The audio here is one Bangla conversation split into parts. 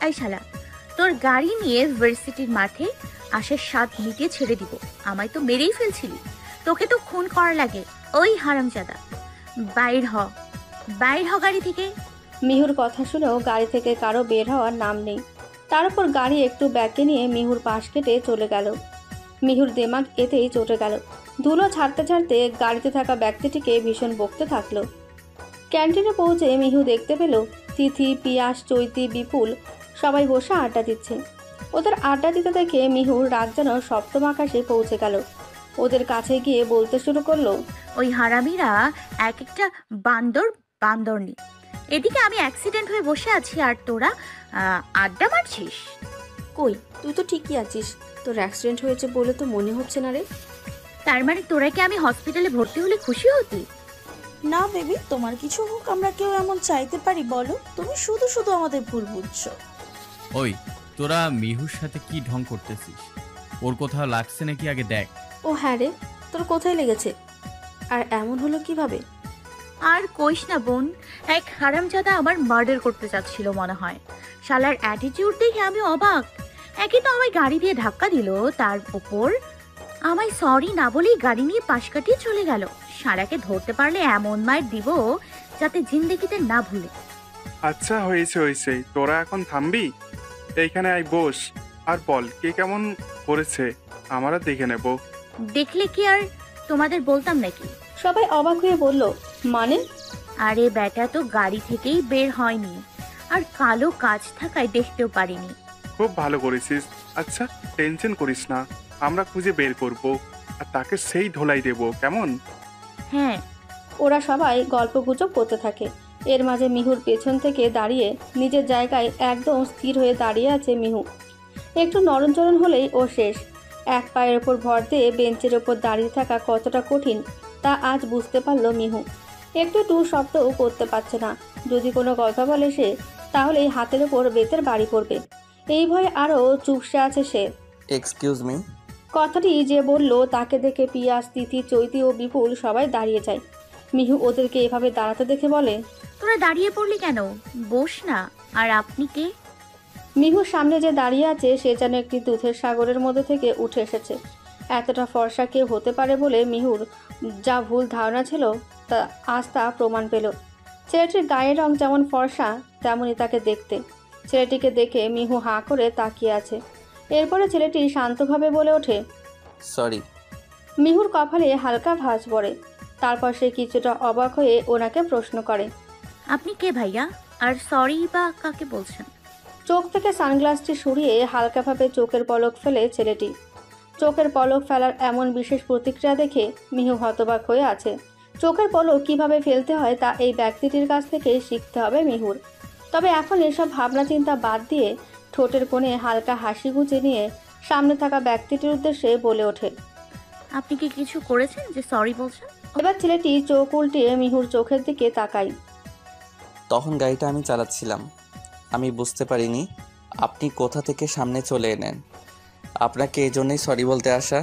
এই শালা, তোর গাড়ি নিয়ে ভার্সিটির মাঠে আসার 7 মিনিটে ছেড়ে দিব। আমায় তো মেরেই ফেলছিলি, তোকে তো খুন করা লাগে। ওই হারামজাদা, বাইর হ, বাইর হ গাড়ি থেকে। মিহুর কথা শুনেও গাড়ি থেকে কারো বের হওয়ার নাম নেই। তার উপর গাড়ি একটু ব্যাকে নিয়ে মিহুর পাশ কেটে চলে গেল। মিহুর দেমাগ এতেই চটে গেল। ধুলো ছাড়তে ছাড়তে গাড়িতে থাকা ব্যক্তিটিকে ভীষণ বকতে থাকলো। ক্যান্টিনে পৌঁছে মিহু দেখতে পেল তিথি, পিয়াস, চৈতি, বিপুল সবাই বসে আড্ডা দিচ্ছে। ওদের আড্ডা দিতে দেখে মিহুর রাগ যেন সপ্তম আকাশে পৌঁছে গেল। ওদের কাছে গিয়ে বলতে শুরু করলো, ওই হারামিরা এক একটা বান্দর বান্দরনি। এদিকে আমি অ্যাক্সিডেন্ট হয়ে বসে আছি আর তোরা আড্ডা মারছিস। কই, তুই তো ঠিকই আছিস। তোর অ্যাক্সিডেন্ট হয়েছে বলে তো মনে হচ্ছে না রে। তার মানে তোরা কি আমি হসপিটালে ভর্তি হলে খুশি হতি? না বেবি, তোমার কিছু হোক আমরা কেউ এমন চাইতে পারি বলো? তুমি শুধু শুধু আমাদের ভুল বুঝছো। ওই, তোরা মিহুর সাথে কি ঢং করতেছিস? ওর কোথাও লাগছে নাকি আগে দেখ। ও হ্যাঁ রে, তোর কোথায় লেগেছে? আর এমন হলো কিভাবে? আর কইস না বোন, এক হারামজাদা আমার মার্ডার করতে চাচ্ছিল মনে হয়। শালার অ্যাটিটিউড দেখে আমি অবাক। একে তো আমায় গাড়ি দিয়ে ধাক্কা দিল, তার উপর আমায় সরি না বলেই গাড়ি নিয়ে পাশ কাটিয়ে চলে গেল। শালাকে ধরতে পারলে এমন মায়ের দিব যাতে জিন্দেগিতে না ভুলে। আচ্ছা, হয়েছে হয়েছে, তোরা এখন থামবি? এইখানে আই বস আর বল কে কেমন করেছে, আমরা দেখে নেব। দেখলে কি আর তোমাদের বলতাম নাকি? সবাই অবাক হয়ে বলল, মানে? আরে বেটা তো গাড়ি থেকেই বের হয়নি, আর কালো কাজ থাকায় দেখতেও পারিনি। খুব ভালো করেছিস। আচ্ছা, টেনশন করিস না, আমরা খুঁজে বের করব আর তাকে সেই ধোলাই দেব, কেমন? হ্যাঁ। ওরা সবাই গল্পগুজব করতে থাকে। এর মাঝে মিহুর পেছন থেকে দাঁড়িয়ে নিজের জায়গায় একদম স্থির হয়ে দাঁড়িয়ে আছে মিহু। একটু নরমচরণ হলেই ও শেষ। এক পায়ের ওপর ভর দিয়ে বেঞ্চের ওপর দাঁড়িয়ে থাকা কতটা কঠিন তা আজ বুঝতে পারল মিহু। একটু টু শব্দও করতে পারছে না। যদি কোনো কথা বলে সে, তাহলে হাতের ওপর বেতের বাড়ি পড়বে। এই ভয়ে আরও চুপসে আছে সে। Excuse me. কথাটি যে বলল তাকে দেখে পিয়াস, তিথি, চৈতি ও বিপুল সবাই দাঁড়িয়ে যায়। মিহু ওদেরকে এভাবে দাঁড়াতে দেখে বলে, তোরা দাঁড়িয়ে পড়লি কেন? বস না। আর আপনি কে? মিহুর সামনে যে দাঁড়িয়ে আছে সে যেন একটি দুধের সাগরের মধ্যে থেকে উঠে এসেছে। এতটা ফর্সা কেউ হতে পারে বলে মিহুর যা ভুল ধারণা ছিল তা আজ তা প্রমাণ পেল। ছেলেটির গায়ের রং যেমন ফর্সা তেমনই তাকে দেখতে। ছেলেটিকে দেখে মিহু হাঁ করে তাকিয়ে আছে। এরপরে ছেলেটি শান্তভাবে বলে ওঠে, সরি। মিহুর কপালে হালকা ভাঁজ পড়ে। তারপর সে কিছুটা অবাক হয়ে ওনাকে প্রশ্ন করে, আপনি কে ভাইয়া? আর সরি বা কাকে বলছেন? চোখ থেকে সানগ্লাসটি সরিয়ে হালকাভাবে চোখের পলক ফেলে ছেলেটি। চোখের পলক ফেলার এমন বিশেষ প্রতিক্রিয়া দেখে মিহু হতবাক হয়ে আছে। চোখের পলক কিভাবে ফেলতে হয় তা এই ব্যক্তিটির কাছ থেকে শিখতে হবে মিহুর। তবে এখন এসব ভাবনা চিন্তা বাদ দিয়ে ঠোঁটের কোণে হালকা হাসি গুঁজে নিয়ে সামনে থাকা ব্যক্তিটির উদ্দেশ্যে বলে ওঠে, আপনি কি কিছু করেছেন যে সরি বলছেন? এবার ছেলেটি চোখ উল্টিয়ে মিহুর চোখের দিকে তাকায়। তখন গাড়িটা আমি চালাচ্ছিলাম, আমি বুঝতে পারিনি আপনি কোথা থেকে সামনে চলে এলেন। আপনাকে এই জন্যই সরি বলতে আসা।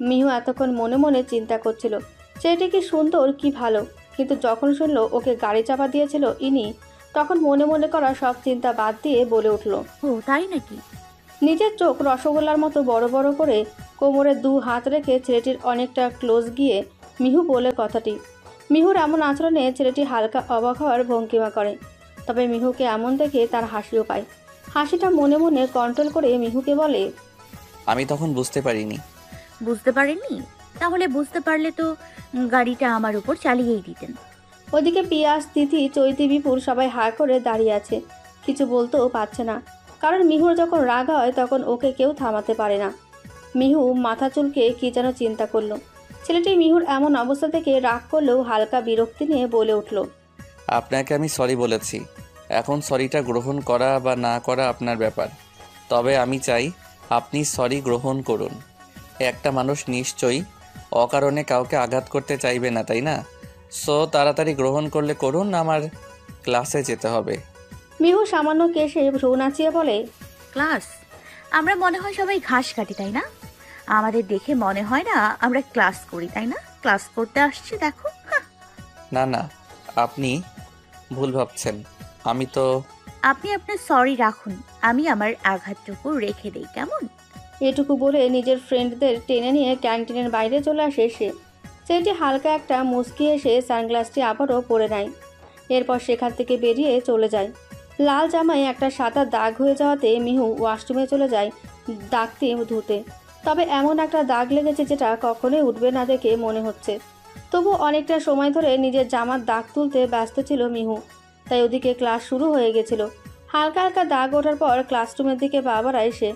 মিহু এতক্ষণ মনে মনে চিন্তা করছিল ছেলেটি কি সুন্দর কি ভালো, কিন্তু যখন শুনলো ওকে গাড়ি চাপা দিয়েছিল ইনি, তখন মনে মনে করা সব চিন্তা বাদ দিয়ে বলে উঠল, ও তাই নাকি? নিজের চোখ রসগোল্লার মতো বড় বড় করে কোমরে 2 হাত রেখে ছেলেটির অনেকটা ক্লোজ গিয়ে মিহু বলে কথাটি। মিহুর এমন আচরণে ছেলেটি হালকা অবাক হওয়ার ভঙ্গিমা করে। তবে মিহুকে এমন দেখে তার হাসিও পায়। হাসিটা মনে মনে কন্ট্রোল করে মিহুকে বলে, আমি তখন বুঝতে পারিনি। বুঝতে পারেননি? তাহলে বুঝতে পারলে তো গাড়িটা আমার উপর চালিয়েই দিতেন। ওদিকে পিয়াস, তিথি, চৈতি, বিপুল সবাই হাঁ করে দাঁড়িয়ে আছে। কিছু বলতেও পারছে না, কারণ মিহুর যখন রাগ হয় তখন ওকে কেউ থামাতে পারে না। মিহু মাথা চুলকে কি যেন চিন্তা করলো। ছেলেটি মিহুর এমন অবস্থা থেকে রাগ করলেও হালকা বিরক্তি নিয়ে বলে উঠল, আপনাকে আমি সরি বলেছি, এখন সরিটা গ্রহণ করা বা না করা আপনার ব্যাপার। তবে আমি চাই আপনি সরি গ্রহণ করুন। একটা মানুষ নিশ্চয়ই অকারণে কাউকে আঘাত করতে চাইবে না, তাই না? সো তাড়াতাড়ি গ্রহণ করলে করুন, আমার ক্লাসে যেতে হবে। মিহু সামান্য কেশে ভ্রু নাচিয়ে বলে, ক্লাস? আমরা মনে হয় সবাই ঘাস কাটি, তাই না? আমাদের দেখে মনে হয় না আমরা ক্লাস করি, তাই না? ক্লাস করতে আসছি দেখো। না না, আপনি ভুল ভাবছেন। আমি তো আপনি আপনার সরি রাখুন, আমি আমার আঘাতটুকু রেখে দেই, কেমন? এটুকু বলে নিজের ফ্রেন্ডদের টেনে নিয়ে ক্যান্টিনের বাইরে চলে আসে সে। ছেলেটি হালকা একটা মুচকি এসে সানগ্লাসটি আবারও পরে নেয়। এরপর সেখান থেকে বেরিয়ে চলে যায়। লাল জামায় একটা সাদা দাগ হয়ে যাওয়াতে মিহু ওয়াশরুমে চলে যায় দাগটি ধুতে। তবে এমন একটা দাগ লেগেছে যেটা কখনোই উঠবে না দেখে মনে হচ্ছে। তবু অনেকটা সময় ধরে নিজের জামার দাগ তুলতে ব্যস্ত ছিল মিহু, তাই ওদিকে ক্লাস শুরু হয়ে গেছিল। হালকা হালকা দাগ ওঠার পর ক্লাসরুমের দিকে পা বাড়ায় সে।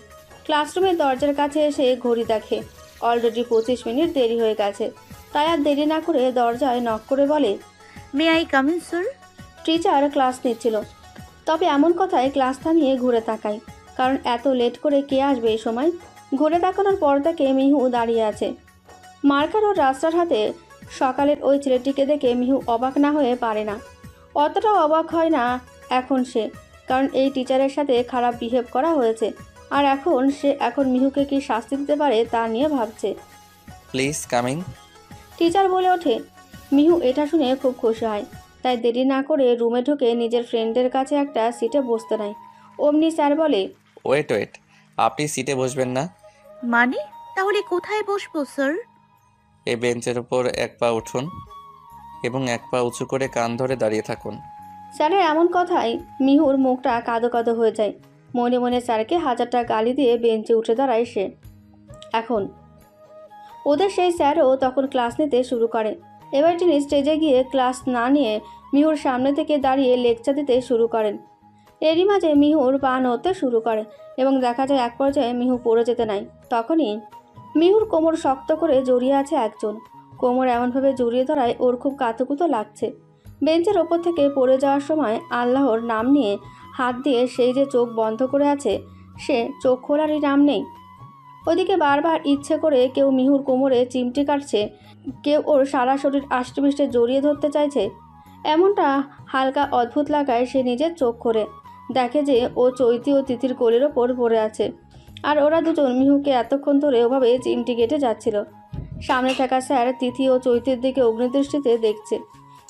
ক্লাসরুমের দরজার কাছে এসে ঘড়ি দেখে অলরেডি 25 মিনিট দেরি হয়ে গেছে। তাই আর দেরি না করে দরজায় নক করে বলে, may I come in sir? Teacher class নিচ্ছিল। তবে এমন কথায় ক্লাস থামিয়ে ঘুরে তাকায়, কারণ এত লেট করে কে আসবে এই সময়। ঘুরে তাকানোর পর থেকে মিহু দাঁড়িয়ে আছে। মার্কার ও রাস্তার হাতে সকালের ওই ছেলেটিকে দেখে মিহু অবাক না হয়ে পারে না। অতটাও অবাক হয় না এখন সে, কারণ এই টিচারের সাথে খারাপ বিহেভ করা হয়েছে। আর এখন মিহুকে কি শাস্তি দিতে পারে তা নিয়ে ভাবছে। Please coming. টিচার বলে ওঠে। মিহু এটা শুনে খুব খুশি হয়, তাই দেরি না করে রুমে ঢুকে নিজের ফ্রেন্ডের কাছে একটা সিটে বসতে নেয়। অমনি স্যার বলে, ওয়েট, আপনি সিটে বসবেন না? মানে তাহলে কোথায় বসবো স্যার? এই বেঞ্চের উপর এক পা উঠুন এবং এক পা উঁচু করে কান ধরে দাঁড়িয়ে থাকুন। স্যারের এমন কথায় মিহুর মুখটা কাদো কাদো হয়ে যায়। মনে মনে স্যারকে হাজারটা গালি দিয়ে বেঞ্চে উঠে দাঁড়ায় সে। এখন ওদের সেই স্যারও তখন ক্লাস নিতে শুরু করে। এবার তিনি স্টেজে গিয়ে ক্লাস না নিয়ে মিহুর সামনে থেকে দাঁড়িয়ে লেকচার দিতে শুরু করেন। এরই মাঝে মিহুর পা নড়তে শুরু করে এবং দেখা যায় এক পর্যায়ে মিহু পড়ে যেতে নাই। তখনই মিহুর কোমর শক্ত করে জড়িয়ে আছে একজন। কোমর এমনভাবে জড়িয়ে ধরায় ওর খুব কাতুকুতো লাগছে। বেঞ্চের ওপর থেকে পড়ে যাওয়ার সময় আল্লাহর নাম নিয়ে হাত দিয়ে সেই যে চোখ বন্ধ করে আছে, সে চোখ খোলারই নাম নেই। ওদিকে বারবার ইচ্ছে করে কেউ মিহুর কোমরে চিমটি কাটছে, কেউ ওর সারা শরীর আষ্টেপৃষ্টে জড়িয়ে ধরতে চাইছে। এমনটা হালকা অদ্ভুত লাগায় সে নিজের চোখ করে দেখে যে ও চৈতি ও তিথির কোলের ওপর পড়ে আছে, আর ওরা দুজন মিহুকে এতক্ষণ ধরে ওভাবে চিমটি কেটে যাচ্ছিল। সামনে থাকা স্যার তিথি ও চৈতির দিকে অগ্নিদৃষ্টিতে দেখছে।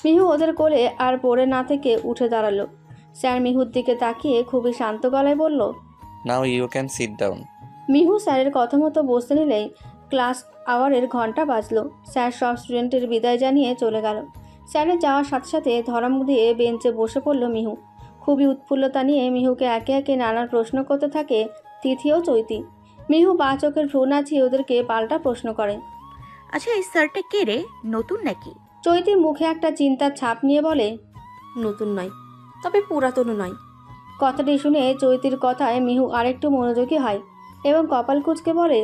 মিহু ওদের কোলে আর পড়ে না থেকে উঠে দাঁড়ালো। স্যার মিহুর দিকে তাকিয়ে খুবই শান্ত গলায় বলল, now you can sit down. Mihu স্যারের কথা মতো বসতে নিলেই ক্লাস আওয়ারের ঘন্টা বাজলো। স্যার সব স্টুডেন্টের বিদায় জানিয়ে চলে গেল। স্যারের যাওয়ার সাথে সাথে ধরাম দিয়ে বেঞ্চে বসে পড়ল মিহু। খুবই উৎফুল্লতা নিয়ে মিহুকে একে একে নানান প্রশ্ন করতে থাকে তিথি ও চৈতি। মিহু বা চোখের ভ্রু নাচিয়ে ওদেরকে পাল্টা প্রশ্ন করে। আচ্ছা, এই স্যারটা কে রে? নতুন নাকি? চৈতি মুখে একটা চিন্তার ছাপ নিয়ে বলে, নতুন নয়, তবে পুরাতনও নয়। কথাটি শুনে চৈতির কথায় মিহু আরেকটু মনোযোগী হয় এবং কপাল কুঁচকে বলে,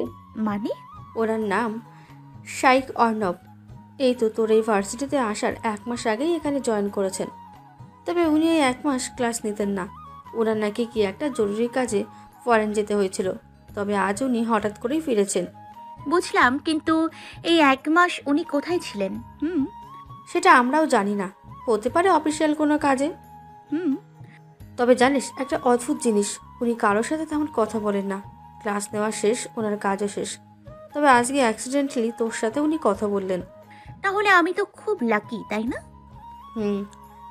মানে? ওনার নাম শাইখ অর্ণব। এই তো তোর এই ভার্সিটিতে আসার 1 মাস আগেই এখানে জয়েন করেছেন। তবে উনি এই 1 মাস ক্লাস নিতেন না। ওনার নাকি কি একটা জরুরি কাজে ফরেন যেতে হয়েছিল, তবে আজ উনি হঠাৎ করেই ফিরেছেন। বুঝলাম, কিন্তু এই 1 মাস উনি কোথায় ছিলেন? সেটা আমরাও জানি না, হতে পারে অফিসিয়াল কোনো কাজে। হুম তবে জানিস একটা অদ্ভুত জিনিস, উনি কারোর সাথে তেমন কথা বলেন না। ক্লাস নেওয়া শেষ, ওনার কাজও শেষ। তবে আজকে অ্যাক্সিডেন্টালি তোর সাথে উনি কথা বললেন। তাহলে আমি তো খুব লাকি, তাই না?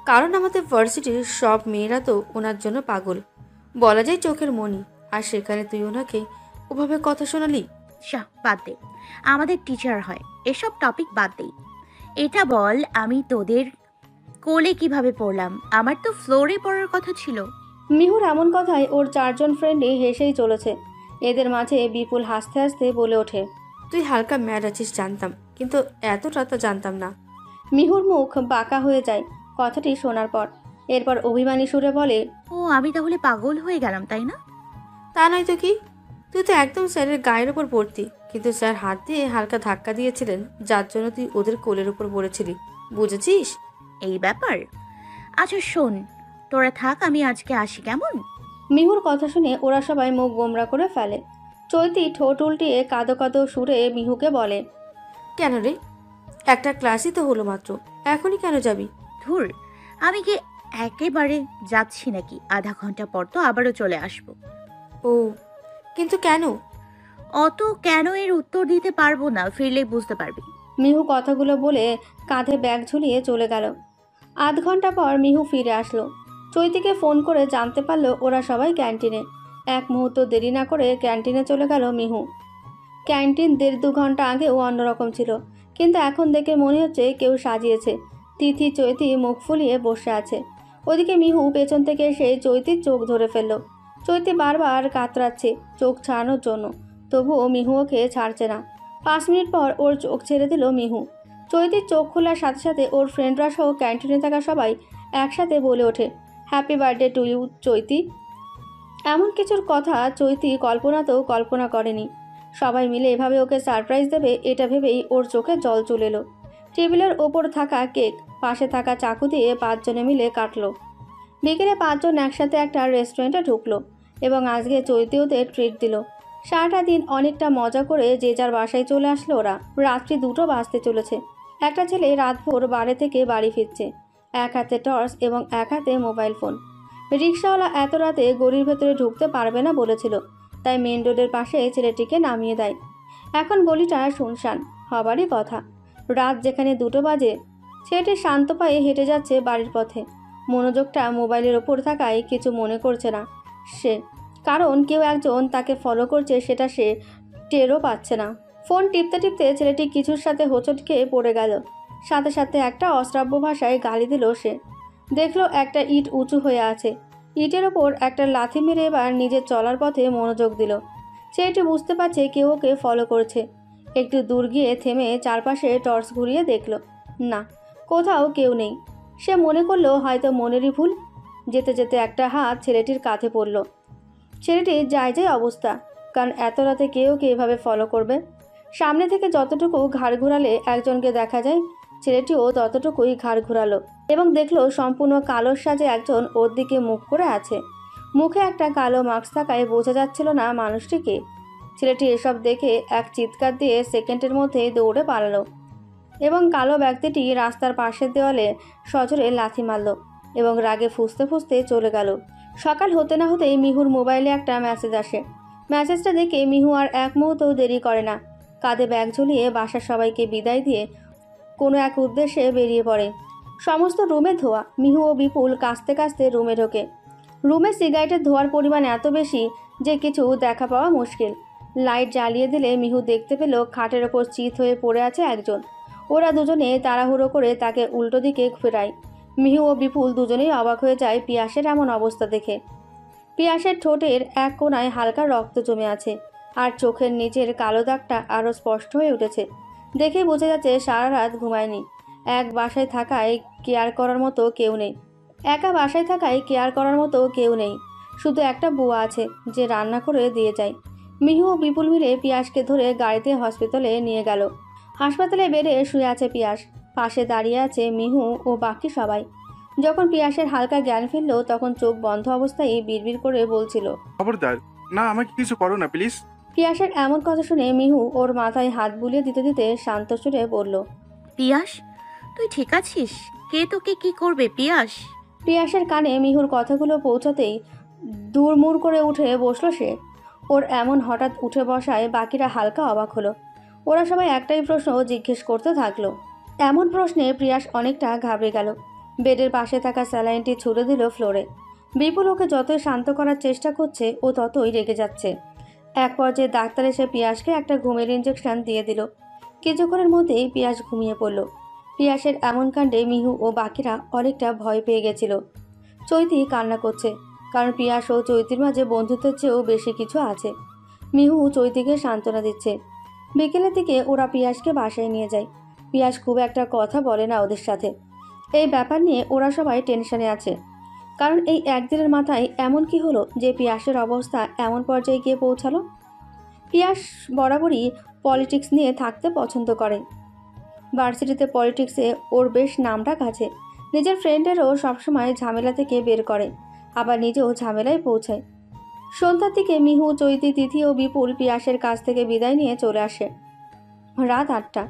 কারণ আমাদের ভার্সিটির সব মেয়েরা তো ওনার জন্য পাগল, বলা যায় চোখের মণি। আর সেখানে তুই ওনাকে ওভাবে কথা শোনালি। বাদ দে, আমাদের টিচার হয়, এসব টপিক বাদ দেই। এটা বল, আমি তোদের কোলে কিভাবে পড়লাম? আমার তো ফ্লোরে পড়ার কথা ছিল। মিহুর এমন কথায় ওর 4 জন ফ্রেন্ডই হেসেই চলেছে। এদের মাঝে বিপুল হাসতে হাসতে বলে ওঠে, তুই হালকা ম্যাড আছিস জানতাম, কিন্তু এতটা তো জানতাম না। মিহুর মুখ বাঁকা হয়ে যায় কথাটি শোনার পর। এরপর অভিমানী সুরে বলে, ও, আমি তাহলে পাগল হয়ে গেলাম, তাই না? তা নয় তো কি, তুই তো একদম স্যারের গায়ের ওপর পড়তি, কিন্তু স্যার হাত দিয়ে হালকা ধাক্কা দিয়েছিলেন, যার জন্য তুই ওদের কোলের ওপর পড়েছিলি। বুঝেছিস? এই ব্যাপার। আচ্ছা শোন, তোরা থাক, আমি আজকে আসি, কেমন? মিহুর কথা শুনে ওরা সবাই মুখ গোমরা করে ফেলে। চৈতি ঠোঁট উল্টিয়ে কাঁদো কাঁদো সুরে মিহুকে বলে, কেন রে, একটা ক্লাসই তো হলো মাত্র, এখনই কেন যাবি? ধুর, আমি কি একেবারে যাচ্ছি নাকি? আধা ঘন্টা পর তো আবারও চলে আসবো। ও, কিন্তু কেন? অত কেন এর উত্তর দিতে পারবো না, ফিরলেই বুঝতে পারবি। মিহু কথাগুলো বলে কাঁধে ব্যাগ ঝুলিয়ে চলে গেল। আধ ঘন্টা পর মিহু ফিরে আসলো। চৈতিকে ফোন করে জানতে পারলো ওরা সবাই ক্যান্টিনে। এক মুহূর্ত দেরি না করে ক্যান্টিনে চলে গেল মিহু। ক্যান্টিন 1.5-2 ঘন্টা আগেও অন্যরকম ছিল, কিন্তু এখন দেখে মনে হচ্ছে কেউ সাজিয়েছে। তিথি চৈতি মুখ ফুলিয়ে বসে আছে। ওদিকে মিহু পেছন থেকে এসে চৈতির চোখ ধরে ফেলল। চৈতি বারবার কাতরাচ্ছে চোখ ছাড়ানোর জন্য, তবুও মিহু ওকে ছাড়ছে না। 5 মিনিট পর ওর চোখ ছেড়ে দিল মিহু। চৈতির চোখ খোলার সাথে সাথে ওর ফ্রেন্ডরা সহ ক্যান্টিনে থাকা সবাই একসাথে বলে ওঠে, হ্যাপি বার্থডে টু ইউ চৈতি। এমন কিছুর কথা চৈতি কল্পনাতেও কল্পনা করেনি। সবাই মিলে এভাবে ওকে সারপ্রাইজ দেবে এটা ভেবেই ওর চোখে জল চলে এলো। টেবিলের ওপর থাকা কেক পাশে থাকা চাকু দিয়ে 5 জনে মিলে কাটলো। বিকেলে 5 জন একসাথে একটা রেস্টুরেন্টে ঢুকলো এবং আজকে চৈতি ওদের ট্রিট দিল। সারাটা দিন অনেকটা মজা করে যে যার বাসায় চলে আসলো ওরা। রাত্রি 2টো বাজতে চলেছে। একটা ছেলে রাতভর বাড়ি থেকে বাড়ি ফিরছে, এক হাতে টর্চ এবং এক হাতে মোবাইল ফোন। রিক্সাওয়ালা এত রাতে গলির ভেতরে ঢুকতে পারবে না বলেছিল, তাই মেন রোডের পাশে ছেলেটিকে নামিয়ে দেয়। এখন গলিটা শুনশান হবারই কথা। রাত যেখানে 2টো বাজে, ছেলেটি শান্ত পায়ে হেঁটে যাচ্ছে বাড়ির পথে। মনোযোগটা মোবাইলের ওপর থাকায় কিছু মনে করছে না সে, কারণ কেউ একজন তাকে ফলো করছে সেটা সে টেরও পাচ্ছে না। ফোন টিপতে টিপতে ছেলেটি কিছুর সাথে হোঁচট খেয়ে পড়ে গেল। সাথে সাথে একটা অশ্রাব্য ভাষায় গালি দিল সে। দেখলো একটা ইট উঁচু হয়ে আছে। ইটের ওপর একটা লাথি মেরে এবার নিজের চলার পথে মনোযোগ দিল। ছেলেটি বুঝতে পারছে কেউ ওকে ফলো করছে। একটু দূর গিয়ে থেমে চারপাশে টর্চ ঘুরিয়ে দেখল, না, কোথাও কেউ নেই। সে মনে করলো হয়তো মনেরই ভুল। যেতে যেতে একটা হাত ছেলেটির কাঁধে পড়ল। ছেলেটির যায় অবস্থা, কারণ এত রাতে কেউ কে এভাবে ফলো করবে। সামনে থেকে যতটুকু ঘাড় ঘোরালে একজনকে দেখা যায়, ছেলেটিও ততটুকুই ঘাড় ঘোরালো এবং দেখলো সম্পূর্ণ কালো সাজে একজন ওর দিকে মুখ করে আছে। মুখে একটা কালো মাস্ক থাকায় বোঝা যাচ্ছিল না মানুষটিকে। ছেলেটি এসব দেখে এক চিৎকার দিয়ে সেকেন্ডের মধ্যেই দৌড়ে পালালো এবং কালো ব্যক্তিটি রাস্তার পাশের দেওয়ালে সজোরে লাথি মারল এবং রাগে ফুঁসতে ফুঁসতে চলে গেল। সকাল হতে না হতেই মিহুর মোবাইলে একটা মেসেজ আসে। মেসেজটা দেখে মিহু আর এক মুহূর্তও দেরি করে না। কাঁধে ব্যাগ ঝুলিয়ে বাসার সবাইকে বিদায় দিয়ে কোনো এক উদ্দেশ্যে বেরিয়ে পড়ে। সমস্ত রুমে ধোয়া। মিহু ও বিপুল কাঁচতে কাঁচতে রুমে ঢোকে। রুমে সিগারেটের ধোয়ার পরিমাণ এত বেশি যে কিছু দেখা পাওয়া মুশকিল। লাইট জ্বালিয়ে দিলে মিহু দেখতে পেল খাটের ওপর চিত হয়ে পড়ে আছে একজন। ওরা দুজনে তাড়াহুড়ো করে তাকে উল্টো দিকে ফেরায়। মিহু ও বিপুল দুজনেই অবাক হয়ে যায় পিয়াসের এমন অবস্থা দেখে। পিয়াসের ঠোঁটের এক কোণায় হালকা রক্ত জমে আছে আর চোখের নিচের কালো দাগটা আরও স্পষ্ট হয়ে উঠেছে। দেখে বোঝা যাচ্ছে সারা রাত ঘুমায়নি। একা বাসায় থাকায় কেয়ার করার মতো কেউ নেই। শুধু একটা বুয়া আছে যে রান্না করে দিয়ে যায়। মিহু ও বিপুল মিলে পিয়াসকে ধরে গাড়িতে হসপিটালে নিয়ে গেল। হাসপাতালে বেডে শুয়ে আছে পিয়াস, পাশে দাঁড়িয়ে আছে মিহু ও বাকি সবাই। যখন পিয়াসের হালকা জ্ঞান ফিরল তখন চোখ বন্ধ অবস্থায় বিড়বিড় করে বলছিল, খবরদার না, আমাকে কিছু করো না প্লিজ। পিয়াসের এমন কথা শুনে মিহু ওর মাথায় হাত বুলিয়ে দিতে দিতে শান্ত সুরে বলল, পিয়াস, তুই ঠিক আছিস? কে তোকে কি করবে পিয়াস? পিয়াসের কানে মিহুর কথাগুলো পৌঁছাতেই দুরমুর করে উঠে বসলো সে। ওর এমন হঠাৎ উঠে বসায় বাকিরা হালকা অবাক হলো। ওরা সবাই একটাই প্রশ্ন জিজ্ঞেস করতে থাকলো। এমন প্রশ্নে পিয়াস অনেকটা ঘাবড়ে গেল। বেডের পাশে থাকা স্যালাইনটি ছুড়ে দিল ফ্লোরে। বিপুল ওকে যতই শান্ত করার চেষ্টা করছে ও ততই রেগে যাচ্ছে। এক পর্যায়ে ডাক্তার এসে পিয়াসকে একটা ঘুমের ইঞ্জেকশন দিয়ে দিল। কিছুক্ষণের মধ্যেই পিয়াস ঘুমিয়ে পড়ল। পিয়াসের এমন কাণ্ডে মিহু ও বাকিরা অনেকটা ভয় পেয়ে গেছিল। চৈতি কান্না করছে, কারণ পিয়াস ও চৈতির মাঝে বন্ধুত্বের চেয়েও বেশি কিছু আছে। মিহু চৈতিকে সান্ত্বনা দিচ্ছে। বিকেলের দিকে ওরা পিয়াসকে বাসায় নিয়ে যায়। পিয়াস খুব একটা কথা বলে না ওদের সাথে। এই ব্যাপার নিয়ে ওরা সবাই টেনশনে আছে, কারণ এই একদিনের মাথায় এমন কি হলো যে পিয়াসের অবস্থা এমন পর্যায়ে গিয়ে পৌঁছালো। পিয়াস বরাবরই পলিটিক্স নিয়ে থাকতে পছন্দ করে। ভার্সিটিতে পলিটিক্সে ওর বেশ নামডাক আছে। নিজের ফ্রেন্ডেরও সবসময় ঝামেলা থেকে বের করে, আবার নিজেও ঝামেলায় পৌঁছায়। সন্ধ্যার দিকে মিহু, চৈতি, তিথি ও বিপুল পিয়াসের কাছ থেকে বিদায় নিয়ে চলে আসে। রাত 8টা।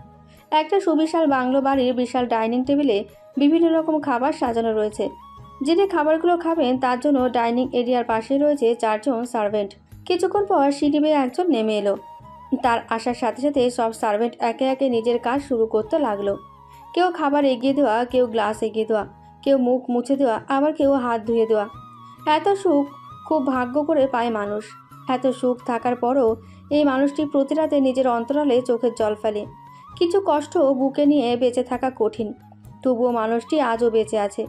একটা সুবিশাল বাংলো বাড়ির বিশাল ডাইনিং টেবিলে বিভিন্ন রকম খাবার সাজানো রয়েছে। যিনি খাবারগুলো খাবেন তার জন্য ডাইনিং এরিয়ার পাশে রয়েছে 4 জন সার্ভেন্ট। কিছুক্ষণ পর সিঁড়ি বেয়ে একজন নেমে এলো। তার আসার সাথে সাথে সব সার্ভেন্ট একে একে নিজের কাজ শুরু করতে লাগলো। কেউ খাবার এগিয়ে দেওয়া, কেউ গ্লাস এগিয়ে দেওয়া, কেউ মুখ মুছে দেওয়া, আবার কেউ হাত ধুয়ে দেওয়া। এত সুখ খুব ভাগ্য করে পায় মানুষ। এত সুখ থাকার পরও এই মানুষটি প্রতি রাতে নিজের অন্তরালে চোখের জল ফেলে। কিছু কষ্ট বুকে নিয়ে বেঁচে থাকা কঠিন, তবুও মানুষটি আজও বেঁচে আছে।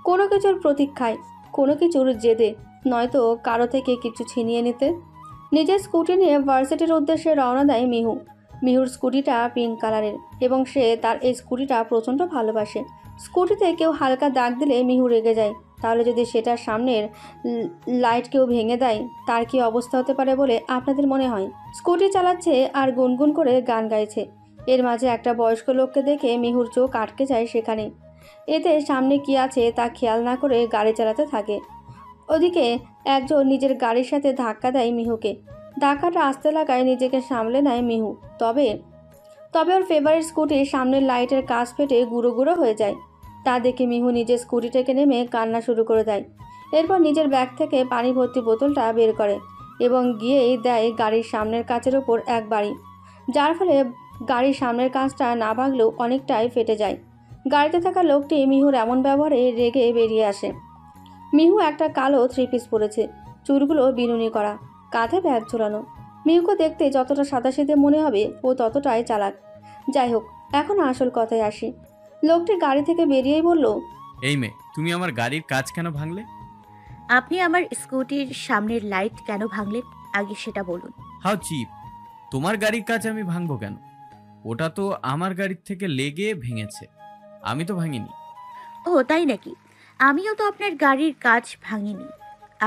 কোনো কিছুর প্রতীক্ষায়, কোনো কিছুর জেদে, নয়তো কারো থেকে কিছু ছিনিয়ে নিতে। নিজের স্কুটি নিয়ে ভার্সিটির উদ্দেশ্যে রওনা দেয় মিহু। মিহুর স্কুটিটা পিঙ্ক কালারের এবং সে তার এই স্কুটিটা প্রচণ্ড ভালোবাসে। স্কুটিতে কেউ হালকা দাগ দিলে মিহু রেগে যায়। তাহলে যদি সেটার সামনের লাইট কেউ ভেঙে দেয়, তার কি অবস্থা হতে পারে বলে আপনাদের মনে হয়? স্কুটি চালাচ্ছে আর গুনগুন করে গান গাইছে। এর মাঝে একটা বয়স্ক লোককে দেখে মিহুর চোখ আটকে যায় সেখানে। এতে সামনে কি আছে তা খেয়াল না করে গাড়ি চালাতে থাকে। ওদিকে একজন নিজের গাড়ির সাথে ধাক্কা দেয় মিহুকে। ধাক্কাটা আসতে লাগায় নিজেকে সামলে নেয় মিহু। তবে ওর ফেভারিট স্কুটির সামনের লাইটের কাঁচ ফেটে গুঁড়ো গুঁড়ো হয়ে যায়। তা দেখে মিহু নিজের স্কুটি থেকে নেমে কান্না শুরু করে দেয়। এরপর নিজের ব্যাগ থেকে পানি ভর্তি বোতলটা বের করে এবং গিয়েই দেয় গাড়ির সামনের কাঁচের ওপর এক বাড়ি, যার ফলে গাড়ির সামনের কাঁচটা না ভাঙলেও অনেকটাই ফেটে যায়। গাড়িতে থাকা লোকটি মিহুর এমন ব্যবহারে রেগে বেরিয়ে আসে। মিহু একটা কালো থ্রি পিস পরেছে, চুলগুলো বিনুনি করা, কাঁধে ব্যাগ ঝোলানো। মিহুকে দেখতে যতটা সাদাসিধে মনে হবে ও ততটাই চালাক। যাই হোক, এখন আসল কথায় আসি। লোকটি গাড়ি থেকে বেরিয়েই বলল, এই মেয়ে, তুমি আমার গাড়ির কাজ কেন ভাঙলে? আপনি আমার স্কুটির সামনের লাইট কেন ভাঙলেন, আগে সেটা বলুন। How cheap! তোমার গাড়ির কাজ আমি ভাঙবো কেন? ওটা তো আমার গাড়ির থেকে লেগে ভেঙেছে, আমি তো ভাঙিনি। ও তাই নাকি? আমিও তো আপনার গাড়ির কাজ ভাঙিনি,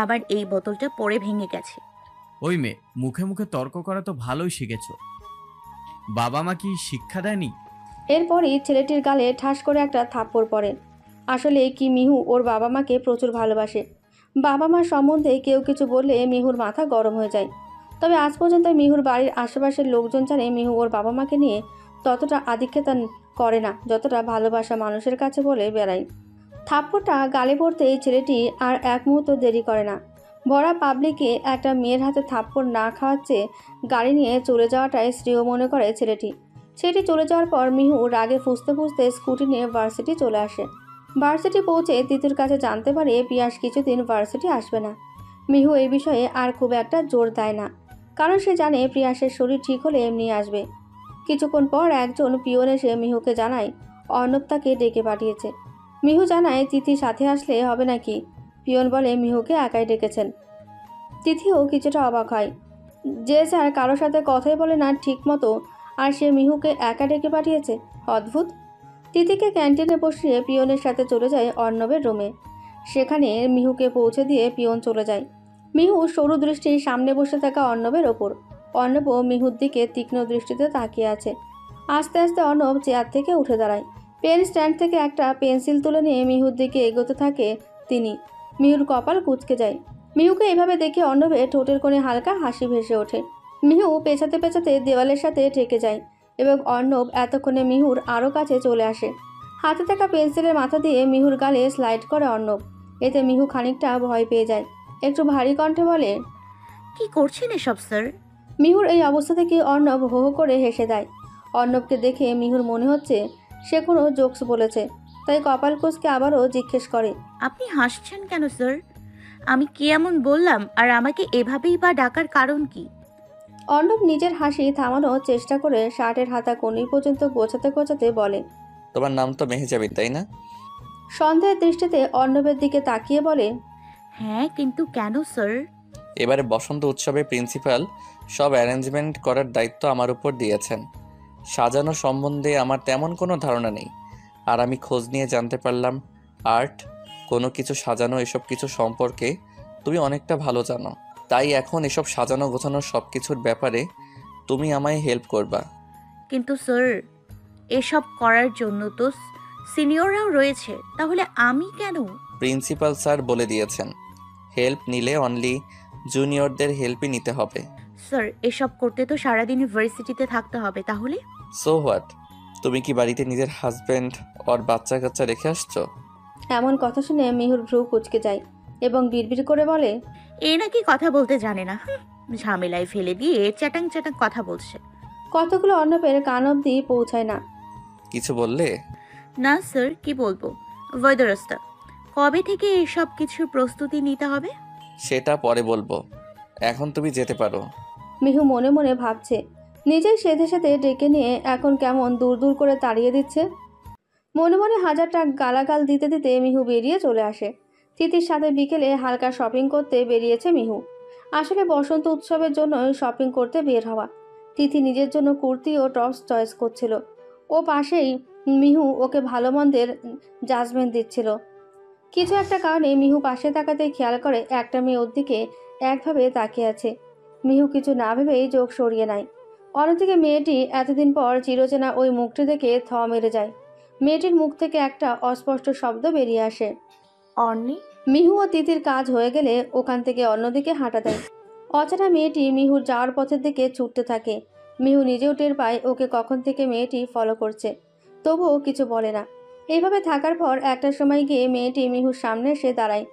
আবার এই বোতলটা পড়ে ভেঙে গেছে। ওই মেয়ে, মুখে মুখে তর্ক করা তো ভালোই শিখেছ। বাবা মা কি শিক্ষা দেয়নি? এরপরই ছেলেটির গালে ঠাস করে একটা থাপ্পড় পড়ে। আসলে কি মিহু ওর বাবা মাকে প্রচুর ভালোবাসে। বাবা মার সম্বন্ধে কেউ কিছু বললে মিহুর মাথা গরম হয়ে যায়। তবে আজ পর্যন্ত মিহুর বাড়ির আশেপাশের লোকজন জানে মিহু ওর বাবা মাকে নিয়ে ততটা আধিক্যতা করে না যতটা ভালোবাসা মানুষের কাছে বলে বেড়ায়। থাপ্পড়টা গালে পড়তেই ছেলেটি আর এক মুহূর্ত দেরি করে না। ভরা পাবলিকে একটা মেয়ের হাতে থাপ্পড় না খাওয়াচ্ছে গাড়ি নিয়ে চলে যাওয়াটাই শ্রেয় মনে করে ছেলেটি। সেটি চলে যাওয়ার পর মিহু রাগে ফুঁসতে ফুঁসতে স্কুটি নিয়ে ভার্সিটি চলে আসে। ভার্সিটি পৌঁছে তিতুর কাছে জানতে পারে পিয়াস কিছুদিন ভার্সিটি আসবে না। মিহু এই বিষয়ে আর খুব একটা জোর দেয় না, কারণ সে জানে পিয়াসের শরীর ঠিক হলে এমনি আসবে। কিছুক্ষণ পর একজন পিয়ন এসে মিহুকে জানায় অর্ণব তাকে ডেকে পাঠিয়েছে। মিহু জানায় তিথি সাথে আসলে হবে নাকি। পিয়ন বলে মিহুকে একাই ডেকেছেন। তিথিও কিছুটা অবাক হয়, যে স্যার কারোর সাথে কথাই বলে না ঠিক মতো, আর সে মিহুকে একা ডেকে পাঠিয়েছে। অদ্ভুত। তিথিকে ক্যান্টিনে বসিয়ে পিয়নের সাথে চলে যায় অর্ণবের রুমে। সেখানে মিহুকে পৌঁছে দিয়ে পিয়ন চলে যায়। মিহু সরু দৃষ্টির সামনে বসে থাকা অর্ণবের ওপর। অর্ণবও মিহুর দিকে তীক্ষ্ণ দৃষ্টিতে তাকিয়ে আছে। আস্তে আস্তে অর্ণব চেয়ার থেকে উঠে দাঁড়ায়। পেন স্ট্যান্ড থেকে একটা পেন্সিল তুলে নিয়ে মিহুর দিকে এগোতে থাকে তিনি। মিহুর কপাল কুঁচকে যায়। মিহুকে এভাবে দেখে অর্ণবের ঠোঁটের কোণে হালকা হাসি ভেসে ওঠে। মিহু পেছাতে পেছাতে দেওয়ালের সাথে ঠেকে যায় এবং অর্ণব এতক্ষণে মিহুর আরও কাছে চলে আসে। হাতে থাকা পেন্সিলের মাথা দিয়ে মিহুর গালে স্লাইড করে অর্ণব। এতে মিহু খানিকটা ভয় পেয়ে যায়। একটু ভারী কণ্ঠে বলে, কি করছেন এসব স্যার? মিহুর এই অবস্থা থেকে অর্ণব হো হো করে হেসে দেয়। অর্ণবকে দেখে মিহুর মনে হচ্ছে সে কোনো জোকস বলেছে, তাই কপাল কুঁচকে আবারও জিজ্ঞেস করে, আপনি হাসছেন কেন স্যার? আমি কি এমন বললাম, আর আমাকে এভাবেই বা ডাকার কারণ কি? অর্ণব নিজের হাসি থামানোর চেষ্টা করে শার্টের হাতা কনুই পর্যন্ত গোছাতে গোছাতে বলে, তোমার নাম তো মেহেজাবিন, তাই না? সন্দেহের দৃষ্টিতে অর্ণবের দিকে তাকিয়ে বলে, হ্যাঁ, কিন্তু কেন স্যার? এবারে বসন্ত উৎসবে প্রিন্সিপাল সব অ্যারেঞ্জমেন্ট করার দায়িত্ব আমার উপর দিয়েছেন। সাজানো সম্বন্ধে আমার তেমন কোনো ধারণা নেই, আর আমি খোঁজ নিয়ে জানতে পারলাম আর্ট, কোনো কিছু সাজানো, এসব কিছু সম্পর্কে তুমি অনেকটা ভালো জানো। তাই এখন এসব সাজানো গোছানো সব কিছুর ব্যাপারে তুমি আমায় হেল্প করবা। কিন্তু স্যার, এসব করার জন্য তো সিনিয়ররাও রয়েছে, তাহলে আমি কেন? প্রিন্সিপাল স্যার বলে দিয়েছেন হেল্প নিলে অনলি জুনিয়রদের হেল্পই নিতে হবে। স্যার, এসব করতে তো সারাদিন ইউনিভার্সিটিতে থাকতে হবে, তাহলে? So what? তুমি কি বাড়িতে নিজের হাজব্যান্ড আর বাচ্চা কাচ্চা রেখে আসছো? এমন কথা শুনে মিহুর ভ্রু কুঁচকে যায় এবং বিড়বিড় করে বলে, এ নাকি কথা বলতে জানে না, ঝামেলায় ফেলে দিয়ে চ্যাটাং চ্যাটাং কথা বলছে। কতগুলো অর্ণবের কান অবধি পৌঁছায় না। কিছু বললে? না স্যার, কি বলবো, বৈদ্যরাস্তা কবে থেকে এসব কিছুর প্রস্তুতি নিতে হবে? সেটা পরে বলবো, এখন তুমি যেতে পারো। মিহু মনে মনে ভাবছে, নিজেই সেধে সাথে ডেকে নিয়ে এখন কেমন দূর দূর করে তাড়িয়ে দিচ্ছে। মনে মনে হাজারটা গালাগাল দিতে দিতে মিহু বেরিয়ে চলে আসে। তিথির সাথে বিকেলে হালকা শপিং করতে বেরিয়েছে মিহু। আসলে বসন্ত উৎসবের জন্য শপিং করতে বের হওয়া। তিথি নিজের জন্য কুর্তি ও টপস চয়েস করছিল। ও পাশেই মিহু ওকে ভালো মন্দের জাজমেন্ট দিচ্ছিল। কিছু একটা কারণে মিহু পাশে তাকাতে খেয়াল করে একটা মেয়ে ওর দিকে একভাবে তাকিয়ে আছে। মিহু কিছু না ভেবেই চোখ সরিয়ে নেয়। অন্যদিকে মেয়েটি এতদিন পর চিরচেনা ওই মুখটি দেখে থ মেরে যায়। মেয়েটির মুখ থেকে একটা অস্পষ্ট শব্দ বেরিয়ে আসে। অর্নি, মিহু ও তিথির কাজ হয়ে গেলে ওখান থেকে অন্যদিকে হাঁটা দেয়। অচেনা মেয়েটি মিহুর যাওয়ার পথের দিকে ছুটতে থাকে। মিহু নিজেও টের পায় ওকে কখন থেকে মেয়েটি ফলো করছে, তবুও কিছু বলে না। এইভাবে থাকার পর একটা সময় গিয়ে মেয়েটি মিহুর সামনে এসে দাঁড়ায়।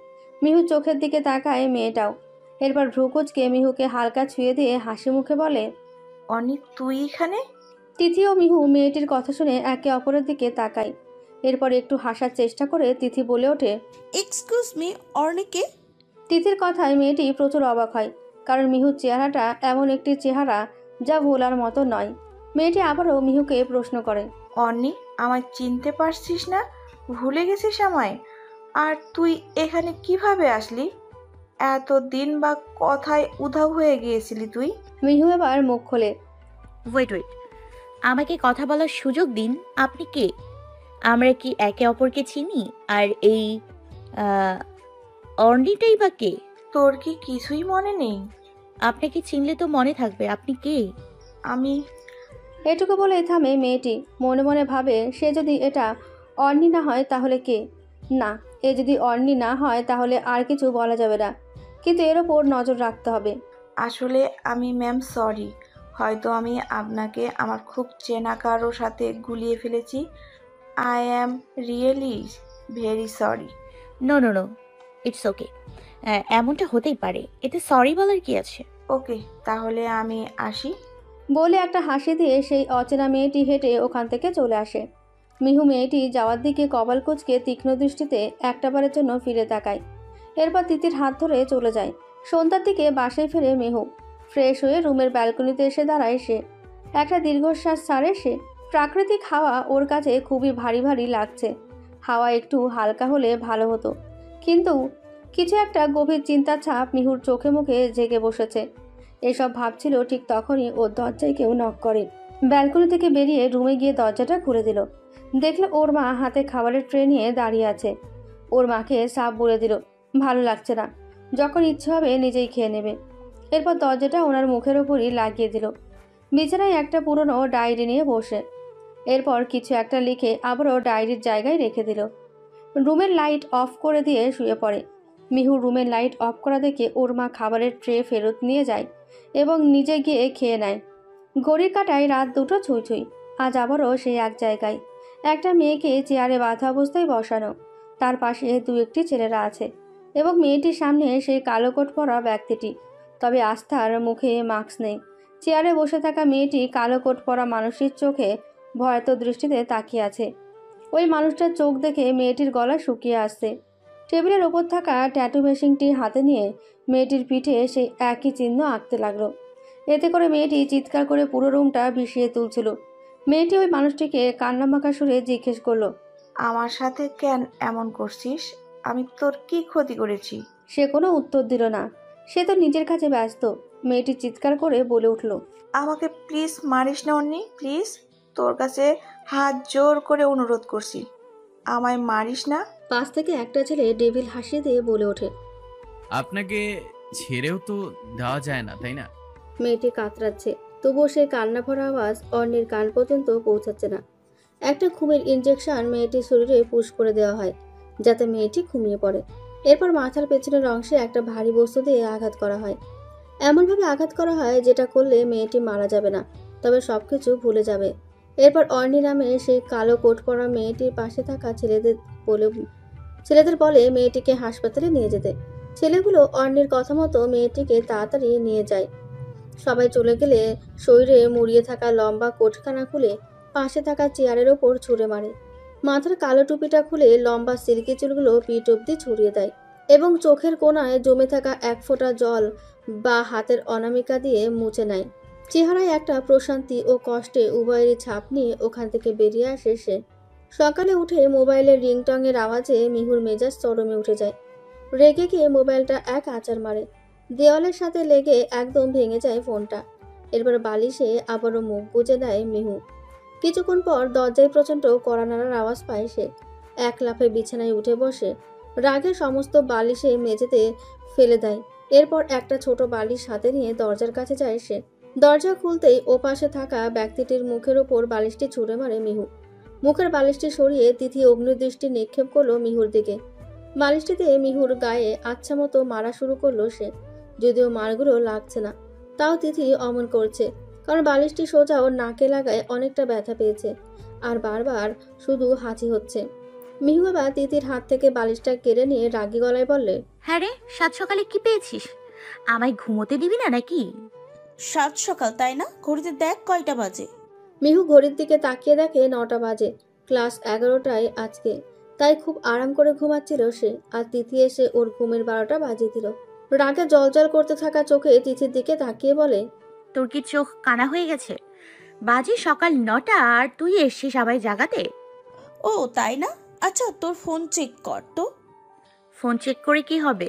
মিহু চোখের দিকে তাকায় মেয়েটাও। এরপর ভ্রুকুচকে মিহুকে হালকা ছুঁয়ে দিয়ে হাসি মুখে বলে, অর্নি তুই এখানে? তিথি ও মিহু মেয়েটির কথা শুনে একে অপরের দিকে তাকায়। এরপর একটু হাসার চেষ্টা করে তিথি বলে ওঠে, এক্সকিউজ মি, অর্নিকে? তিথির কথায় মেয়েটি প্রচুর অবাক হয়, কারণ মিহুর চেহারাটা এমন একটি চেহারা যা ভোলার মতো নয়। মেয়েটি আবারও মিহুকে প্রশ্ন করে, অর্নি, আমায় চিনতে পারছিস না? ভুলে গেছিস আমায়? আর তুই এখানে কিভাবে আসলি? এতদিন বা কথায় উধাও হয়ে গিয়েছিলি তুই? মিহু এবার মুখ খোলে। ওয়েট ওয়েট, আমাকে কথা বলার সুযোগ দিন। আপনি কে? আমরা কি একে অপরকে চিনি? আর এই আহ, অর্নিটাই বা কে? তোর কি কিছুই মনে নেই? আপনাকে চিনলে তো মনে থাকবে। আপনি কে? আমি এটুকু বলে থামে মেয়েটি। মনে মনে ভাবে, সে যদি এটা অর্নি না হয় তাহলে কে? না, এ যদি অর্নি না হয় তাহলে আর কিছু বলা যাবে না, কিন্তু এর ওপর নজর রাখতে হবে। আসলে আমি ম্যাম সরি, হয়তো আমি আপনাকে আমার খুব চেনা কারো সাথে গুলিয়ে ফেলেছি। I am really very sorry. No no no, it's okay. এমনটা হতেই পারে, এতে সরি বলার কি আছে? ওকে, তাহলে আমি আসি। বলে একটা হাসি দিয়ে সেই অচেনা মেয়েটি হেঁটে ওখান থেকে চলে আসে। মিহু মেয়েটি যাওয়ার দিকে কপাল কুঁচকে তীক্ষ্ণ দৃষ্টিতে একটাবারের জন্য ফিরে তাকায়। এরপর তিতির হাত ধরে চলে যায়। সন্ধ্যার দিকে বাসায় ফেরে মেহু। ফ্রেশ হয়ে রুমের ব্যালকনিতে এসে দাঁড়ায় সে। একটা দীর্ঘশ্বাস ছাড়ে সে। প্রাকৃতিক হাওয়া ওর কাছে খুবই ভারী ভারী লাগছে। হাওয়া একটু হালকা হলে ভালো হতো, কিন্তু কিছু একটা গভীর চিন্তার ছাপ মিহুর চোখে মুখে জেগে বসেছে। এসব ভাবছিল ঠিক তখনই ওর দরজায় কেউ নক করে। ব্যালকনি থেকে বেরিয়ে রুমে গিয়ে দরজাটা খুলে দিল। দেখলো ওর মা হাতে খাবারের ট্রে নিয়ে দাঁড়িয়ে আছে। ওর মাকে সাপ বলে দিল ভালো লাগছে না, যখন ইচ্ছে হবে নিজেই খেয়ে নেবে। এরপর দরজাটা ওনার মুখের ওপরই লাগিয়ে দিল। বিছানায় একটা পুরনো ডায়েরি নিয়ে বসে এরপর কিছু একটা লিখে আবারও ডায়েরির জায়গায় রেখে দিল। রুমের লাইট অফ করে দিয়ে শুয়ে পড়ে। মিহু রুমের লাইট অফ করা দেখে ওর মা খাবারের ট্রে ফেরত নিয়ে যায় এবং নিজে গিয়ে খেয়ে নেয়। ঘড়ির কাঁটায় রাত 2টো ছুঁই ছুঁই। আজ আবারও সেই এক জায়গায় একটা মেয়েকে চেয়ারে বাঁধা অবস্থায় বসানো। তার পাশে 2-1টি ছেলেরা আছে এবং মেয়েটির সামনে সেই কালো কোট পরা ব্যক্তিটি। তবে আস্থার মুখে মাস্ক নেই। চেয়ারে বসে থাকা মেয়েটি কালো কোট পরা মানুষটির চোখে ভয়াত দৃষ্টিতে তাকিয়ে আছে। ওই মানুষটার চোখ দেখে মেয়েটির গলা শুকিয়ে আসছে। টেবিলের ওপর থাকা ট্যাটু মেশিনটি হাতে নিয়ে মেয়েটির পিঠে সেই একই চিহ্ন আঁকতে লাগলো। এতে করে মেয়েটি চিৎকার করে পুরো রুমটা ভিজিয়ে তুলছিল। মেয়েটি ওই মানুষটিকে কান্নামাখা সুরে জিজ্ঞেস করলো, আমার সাথে কেন এমন করছিস? আমি তোর কি ক্ষতি করেছি? সে কোনো উত্তর দিল না। সে তো নিজের কাছে ব্যস্ত। মেয়েটি চিৎকার করে বলে উঠল, আমাকে প্লিজ মারিস না অন্নি, প্লিজ, তোর কাছে হাত জোর করে অনুরোধ করছি, আমায় মারিস না। পাশ থেকে একটা ছেলে ডেভিল হাসি দিয়ে বলে ওঠে। আপনাকে ছেড়েও তো দেওয়া যায় না, তাই না? মেয়েটি কাতরাচ্ছে, তবুও সে কান্না ভরা আওয়াজ অন্যের কান পর্যন্ত পৌঁছাচ্ছে না। একটা ঘুমের ইনজেকশন মেয়েটির শরীরে পুশ করে দেওয়া হয় যাতে মেয়েটি ঘুমিয়ে পড়ে। এরপর মাথার পেছনের অংশে একটা ভারী বস্তু দিয়ে আঘাত করা হয়। এমনভাবে আঘাত করা হয় যেটা করলে মেয়েটি মারা যাবে না, তবে সবকিছু ভুলে যাবে। এরপর অর্নি নামে সেই কালো কোট পরা মেয়েটির পাশে থাকা ছেলেদের বলে মেয়েটিকে হাসপাতালে নিয়ে যেতে। ছেলেগুলো অর্নির কথা মতো মেয়েটিকে তাড়াতাড়ি নিয়ে যায়। সবাই চলে গেলে শরীরে মুড়িয়ে থাকা লম্বা কোটখানা খুলে পাশে থাকা চেয়ারের ওপর ছুঁড়ে মারে। মাথার কালো টুপিটা খুলে লম্বা সিল্কি চুলগুলো পিঠ অব্দি ছড়িয়ে দেয় এবং চোখের কোণায় জমে থাকা এক ফোঁটা জল বা হাতের অনামিকা দিয়ে মুছে নেয়। চেহারায় একটা প্রশান্তি ও কষ্টে উভয়েরই ছাপ নিয়ে ওখান থেকে বেরিয়ে আসে সে। সকালে উঠে মোবাইলের রিংটংয়ের আওয়াজে মিহুর মেজাজ চরমে উঠে যায়। রেগে গিয়ে মোবাইলটা এক আছাড় মারে। দেওয়ালের সাথে লেগে একদম ভেঙে যায় ফোনটা। এরপর বালিশে আবারও মুখ গুজে দেয় মিহু। কিছুক্ষণ পর দরজায় প্রচণ্ড কড়া নাড়ার আওয়াজ পায় সে। এক লাফে বিছানায় উঠে বসে রাগে সমস্ত বালিশে মেঝেতে ফেলে দেয়। এরপর একটা ছোট বালিশ হাতে নিয়ে দরজার কাছে যায় সে। দরজা খুলতেই ওপাশে থাকা ব্যক্তিটির মুখের ওপর বালিশটি ছুঁড়ে মারে মিহু। মুখের বালিশটি সরিয়ে তিথি অগ্নিদৃষ্টি নিক্ষেপ করলো মিহুর দিকে। বালিশটিতে মিহুর গায়ে আচ্ছা মতো মারা শুরু করলো সে। যদিও মারগুলো লাগছে না, তাও তিথি অমন করছে, কারণ বালিশটি সোজা ওর নাকে লাগায় অনেকটা ব্যথা পেয়েছে আর বারবার শুধু হাঁচি হচ্ছে। মিহু এবার তিথির হাত থেকে বালিশটা কেড়ে নিয়ে রাগী গলায় বললে, হ্যাঁ রে, সাত সকালে কি পেয়েছিস? আমায় ঘুমোতে দিবি না নাকি? সাত সকাল তাই না? ঘড়িতে দেখ কয়টা বাজে। মিহু ঘড়ির দিকে তাকিয়ে দেখে 9টা বাজে। ক্লাস 11টায় আজকে, তাই খুব আরাম করে ঘুমাচ্ছিল সে। আর তিথি এসে ওর ঘুমের 12টা বাজিয়ে দিল। রাগে জলজল করতে থাকা চোখে তিথির দিকে তাকিয়ে বলে, তোর কি চোখ কানা হয়ে গেছে? বাজে সকাল 9টা আর তুই এসছিস সবাই জাগাতে? ও তাই না? আচ্ছা তোর ফোন চেক কর তো। ফোন চেক করে কি হবে?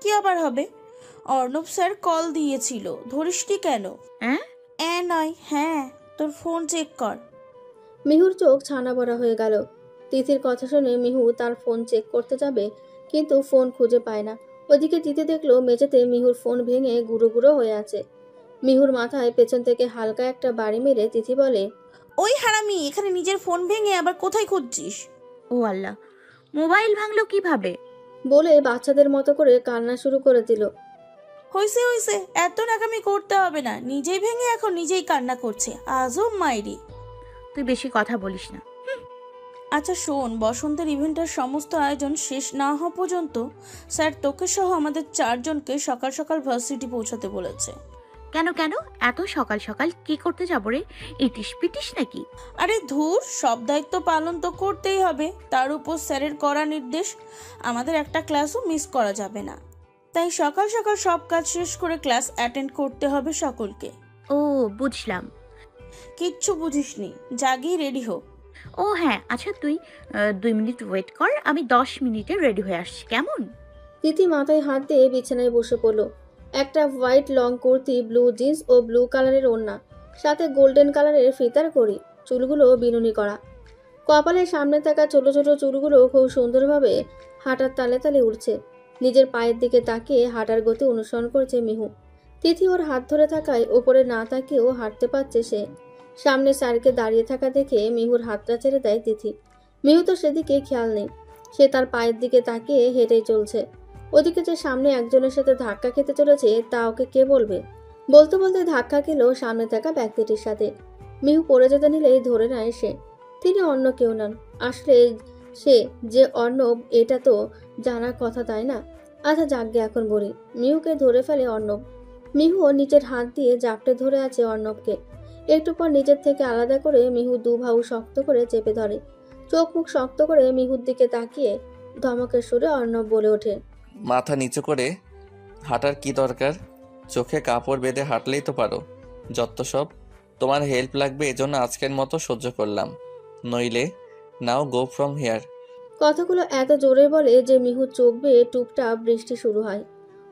কি আবার হবে? অর্ণব স্যার কল দিয়েছিল, ধরিসনি কেন? হ্যাঁ নয় হ্যাঁ, তোর ফোন চেক কর। মিহুর চোখ ছানা বড়া হয়ে গেল। তিথির কথা শুনে মিহু তার ফোন চেক করতে যাবে, কিন্তু ফোন খুঁজে পায় না। ওদিকে তিথি দেখলো মেঝেতে মিহুর ফোন ভেঙে গুঁড়ো গুঁড়ো হয়ে আছে। মিহুর মাথায় পেছন থেকে হালকা একটা বাড়ি মেরে তিথি বলে, ওই হারামি, এখানে নিজের ফোন ভেঙে আবার কোথায় খুঁজছিস? ও আল্লাহ, মোবাইল ভাঙলো কিভাবে? বলে বাচ্চাদের মতো করে কান্না শুরু করে দিল। হইছে হইছে, এত নাকামি করতে হবে না। নিজেই ভেঙে এখন নিজেই কান্না করছে, আজব মাইরি। তুই বেশি কথা বলিস না। আচ্ছা শোন, বসন্তের ইভেন্টের সমস্ত আয়োজন শেষ না হওয়া পর্যন্ত স্যার তোকে সহ আমাদের 4 জনকে সকাল সকাল ভার্সিটি পৌঁছাতে বলেছে। কেন কেন এত সকাল সকাল কি করতে যাবো রে? ইটিস পিটিস নাকি? আরে ধুর, সব দায়িত্ব পালন তো করতেই হবে। তার উপর স্যারের কড়া নির্দেশ, আমাদের একটা ক্লাসও মিস করা যাবে না। তাই সকাল সকাল সব কাজ শেষ করে ক্লাস অ্যাটেন্ড করতে হবে সকলকে। ও বুঝলাম। কিচ্ছু বুঝিসনি, জাগিয়ে রেডি হো। ও হ্যাঁ, আচ্ছা তুই 2 মিনিট ওয়েট কর, আমি 10 মিনিটে রেডি হয়ে আসছি, কেমন? তিথি মাথায় হাত দিয়ে বিছানায় বসে পড়ল। একটা white long kurti, blue jeans ও ব্লু কালারের ওড়না, সাথে গোল্ডেন কালারের ফিতার কড়ি, চুলগুলো বিনুনি করা। কপালের সামনে থাকা ছোট ছোট চুলগুলো খুব সুন্দরভাবে হাঁটার তালে তালে উঠছে। নিজের পায়ের দিকে তাকিয়ে হাঁটার গতি অনুসরণ করছে মিহু। তিথি ওর হাত ধরে থাকায় ওপরে না তাকিয়েও হাঁটতে পারছে সে। সামনে স্যারকে দাঁড়িয়ে থাকা দেখে মিহুর হাতটা ছেড়ে দেয় তিথি। মিহু তো সেদিকে খেয়াল নেই, সে তার পায়ের দিকে তাকিয়ে হেঁটেই চলছে। ওদিকে যে সামনে একজনের সাথে ধাক্কা খেতে চলেছে তা ওকে কে বলবে? বলতে বলতে ধাক্কা খেল সামনে থাকা ব্যক্তিটির সাথে। মিহু পড়ে যেতে নিলেই ধরে নেয় সে। তিনি অন্য কেউ নন, আসলে সে যে অর্ণব এটা তো জানার কথা, তাই না? আচ্ছা যাগ্গে এখন বলি। মিহুকে ধরে ফেলে অর্ণব। মিহুও নিচের হাত দিয়ে জাপটে ধরে আছে অর্ণবকে। একটু পর নিজের থেকে আলাদা করে মিহু দুভাউ শক্ত করে চেপে ধরে। চোখ মুখ শক্ত করে মিহুর দিকে তাকিয়ে ধমকের সুরে অর্ণব বলে ওঠে, মাথা নিচু করে হাঁটার কি দরকার? চোখে কাপড় বেঁধে হাঁটলেই তো পারো। যত সব। তোমার হেল্প লাগবে, এজন্য আজকের মতো সহ্য করলাম, নইলে নাও গো ফ্রম হেয়ার। কথাগুলো এত জোরে বলে যে মিহুর চোখ বেয়ে টুপটাপ বৃষ্টি শুরু হয়।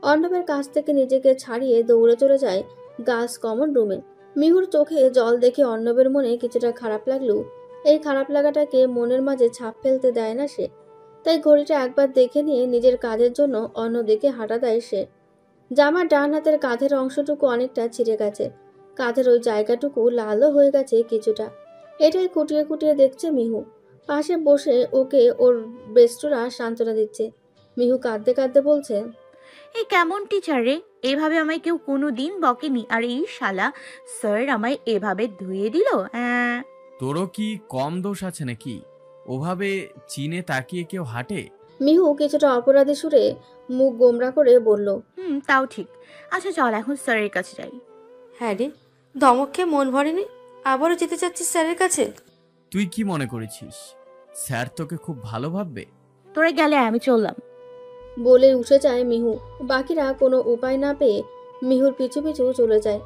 অর্ণবের কাছ থেকে নিজেকে ছাড়িয়ে দৌড়ে চলে যায় গার্লস কমন রুমে। মিহুর চোখে জল দেখে অর্ণবের মনে কিছুটা খারাপ লাগলেও এই খারাপ লাগাটাকে মনের মাঝে ছাপ ফেলতে দেয় না সে। তাই ঘড়িটা একবার দেখে নিয়ে নিজের কাজের জন্য অন্যদিকে হাঁটা দেয় সে। জামার ডান হাতের কাঁধের অংশটুকু অনেকটা ছিঁড়ে গেছে, কাঁধের ওই জায়গাটুকু লালও হয়ে গেছে কিছুটা। এটাই খুঁটিয়ে খুঁটিয়ে দেখছে মিহু। পাশে বসে ওকে ওর বেস্টরা সান্ত্বনা দিচ্ছে। মিহু কাঁদতে কাঁদতে বলছে, এই কেমন টিচার রে? এভাবে আমায় কেউ কোনো দিন বকেনি, আর এই শালা স্যার আমায় এভাবে ধুয়ে দিল। তোরও কি কম দোষ আছে নাকি? ওভাবে চিনে তাকিয়ে কেউ হাঁটে? মিহু কিছুটা অপরাধী সুরে মুখ গোমরা করে বলল, তাও ঠিক। আচ্ছা চল এখন স্যারের কাছে যাই। হ্যাঁ রে, ধমককে মন ভরেনি, আবারও যেতে চাচ্ছিস স্যারের কাছে? তুই কি মনে করেছিস স্যার তোকে খুব ভালো ভাববে। তোরা গেলে আমি চললাম। বলে উঠে যায় মিহু। বাকিরা কোনো উপায় না পেয়ে মিহুর পিছু পিছু চলে যায়।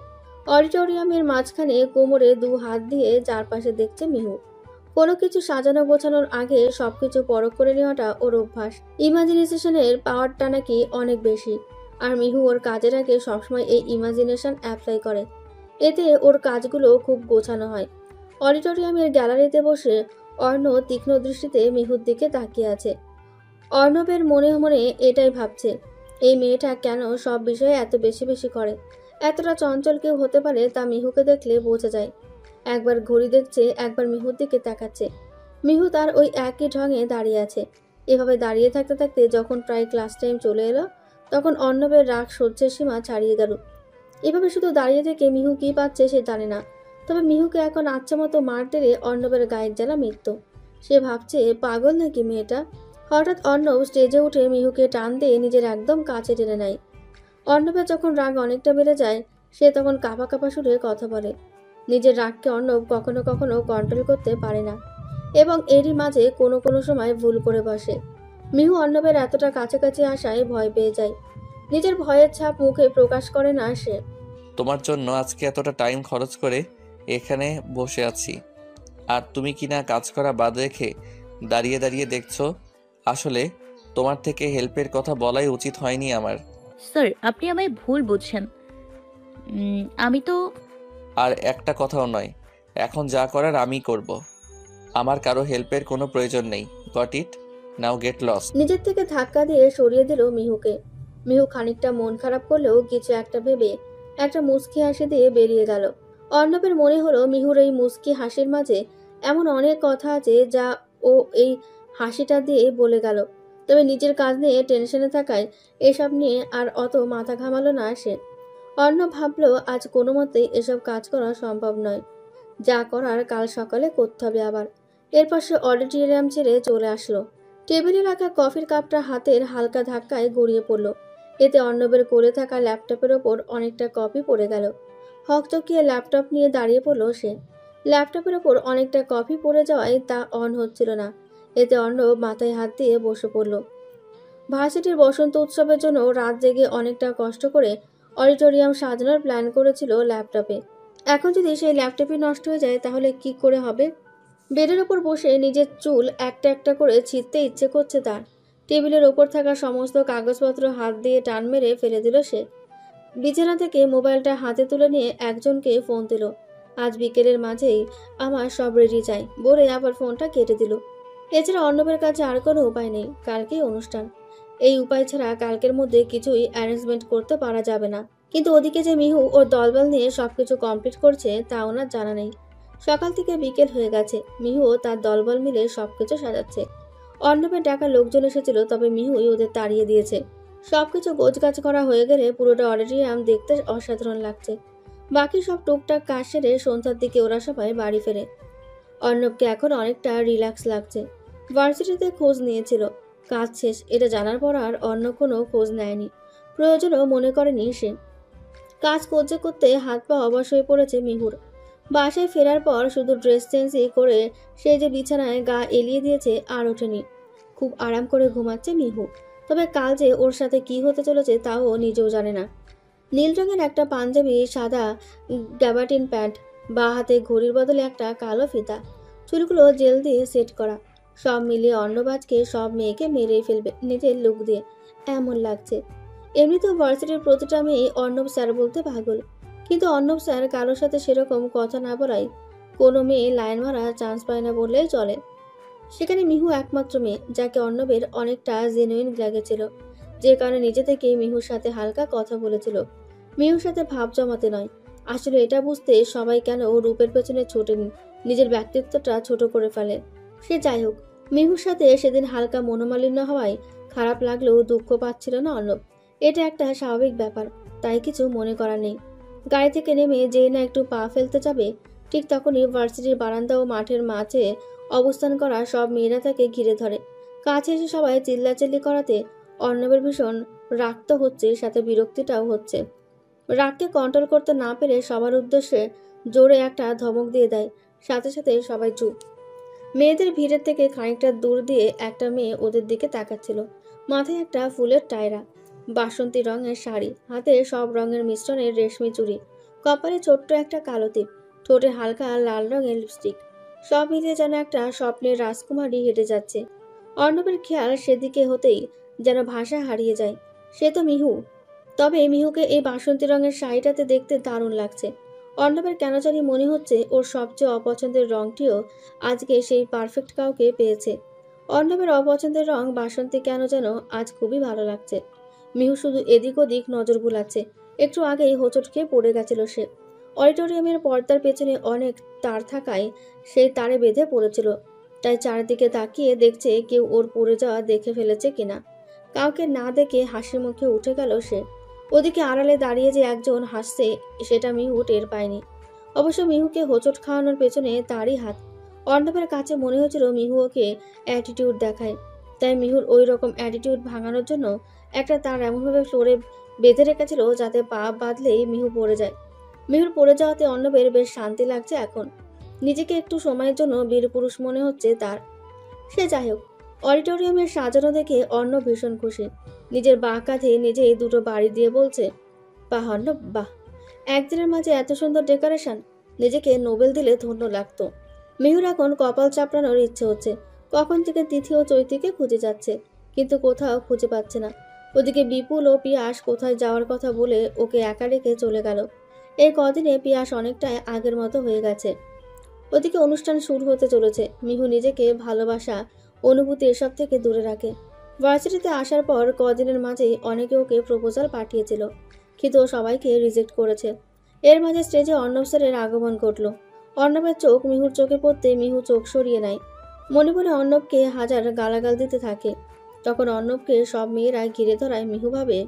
অডিটোরিয়ামের মাঝখানে কোমরে 2 হাত দিয়ে চারপাশে দেখছে মিহু। কোনো কিছু সাজানো গোছানোর আগে সবকিছু পরখ করে নেওয়াটা ওর অভ্যাস। ইমাজিনেশনের পাওয়ারটা নাকি অনেক বেশি, আর মিহু ওর কাজের আগে সবসময় এই ইমাজিনেশন অ্যাপ্লাই করে। এতে ওর কাজগুলো খুব গোছানো হয়। অডিটোরিয়ামের গ্যালারিতে বসে অর্ণ তীক্ষ্ণ দৃষ্টিতে মিহুর দিকে তাকিয়ে আছে। অর্ণবের মনে মনে এটাই ভাবছে, এই মেয়েটা কেন সব বিষয়ে এত বেশি বেশি করে। এতটা চঞ্চল কেউ হতে পারে তা মিহুকে দেখলে বোঝা যায়। একবার ঘড়ি দেখছে, একবার মিহুর দিকে তাকাচ্ছে। মিহু তার ওই একই ঢঙে দাঁড়িয়ে আছে। এভাবে দাঁড়িয়ে থাকতে থাকতে যখন প্রায় ক্লাস টাইম চলে এলো, তখন অর্ণবের রাগ সহ্যের সীমা ছাড়িয়ে গেল। এভাবে শুধু দাঁড়িয়ে থেকে মিহু কি পাচ্ছে সে জানে না, তবে মিহুকে এখন আচ্ছা মতো মার দিলে অর্ণবের গায়ের জ্বালা মিটত। সে ভাবছে, পাগল নাকি মেয়েটা। হঠাৎ অর্ণব স্টেজে উঠে মিহুকে টান দিয়ে নিজের একদম কাছে টেনে নেয়। অর্ণবের যখন রাগ অনেকটা বেড়ে যায়, সে তখন কাঁপা কাঁপা সুরে কথা বলে। নিজের রাগকে অর্ণব কখনো কখনো কন্ট্রোল করতে পারে না, এবং এরই মাঝে কোনো কোনো সময় ভুল করে বসে। মিহু অর্ণবের এতটা কাছাকাছি আসায় ভয় পেয়ে যায়। নিজের ভয়ের ছাপ মুখে প্রকাশ করে না সে। তোমার জন্য আজকে এতটা টাইম খরচ করে এখানে বসে আছি, আর তুমি কিনা কাজ করা বাদ রেখে দাঁড়িয়ে দাঁড়িয়ে দেখছো। আসলে তোমার থেকে হেল্পের কথা বলাই উচিত হয়নি আমার। স্যার, আপনি আমায় ভুল বুঝছেন। আমি তো আর একটা কথাও নয়, এখন যা করার আমি করব। আমার কারো হেল্পের কোনো প্রয়োজন নেই। Got it? Now get lost. নিজের থেকে ধাক্কা দিয়ে সরিয়ে দিল মিহুকে। মিহু খানিকটা মন খারাপ করলেও কিছু একটা ভেবে একটা মুচকি হাসি দিয়ে বেরিয়ে গেল। অর্ণবের মনে হলো মিহুর এই মুচকি হাসির মাঝে এমন অনেক কথা আছে যা ও এই হাসিটা দিয়ে বলে গেল। তবে নিজের কাজ নিয়ে টেনশনে থাকায় এসব নিয়ে আর অত মাথা ঘামালো না সে। অর্ণব ভাবলো আজ কোনো মতেই এসব কাজ করা সম্ভব নয়। যা করার কাল সকালে করতে হবে আবার। এরপর সে অডিটোরিয়াম ছেড়ে চলে আসলো। টেবিলে রাখা কফির কাপটা হাতের হালকা ধাক্কায় গড়িয়ে পড়ল। এতে অর্ণবের কোলে থাকা ল্যাপটপের ওপর অনেকটা কপি পড়ে গেল। হকচকিয়ে ল্যাপটপ নিয়ে দাঁড়িয়ে পড়ল সে। ল্যাপটপের ওপর অনেকটা কপি পড়ে যাওয়ায় তা অন হচ্ছিল না। এতে অর্ণব মাথায় হাত দিয়ে বসে পড়ল। ভার্সিটির বসন্ত উৎসবের জন্য রাত জেগে অনেকটা কষ্ট করে অডিটোরিয়াম সাজানোর প্ল্যান করেছিল ল্যাপটপে। এখন যদি সেই ল্যাপটপই নষ্ট হয়ে যায় তাহলে কি করে হবে? বেডের ওপর বসে নিজের চুল একটা একটা করে ছিঁড়তে ইচ্ছে করছে তার। টেবিলের ওপর থাকা সমস্ত কাগজপত্র হাত দিয়ে টান মেরে ফেলে দিল সে। বিছানা থেকে মোবাইলটা হাতে তুলে নিয়ে একজনকে ফোন দিল। আজ বিকেলের মাঝেই আমার সব রেডি চাই বলে আবার ফোনটা কেটে দিল। এছাড়া অর্ণবের কাছে আর কোনো উপায় নেই। কালকেই অনুষ্ঠান। এই উপায় ছাড়া কালকের মধ্যে কিছুই অ্যারেঞ্জমেন্ট করতে পারা যাবে না। কিন্তু ওদিকে যে মিহু ওর দলবল নিয়ে সবকিছু কমপ্লিট করছে তা ওনার জানা নেই। সকাল থেকে বিকেল হয়ে গেছে, মিহুও তার দলবল মিলে সবকিছু সাজাচ্ছে। অর্ণবের ডাকা লোকজন এসেছিল, তবে মিহুই ওদের তাড়িয়ে দিয়েছে। সবকিছু গোছগাছ করা হয়ে গেলে পুরোটা অডিটোরিয়াম দেখতে অসাধারণ লাগছে। বাকি সব টুকটাক কাজ সেরে সন্ধ্যার দিকে ওরা সবাই বাড়ি ফেরে। অর্ণবকে এখন অনেকটা রিল্যাক্স লাগছে। ভার্সিটিতে খোঁজ নিয়েছিল, কাজ শেষ এটা জানার পর আর অন্য কোনো খোঁজ নেয়নি, প্রয়োজনও মনে করেনি সে। কাজ করতে করতে হাত পা অবশ হয়ে পড়েছে মিহুর। বাসায় ফেরার পর শুধু ড্রেস চেঞ্জই করে সে যে বিছানায় গা এলিয়ে দিয়েছে আর ওঠেনি। খুব আরাম করে ঘুমাচ্ছে মিহু। তবে কাল যে ওর সাথে কি হতে চলেছে তাও ও নিজেও জানে না। নীল রঙের একটা পাঞ্জাবি, সাদা গ্যাবার্ডিন প্যান্ট, বা হাতে ঘড়ির বদলে একটা কালো ফিতা, চুলগুলো জেল দিয়ে সেট করা। সব মিলিয়ে অন্নবাজকে সব মেয়েকে মেরেই ফেলবে নিজের লুক দিয়ে, এমন লাগছে। এমনিতেও ভার্সিটির প্রতিটা মেয়ে অর্ণব স্যার বলতে পাগল, কিন্তু অর্ণব স্যার কারোর সাথে সেরকম কথা না বলায় কোনো মেয়ে লাইন মারা চান্স পায় না বললেই চলে। সেখানে মিহু একমাত্র মেয়ে যাকে অর্ণবের অনেকটা জেনুইন লেগেছিল, যে কারণে নিজে থেকেই মিহুর সাথে হালকা কথা বলেছিল। মিহুর সাথে ভাব জমাতে নয়, আসলে এটা বুঝতে সবাই কেন রূপের পেছনে ছোটেন, নিজের ব্যক্তিত্বটা ছোট করে ফেলে। সে যাই হোক, মিহুর সাথে সেদিন হালকা মনোমালিন্য হওয়ায় খারাপ লাগলেও দুঃখ পাচ্ছিল না অর্ণব। এটা একটা স্বাভাবিক ব্যাপার, তাই কিছু মনে করা নেই। গাড়ি থেকে নেমে যেই না একটু পা ফেলতে যাবে, ঠিক তখনই ভার্সিটির বারান্দা ও মাঠের মাঝে অবস্থান করা সব মেয়েরা তাকে ঘিরে ধরে। কাছে এসে সবাই চিল্লাচিল্লি করাতে অর্ণবের ভীষণ রাগ তো হচ্ছে, সাথে বিরক্তিটাও হচ্ছে। রাগকে কন্ট্রোল করতে না পেরে সবার উদ্দেশ্যে জোরে একটা ধমক দিয়ে দেয়, সাথে সাথে সবাই চুপ। মেয়েদের ভিড়ের থেকে খানিকটা দূর দিয়ে একটা মেয়ে ওদের দিকে তাকাচ্ছিল। মাথায় একটা ফুলের টায়রা, বাসন্তী রঙের শাড়ি, হাতে সব রঙের মিশ্রণের রেশমি চুড়ি, কপালে ছোট্ট একটা কালো টিপ, ঠোঁটে হালকা লাল রঙের লিপস্টিক। সব মিলিয়ে যেন একটা স্বপ্নের রাজকুমারী হেঁটে যাচ্ছে। অর্ণবের খেয়াল সেদিকে হতেই যেন ভাষা হারিয়ে যায়। সে তো মিহু। তবে মিহুকে এই বাসন্তী রঙের শাড়িটাতে দেখতে দারুণ লাগছে। অর্ণবের কেন জানি মনে হচ্ছে ওর সবচেয়ে অপছন্দের রঙটিও আজকে সেই পারফেক্ট কাউকে পেয়েছে। অর্ণবের অপছন্দের রং বাসন্তী কেন যেন আজ খুবই ভালো লাগছে। মিহু শুধু এদিক ওদিক নজর বুলাচ্ছে। একটু আগেই হোঁচট খেয়ে পড়ে গেছিল সে। অডিটোরিয়ামের পর্দার পেছনে অনেক তার থাকায় সেই তারে বেঁধে পড়েছিল। তাই চারিদিকে তাকিয়ে দেখছে কেউ ওর পড়ে যাওয়া দেখে ফেলেছে কিনা। কাউকে না দেখে হাসি মুখে উঠে গেল সে। ওদিকে আড়ালে দাঁড়িয়ে যে একজন হাসছে সেটা মিহু টের পায়নি। অবশ্য মিহুকে হোঁচট খাওয়ানোর পেছনে তারই হাত। অর্ণবের কাছে মনে হয়েছিল মিহু ওকে অ্যাটিটিউড দেখায়, তাই মিহুর ওই রকম অ্যাটিটিউড ভাঙানোর জন্য একটা তার এমনভাবে ফ্লোরে বেঁধে রেখেছিল যাতে পা বাঁধলেই মিহু পড়ে যায়। মিহুর পড়ে যাওয়াতে অর্ণবের বেশ শান্তি লাগছে এখন। নিজেকে একটু সময়ের জন্য বীর পুরুষ মনে হচ্ছে তার। সে যাই হোক, অডিটোরিয়ামের সাজানো দেখে অর্ণব ভীষণ খুশি। নিজের বাঁ কাঁধে নিজেই দুটো বাড়ি দিয়ে বলছে, বাহ অর্ণব বাহ, একদিনের মাঝে এত সুন্দর ডেকোরেশন, নিজেকে নোবেল দিলে ধন্য লাগতো। মিহুর এখন কপাল চাপড়ানোর ইচ্ছে হচ্ছে। কখন থেকে তিথি ও চৈতিকে খুঁজে যাচ্ছে, কিন্তু কোথাও খুঁজে পাচ্ছে না। ওদিকে বিপুল ও পিয়াস কোথায় যাওয়ার কথা বলে ওকে একা রেখে চলে গেল। এই কদিনে পিয়াস অনেকটাই আগের মতো হয়ে গেছে। ওদিকে অনুষ্ঠান শুরু হতে চলেছে। মিহু নিজেকে ভালোবাসা, অনুভূতি এসব থেকে দূরে রাখে। ভার্সিটিতে আসার পর কদিনের মাঝেই অনেকে ওকে প্রপোজাল পাঠিয়েছিল, কিন্তু ও সবাইকে রিজেক্ট করেছে। এর মাঝে স্টেজে অর্ণব স্যারের আগমন ঘটল। অর্ণবের চোখ মিহুর চোখে পড়তে মিহু চোখ সরিয়ে নেয়। মনে মনে অর্ণবকে হাজার গালাগাল দিতে থাকে। তখন অর্ণবকে সব মেয়েরা ঘিরে ধরায় মিহু ভাবে,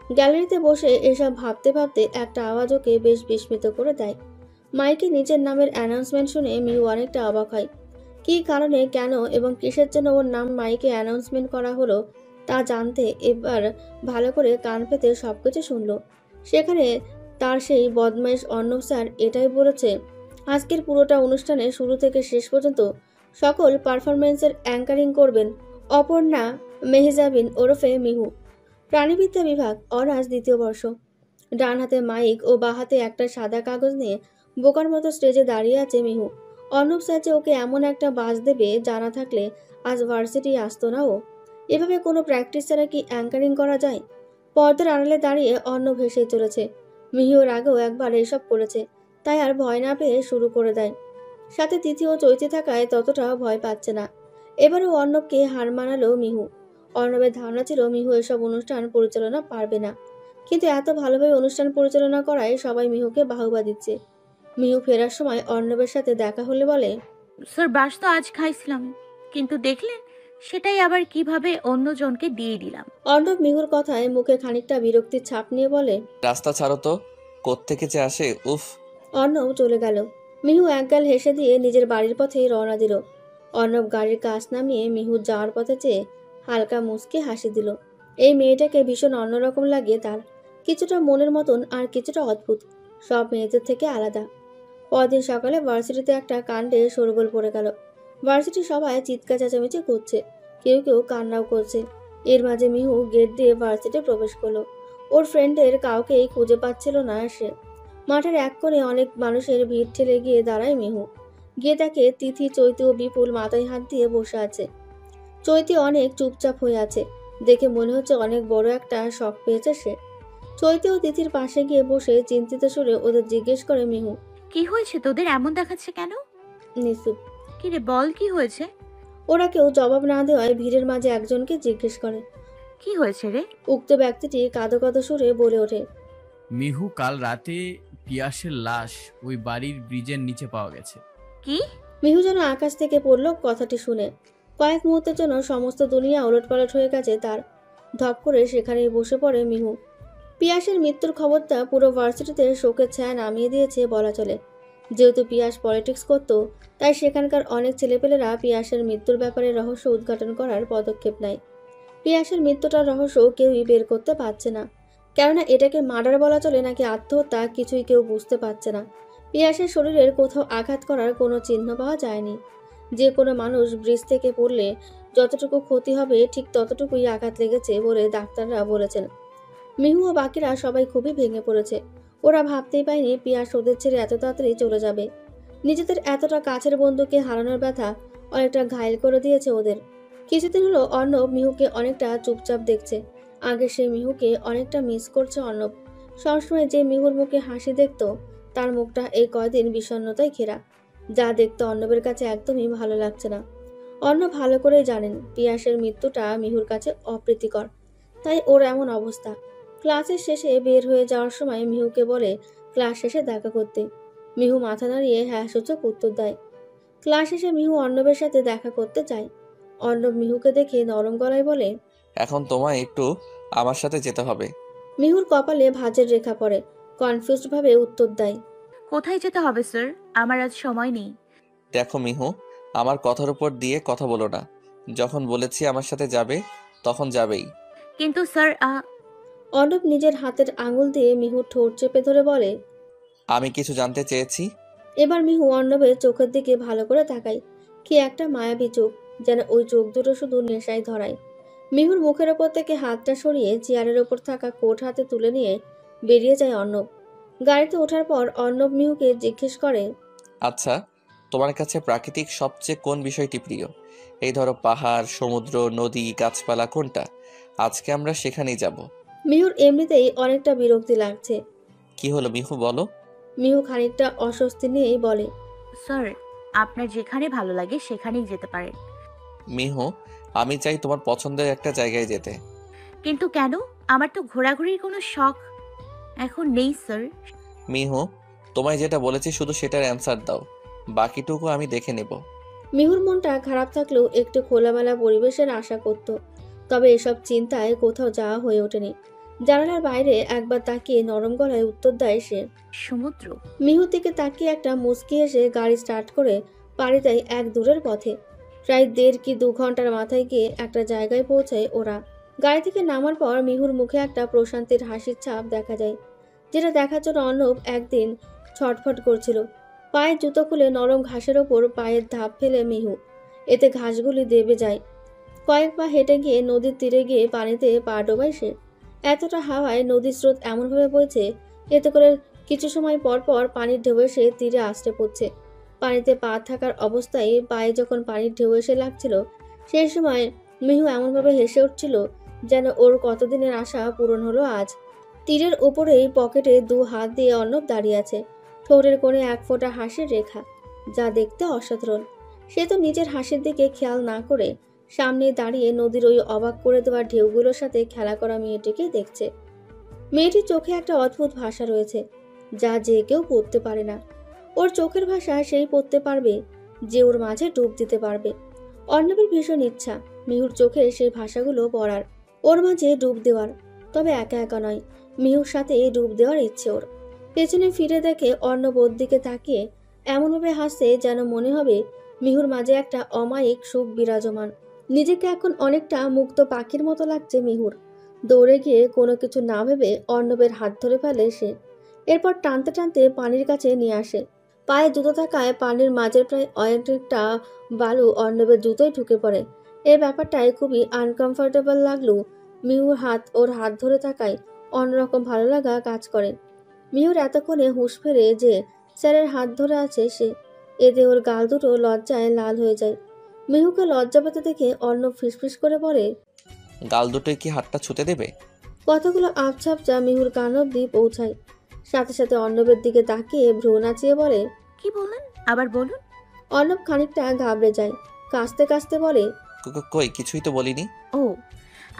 গ্যালারিতে বসে এসব ভাবতে ভাবতে একটা আওয়াজ ওকে বেশ বিস্মিত করে দেয়। মাইকে নিজের নামের অ্যানাউন্সমেন্ট শুনে মিহু অনেকটা অবাক হয়। কী কারণে, কেন এবং কিসের জন্য ওর নাম মাইকে অ্যানাউন্সমেন্ট করা হলো তা জানতে এবার ভালো করে কান পেতে সবকিছু শুনল। সেখানে তার সেই বদমাইশ অর্ণব স্যার এটাই বলেছে, আজকের পুরোটা অনুষ্ঠানে শুরু থেকে শেষ পর্যন্ত সকল পারফরমেন্সের অ্যাঙ্কারিং করবেন অপর্ণা মেহজাবিন ওরফে মিহু, প্রাণীবিদ্যা বিভাগ, অনার্স 2য় বর্ষ। ডান হাতে মাইক ও বাঁ হাতে একটা সাদা কাগজ নিয়ে বোকার মতো স্টেজে দাঁড়িয়ে আছে মিহু। অর্ণব স্যার যে ওকে এমন একটা বাজ দেবে জানা থাকলে আজ ভার্সিটি আসতো না ও। এভাবে কোনো প্র্যাকটিস ছাড়া কি অ্যাঙ্কারিং করা যায়? পর্দার আড়ালে দাঁড়িয়ে অর্ণব হেসেই চলেছে। মিহুর আগেও একবার এসব করেছে, তাই আর ভয় না পেয়ে শুরু করে দেয়। সাথে তিথি ও চৈতি থাকায় ততটাও ভয় পাচ্ছে না। এবারও অর্ণবকে হার মানালো মিহু। অর্ণবের ধারণা ছিল মিহু এসব অনুষ্ঠান পরিচালনা পারবে না, কিন্তু এত ভালোভাবে অনুষ্ঠান পরিচালনা করায় সবাই মিহুকে বাহবা দিচ্ছে। মিহু ফেরার সময় অর্ণবের সাথে দেখা হলে বলে, স্যার বাস তো আজ খাইছিলাম, কিন্তু দেখলেন সেটাই আবার কিভাবে অন্যজনকে দিয়ে দিলাম। অর্ণব মিহুর কথায় মুখে খানিকটা বিরক্তির ছাপ নিয়ে বলে, রাস্তা ছাড়ো তো, কোত্থেকে যে আসে, উফ। অর্ণব চলে গেল। মিহু একগাল হেসে দিয়ে নিজের বাড়ির পথে রওনা দিল। অর্ণব গাড়ির কাছ নামিয়ে মিহুর যাওয়ার পথে চেয়ে হালকা মুচকে হাসি দিল। এই মেয়েটাকে ভীষণ অন্যরকম লাগে তার, কিছুটা মনের মতন আর কিছুটা অদ্ভুত, সব মেয়েদের থেকে আলাদা। পরদিন সকালে ভার্সিটিতে একটা কাণ্ডে শোরগোল পড়ে গেল। ভার্সিটির সবাই চিৎকার চেঁচামেচি করছে, কেউ কেউ কান্নাও করছে। এর মাঝে মিহু গেট দিয়ে ভার্সিটি প্রবেশ করলো। ওর ফ্রেন্ডের কাউকেই খুঁজে পাচ্ছিল না সে। মাঠের এক কোণে অনেক মানুষের ভিড় ঠেলে গিয়ে দাঁড়ায় মিহু। গিয়ে দেখে তিথি, চৈতি ও বিপুল মাথায় হাত দিয়ে বসে আছে। চৈতি অনেক চুপচাপ হয়ে আছে, দেখে মনে হচ্ছে অনেক বড় একটা শক পেয়েছে সে। চৈতি ও তিথির পাশে গিয়ে বসে চিন্তিত সুরে ওদের জিজ্ঞেস করে মিহু, কি হয়েছে তোদের, এমন দেখাচ্ছে কেন? নিশ্চুপ। কি রে বল, কি হয়েছে? ওরা কেউ জবাব না দেওয়ায় ভিড়ের মাঝে একজনকে জিজ্ঞেস করে। কি হয়েছে রে? উক্ত ব্যক্তিটি কাঁদো কাঁদো সুরে বলে ওঠে, মিহু, কাল রাতে পিয়াসের লাশ ওই বাড়ির ব্রিজের নিচে পাওয়া গেছে। কি? মিহু যেন আকাশ থেকে পড়ল কথাটি শুনে। কয়েক মুহূর্তের জন্য সমস্ত দুনিয়া ওলটপালট হয়ে গেছে তার। ধপ করে সেখানেই বসে পড়ে মিহু। পিয়াসের মৃত্যুর খবরটা পুরো ভার্সিটিতে শোকের ছায়া নামিয়ে দিয়েছে বলা চলে। যেহেতু পিয়াস পলিটিক্স করত, তাই সেখানকার অনেক ছেলেপেলেরা পিয়াসের মৃত্যুর ব্যাপারে রহস্য উদ্ঘাটন করার পদক্ষেপ নেয়। পিয়াসের মৃত্যুটার রহস্য কেউই বের করতে পারছে না, কেননা এটাকে মার্ডার বলা চলে নাকি আত্মহত্যা কিছুই কেউ বুঝতে পারছে না। পিয়াসের শরীরের কোথাও আঘাত করার কোনো চিহ্ন পাওয়া যায়নি। যে কোনো মানুষ ব্রিজ থেকে পড়লে যতটুকু ক্ষতি হবে ঠিক ততটুকুই আঘাত লেগেছে বলে ডাক্তাররা বলেছেন। মিহু ও বাকিরা সবাই খুবই ভেঙে পড়েছে। ওরা ভাবতেই পায়নি পিয়াস ওদের ছেড়ে এত তাড়াতাড়ি চলে যাবে। নিজেদের এতটা কাছের বন্ধুকে হারানোর ব্যথা অনেকটা ঘায়েল করে দিয়েছে ওদের। কিছুদিন হলো অর্ণব মিহুকে অনেকটা চুপচাপ দেখছে। আগে সে মিহুকে অনেকটা মিস করছে অর্ণব। সবসময় যে মিহুর মুখে হাসি দেখত তার মুখটা এই কয়দিন বিষণ্ণতায় ঘেরা, যা দেখতে অর্ণবের কাছে একদমই ভালো লাগছে না। অর্ণব ভালো করেই জানেন পিয়াসের মৃত্যুটা মিহুর কাছে অপ্রীতিকর, তাই ওর এমন অবস্থা। ক্লাসের শেষে বের হয়ে যাওয়ার সময় মিহুকে বলে ক্লাস শেষে দেখা করতে। মিহু মাথা নাড়িয়ে হ্যাঁ সূচক উত্তর দেয়। ক্লাস শেষে মিহু অর্ণবের সাথে দেখা করতে যায়। অর্ণব মিহুকে দেখে নরম গলায় বলে, এখন তোমায় একটু আমার সাথে যেতে হবে। মিহুর কপালে ভাঁজের রেখা পড়ে। কনফিউজড ভাবে উত্তর দেয়, কোথায় যেতে হবে স্যার? আমার আজ সময় নেই। দেখো মিহু, আমার কথার উপর দিয়ে কথা বলো না। যখন বলেছি আমার সাথে যাবে তখন যাবেই। কিন্তু স্যার অর্ণব নিজের হাতের আঙুল দিয়ে মিহুর ঠোঁট চেপে ধরে বলে, আমি কিছু জানতে চেয়েছি। এবার মিহু অর্ণবের চোখের দিকে ভালো করে তাকায়। কি একটা মায়াবী চোখ, যেন ওই চোখ দুটো শুধু নেশায় ধরায়। মিহুর মুখের ওপর থেকে হাতটা সরিয়ে চেয়ারের ওপর থাকা কোট হাতে তুলে নিয়ে বেরিয়ে যায় অর্ণব। গাড়িতে ওঠার পর অর্ণব মিহুকে জিজ্ঞেস করে, আচ্ছা, তোমার কাছে প্রাকৃতিক সবচেয়ে কোন বিষয়টি প্রিয়? এই ধরো পাহাড়, সমুদ্র, নদী, গাছপালা, কোনটা? আজকে আমরা সেখানেই যাব। মিহুর এমনিতেই অনেকটা বিরক্তি লাগছে। কি হলো মিহু, বলো। মিহু খানিকটা অস্বস্তি নিয়েই বলে, স্যার আপনার যেখানে ভালো লাগে সেখানেই যেতে পারেন। মিহু, আমি চাই তোমার পছন্দের একটা জায়গায় যেতে। কিন্তু কেন? আমার তো ঘোরাঘুরির কোনো শখ এখন নেই স্যার। মিহু, তোমায় যেটা বলেছি শুধু সেটার অ্যান্সার দাও, বাকিটুকু আমি দেখে নেব। মিহুর মনটা খারাপ থাকলেও একটু খোলামেলা পরিবেশের আশা করত, তবে এসব চিন্তায় কোথাও যাওয়া হয়ে ওঠেনি। জানালার বাইরে একবার তাকিয়ে নরম গলায় উত্তর দেয় সে। সমুদ্র। মিহুর দিকে তাকিয়ে একটা মুচকি এসে গাড়ি স্টার্ট করে পাড়ি দেয় এক দূরের পথে। প্রায় 1.5 কি 2 ঘন্টার মাথায় গিয়ে একটা জায়গায় পৌঁছায় ওরা। গাড়ি থেকে নামার পর মিহুর মুখে একটা প্রশান্তির হাসির ছাপ দেখা যায়, যেটা দেখার জন্য অর্ণব একদিন ছটফট করছিল। পায়ের জুতো খুলে নরম ঘাসের ওপর পায়ের ধাপ ফেলে মিহু, এতে ঘাসগুলি দেবে যায়। কয়েক পা হেঁটে গিয়ে নদীর তীরে গিয়ে পানিতে পা ডোবায় সে। এতটা হাওয়ায় নদীর স্রোত এমনভাবে বইছে, এতে করে কিছু সময় পর পর পানির ঢেউ এসে তীরে আসতে পড়ছে। পানিতে পা থাকার অবস্থায় পায়ে যখন পানির ঢেউ এসে লাগছিল, সেই সময় মিহু এমনভাবে হেসে উঠছিল যেন ওর কতদিনের আশা পূরণ হলো আজ। তীরের উপরেই পকেটে 2 হাত দিয়ে অর্ণব দাঁড়িয়ে আছে, ঠোঁটের কোণে 1 ফোঁটা হাসির রেখা, যা দেখতে অসাধারণ। সে তো নিজের হাসির দিকে খেয়াল না করে সামনে দাঁড়িয়ে নদীর ওই অবাক করে দেওয়া ঢেউগুলোর সাথে খেলা করা মেয়েটিকে দেখছে। মেয়েটির চোখে একটা অদ্ভুত ভাষা রয়েছে, যা যে কেউ পড়তে পারে না। ওর চোখের ভাষা সেই পড়তে পারবে যে ওর মাঝে ডুব দিতে পারবে। অর্ণবের ভীষণ ইচ্ছা মিহুর চোখে সেই ভাষাগুলো পড়ার, ওর মাঝে ডুব দেওয়ার। তবে একা একা নয়, মিহুর সাথে ডুব দেওয়ার ইচ্ছে ওর। পেছনে ফিরে দেখে অর্ণব ওর দিকে তাকিয়ে এমনভাবে হাসছে যেন মনে হবে মিহুর মাঝে একটা অমায়িক সুখ বিরাজমান। নিজেকে এখন অনেকটা মুক্ত পাখির মতো লাগছে মিহুর। দৌড়ে গিয়ে কোনো কিছু না ভেবে অর্ণবের হাত ধরে ফেলে সে। এরপর টানতে টানতে পানির কাছে নিয়ে আসে। পায়ে জুতো থাকায় পানির মাঝের প্রায় অনেকটা বালু অর্ণবের জুতোয় ঢুকে পড়ে। এই ব্যাপারটাই খুবই আনকমফোর্টেবল লাগলেও মিহুর ওর হাত ধরে থাকায় অন্যরকম ভালো লাগা কাজ করে। মিহুর এতক্ষণে হুঁশ ফেরে যে স্যারের হাত ধরে আছে সে, এতে ওর গাল দুটো লজ্জায় লাল হয়ে যায়। মিহুকে লজ্জা পেতে দেখে অর্ণব ফিসফিস করে বলে, গাল দুটোই কি হাতটা ছুতে দেবে? কথাগুলো আপঝাপচা মিহুর কান অব্দি পৌঁছায়। সাথে সাথে অর্ণবের দিকে তাকিয়ে ভ্রু নাচিয়ে বলে, কি বললেন? আবার বলুন। অর্ণব খানিকটা ঘাবড়ে যায়, কাঁচতে কাঁচতে বলে, কই কিছুই তো বলিনি। ও,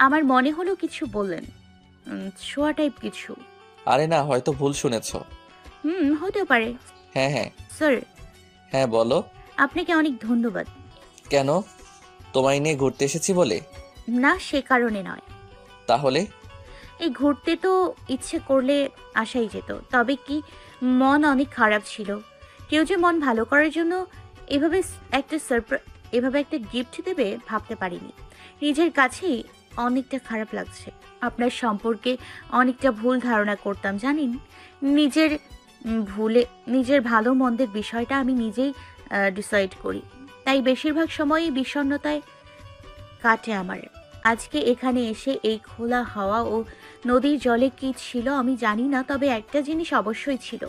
আমার মনে হলো কিছু বললেন, ছোঁয়া টাইপ কিছু। আরে না, হয়তো ভুল শুনেছ। হতে পারে। হ্যাঁ হ্যাঁ স্যার হ্যাঁ বলো। আপনাকে অনেক ধন্যবাদ। কেন? তোমায় নিয়ে ঘুরতে এসেছি বলে? না, সে কারণে নয়। তাহলে? এই ঘুরতে তো ইচ্ছে করলে আসাই যেত, তবে কি মন অনেক খারাপ ছিল। কেউ যে মন ভালো করার জন্য এভাবে এভাবে একটা গিফট দেবে ভাবতে পারিনি। নিজের কাছেই অনেকটা খারাপ লাগছে। আপনার সম্পর্কে অনেকটা ভুল ধারণা করতাম জানেন। নিজের ভালো মন্দের বিষয়টা আমি নিজেই ডিসাইড করি, তাই বেশিরভাগ সময়ই বিষণ্ণতায় কাটে আমার। আজকে এখানে এসে এই খোলা হাওয়া ও নদীর জলে কি ছিল আমি জানি না, তবে একটা জিনিস অবশ্যই ছিল,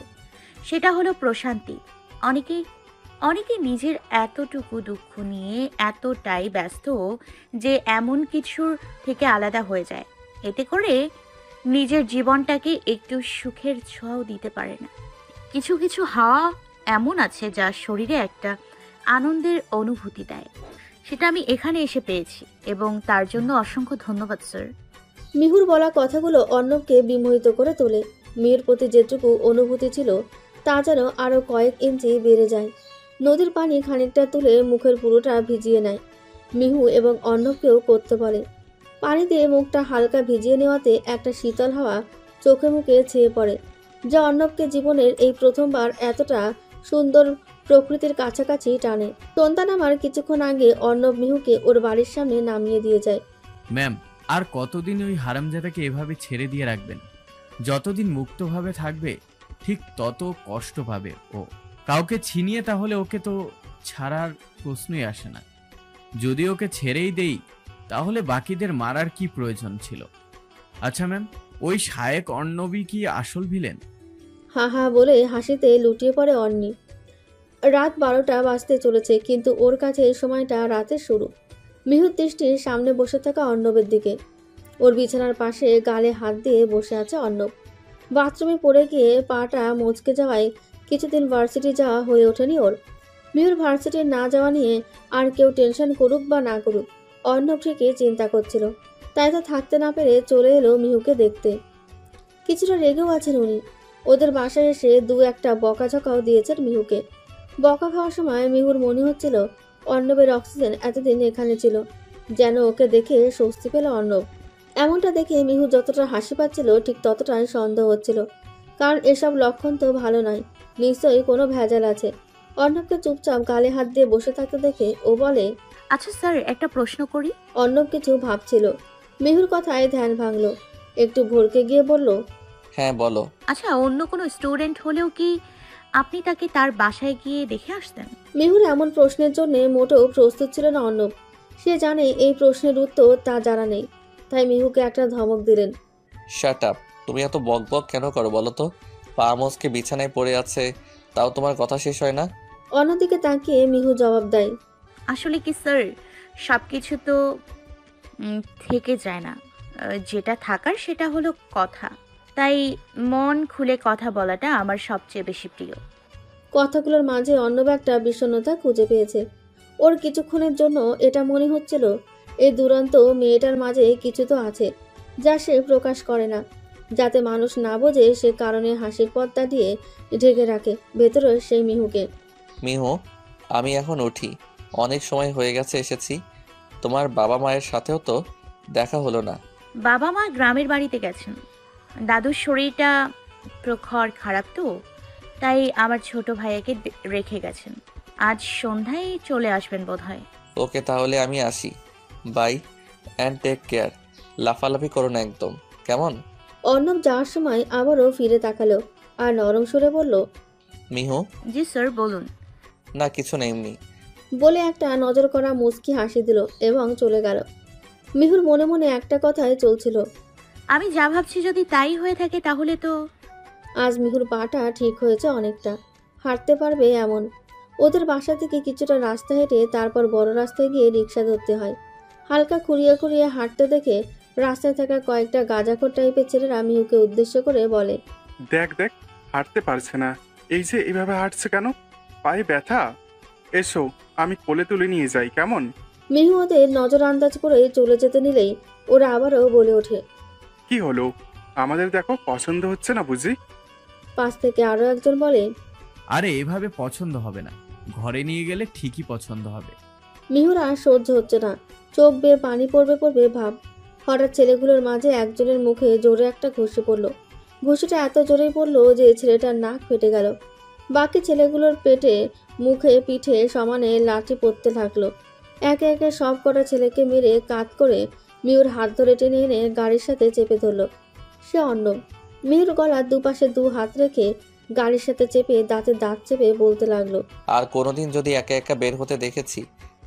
সেটা হলো প্রশান্তি। অনেকেই অনেকে নিজের এতটুকু দুঃখ নিয়ে এতটাই ব্যস্ত যে এমন কিছুর থেকে আলাদা হয়ে যায়, এতে করে নিজের জীবনটাকে একটু সুখের ছোঁয়াও দিতে পারে না। কিছু কিছু হাওয়া এমন আছে যা শরীরে একটা আনন্দের অনুভূতি দেয়, সেটা আমি এখানে এসে পেয়েছি এবং তার জন্য অসংখ্য ধন্যবাদ স্যার। মিহুর বলা কথাগুলো অর্ণবকে বিমোহিত করে তোলে। মেয়ের প্রতি যেটুকু অনুভূতি ছিল তা যেন আরও কয়েক ইঞ্চি বেড়ে যায়। নদীর পানি খানিকটা তুলে মুখের পুরোটা ভিজিয়ে নেয়। মিহু এবং অর্ণবকেও করতে বলে। পানিতে মুখটা হালকা ভিজিয়ে নেওয়াতে একটা শীতল হাওয়া চোখে মুখে ছেয়ে পড়ে, যা অর্ণবকে জীবনের এই প্রথমবার এতটা সুন্দর প্রকৃতির কাছাকাছি টানে। সন্ধ্যা নামার কিছুক্ষণ আগে অর্ণব মিহুকে ওর বাড়ির সামনে নামিয়ে দিয়ে যায়। ম্যাম, আর কতদিন ওই হারামজাদাকে এভাবে ছেড়ে দিয়ে রাখবেন? যতদিন মুক্তভাবে থাকবে ঠিক তত কষ্ট পাবে ও। কাউকে ছিনিয়ে তাহলে ওকে তো ছাড়ার প্রশ্নই আসে না। যদি ওকে ছেড়েই দেই তাহলে বাকিদের মারার কি প্রয়োজন ছিল? আচ্ছা ম্যাম, ওই শায়েক অর্ণবী কি আসল ভিলেন? হা হা বলে হাসিতে লুটিয়ে পড়ে অর্ণি। রাত 12টা বাজতে চলেছে, কিন্তু ওর কাছে এই সময়টা রাতের শুরু। মিহুর দৃষ্টি সামনে বসে থাকা অর্ণবের দিকে। ওর বিছানার পাশে গালে হাত দিয়ে বসে আছে অর্ণব। বাথরুমে পড়ে গিয়ে পাটা মচকে যাওয়ায় কিছুদিন ভার্সিটি যাওয়া হয়ে ওঠেনি ওর। মিহুর ভার্সিটি না যাওয়া নিয়ে আর কেউ টেনশন করুক বা না করুক, অর্ণব ঠিকই চিন্তা করছিল। তাই তো থাকতে না পেরে চলে এলো মিহুকে দেখতে। কিছুটা রেগেও আছেন উনি। ওদের বাসায় এসে দু একটা বকাঝকাও দিয়েছেন মিহুকে। বকা খাওয়ার সময় মিহুর মনে হচ্ছিল অর্ণবের অক্সিজেন এতদিন এখানে ছিল, যেন ওকে দেখে স্বস্তি পেল অর্ণব। এমনটা দেখে মিহু যতটা হাসি পাচ্ছিল ঠিক ততটাই সন্দেহ হচ্ছিল, কারণ এসব লক্ষণ তো ভালো নয়, নিশ্চয়ই কোনো ভেজাল আছে। অর্ণবকে চুপচাপ গালে হাত দিয়ে বসে থাকতে দেখে ও বলে, আচ্ছা স্যার, একটা প্রশ্ন করি। অর্ণব কিছু ভাবছিল। মিহুর কথায় ধ্যান ভাঙল, একটু ভরকে গিয়ে বলল, হ্যাঁ বলো। আচ্ছা, অন্য কোনো স্টুডেন্ট হলেও কি আপনি তাকে তার বাসায় গিয়ে দেখে আসতেন? মিহুর এমন প্রশ্নের জন্য মোটেও প্রস্তুত ছিল না অর্ণব। সে জানে এই প্রশ্নের উত্তর তা জানা নেই, তাই মিহুকে একটা ধমক দিলেন। Shut up. তুমি এত বক বক কেন করো বলো তো? পা মচকে বিছানায় পড়ে আছে, তাও তোমার কথা শেষ হয় না? অন্যদিকে তাকিয়ে মিহু জবাব দেয়, আসলে কি স্যার, সব কিছু তো থেকে যায় না। যেটা থাকার সেটা হলো কথা, তাই মন খুলে কথা বলাটা আমার সবচেয়ে বেশি প্রিয়। কথাগুলোর মাঝে অর্ণব একটা বিষণ্ণতা খুঁজে পেয়েছে। ওর কিছুক্ষণের জন্য এটা মনে হচ্ছিল এই দুরন্ত মেয়েটার মাঝে কিছু তো আছে, যা সে প্রকাশ করে না, যাতে মানুষ না বোঝে সে কারণে হাসির পর্দা দিয়ে ঢেকে রাখে ভেতরে সেই মিহুকে। মিহু, আমি এখন উঠি। অনেক সময় হয়ে গেছে এসেছি। তোমার বাবা মায়ের সাথেও তো দেখা হলো না। বাবা মা গ্রামের বাড়িতে গেছেন। দাদুর শরীরটা প্রখর খারাপ তো, তাই আমার ছোট ভাইয়াকে রেখে গেছেন। আজ সন্ধ্যায় চলে আসবেন বোধহয়। ওকে, তাহলে আমি আসি। Bye and take care. লাফালাফি করো না একদম, কেমন? অর্ণব যাওয়ার সময় আবারও ফিরে তাকালো আর নরম সুরে বলল, মিহু। জি স্যার, বলুন। না কিছু নেই, এমনি। বলে একটা নজর করা মুচকি হাসি দিল এবং চলে গেল। মিহুর মনে মনে একটা কথাই চলছিল, আমি যা ভাবছি যদি তাই হয়ে থাকে তাহলে তো। আজ মিহুর পাটা ঠিক হয়েছে অনেকটা, হাঁটতে পারবে এমন। ওদের বাসা থেকে কিছুটা রাস্তা হেঁটে তারপর বড় রাস্তায় গিয়ে রিক্সা ধরতে হয়। হালকা খুঁড়িয়ে খুঁড়িয়ে হাঁটতে দেখে রাস্তায় থাকা কয়েকটা গাঁজাখোর টাইপের ছেলেরা মিহুকে উদ্দেশ্য করে বলে, দেখ দেখ, হাঁটতে পারছে না। এই যে এভাবে হাঁটছে কেন? পায়ে ব্যথা? এসো, আমি কোলে তুলে নিয়ে যাই, কেমন? মিহু ওদের নজর আন্দাজ করে চলে যেতে নিলেই ওরা আবারও বলে ওঠে, কি হলো? আমাদের দেখো পছন্দ হচ্ছে না বুঝি? পাশ থেকে আরও একজন বলে, আরে এভাবে পছন্দ হবে না, ঘরে নিয়ে গেলে ঠিকই পছন্দ হবে। মিহুর আর সহ্য হচ্ছে না, চোখ বেয়ে পানি পড়বে পড়বে ভাব। হঠাৎ ছেলেগুলোর মাঝে একজনের মুখে জোরে একটা ঘুষি পড়ল। ঘুষিটা এত জোরেই পড়লো যে ছেলেটার নাক ফেটে গেল। বাকি ছেলেগুলোর পেটে, মুখে, পিঠে সমানে লাঠি পড়তে থাকলো। একে একে সব কটা ছেলেকে মেরে কাত করে মিহুর হাত ধরে টেনে এনে গাড়ির সাথে চেপে ধরল। সে অর্ণব। মিহুর গলার দুপাশে দু হাত রেখে গাড়ির সাথে চেপে দাঁতে দাঁত চেপে বলতে লাগলো, আর কোনোদিন যদি একা একা বের হতে দেখেছি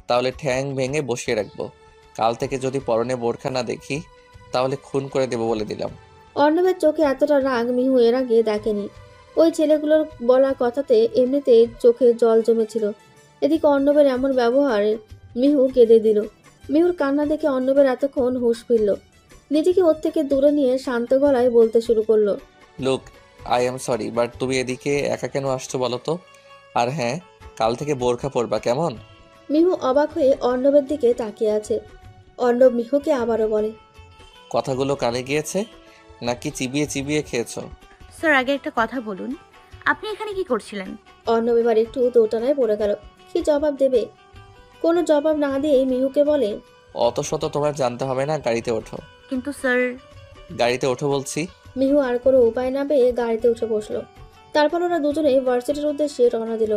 তাহলে ঠ্যাং ভেঙে বসিয়ে রাখবো। কাল থেকে যদি পরনে বোরখা না দেখি তাহলে খুন করে দেবো বলে দিলাম। অর্ণবের চোখে এতটা রাগ মিহু এর আগে দেখেনি। ওই ছেলেগুলোর বলা কথাতে এমনিতেই চোখে জল জমেছিল। এদিকে অর্ণবের এমন ব্যবহারে মিহু কেঁদে দিল। মিহুর কান্না দেখে অর্ণবের এতক্ষণ হুঁশ ফিরল। নিজেকে ওর থেকে দূরে নিয়ে শান্ত গলায় বলতে শুরু করলো, look, I am sorry, but তুমি এদিকে একা কেন আসছো বলো তো? আর হ্যাঁ, কাল থেকে বোরখা পরবা, কেমন? মিহু অবাক হয়ে অর্ণবের দিকে তাকিয়ে আছে। অর্ণব মিহুকে আবারও বলে, কথাগুলো কানে গিয়েছে নাকি চিবিয়ে চিবিয়ে খেয়েছো? স্যার, আগে একটা কথা বলুন, আপনি এখানে কি করছিলেন? অর্ণব এবার একটু দোটানায় পড়ে গেল। কি জবাব দেবে? কোনো জবাব না দিয়ে মিহুকে বলে, অত শত তোমার জানতে হবে না, গাড়িতে ওঠো। কিন্তু স্যার। গাড়িতে ওঠো বলছি। মিহু আর কোনো উপায় না পেয়ে গাড়িতে উঠে বসলো। তারপর ওরা দুজনেই ভার্সিটির উদ্দেশ্যে রওনা দিল।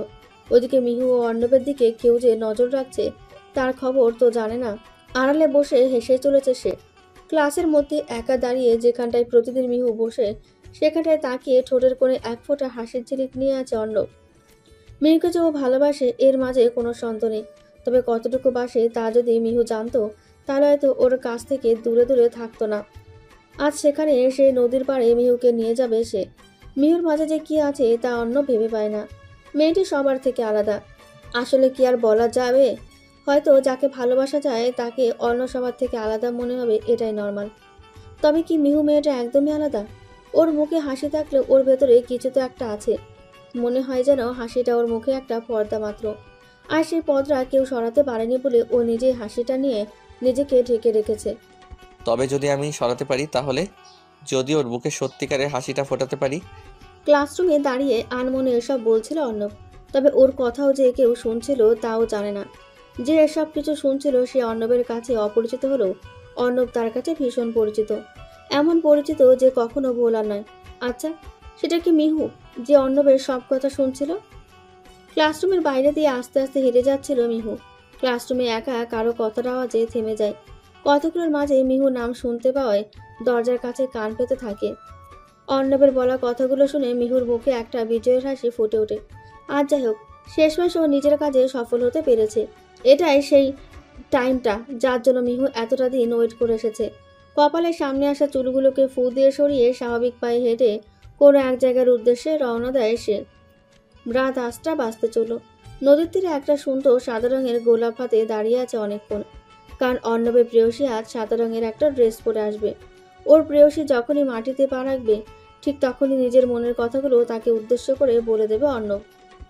ওদিকে মিহু ও অর্ণবের দিকে কেউ যে নজর রাখছে তার খবর তো জানে না। আড়ালে বসে হেসে চলেছে সে। ক্লাসের মধ্যে একা দাঁড়িয়ে যেখানটায় প্রতিদিন মিহু বসে সেখানটায় তাকিয়ে ঠোঁটের কোণে এক ফোঁটা হাসির ঝিলিক নিয়ে আছে অর্ণব। মিহুকে যে ও ভালোবাসে এর মাঝে কোনো সন্দেহ নেই। তবে কতটুকু বাসে তা যদি মিহু জানতো তাহলে হয়তো ওর কাছ থেকে দূরে দূরে থাকতো না। আজ সেখানে সেই নদীর পাড়ে মিহুকে নিয়ে যাবে সে। মিহুর মাঝে যে কি আছে তা অন্য ভেবে পায় না। মেয়েটি সবার থেকে আলাদা। আসলে কি আর বলা যাবে? হয়তো যাকে ভালোবাসা যায় তাকে অন্য সবার থেকে আলাদা মনে হবে, এটাই নর্মাল। তবে কি মিহু মেয়েটা একদমই আলাদা? ওর মুখে হাসি থাকলে ওর ভেতরে কিছু তো একটা আছে। মনে হয় যেন হাসিটা ওর মুখে একটা পর্দা মাত্র। আর সেই পর্দা কেউ সরাতে পারেনি বলে ও নিজেই হাসিটা নিয়ে নিজেকে ঢেকে রেখেছে। তবে যদি আমি সরাতে পারি তাহলে? যদি ওর বুকে সত্যিকারের হাসিটা ফোটাতে পারি? ক্লাসরুমে দাঁড়িয়ে আনমনে এসব বলছিল অর্ণব। তবে ওর কথাও যে কেউ শুনছিল তাও জানে না। যে এসব কিছু শুনছিল সে অর্ণবের কাছে অপরিচিত হলেও অর্ণব তার কাছে ভীষণ পরিচিত। এমন পরিচিত যে কখনো ভোলার নয়। আচ্ছা, সেটা কি মিহু যে অর্ণবের সব কথা শুনছিল? ক্লাসরুমের বাইরে দিয়ে আস্তে আস্তে হেঁটে যাচ্ছিল মিহু। ক্লাসরুমে একা কারো কথার আওয়াজে থেমে যায়। কতগুলোর মাঝে মিহু নাম শুনতে পাওয়ায় দরজার কাছে কান পেতে থাকে। অর্ণবের বলা কথাগুলো শুনে মিহুর মুখে একটা বিজয়ের হাসি ফুটে ওঠে। আর যাই হোক, শেষমেশ ও নিজের কাজে সফল হতে পেরেছে। এটাই সেই টাইমটা যার জন্য মিহু এতটা দিন ওয়েট করে এসেছে। কপালের সামনে আসা চুলগুলোকে ফু দিয়ে সরিয়ে স্বাভাবিক পায়ে হেঁটে কোনো এক জায়গার উদ্দেশ্যে রওনা দেয় সে। রাত 8টা বাজতে চলল। নদীর তীরে একটা সুন্দর সাদা রঙের গোলাপ হাতে দাঁড়িয়ে আছে অনেকক্ষণ। কারণ অর্ণবের প্রেয়সী আজ সাদা রঙের একটা ড্রেস পরে আসবে। ওর প্রেয়সী যখনই মাটিতে পা রাখবে ঠিক তখনই নিজের মনের কথাগুলো তাকে উদ্দেশ্য করে বলে দেবে অর্ণব।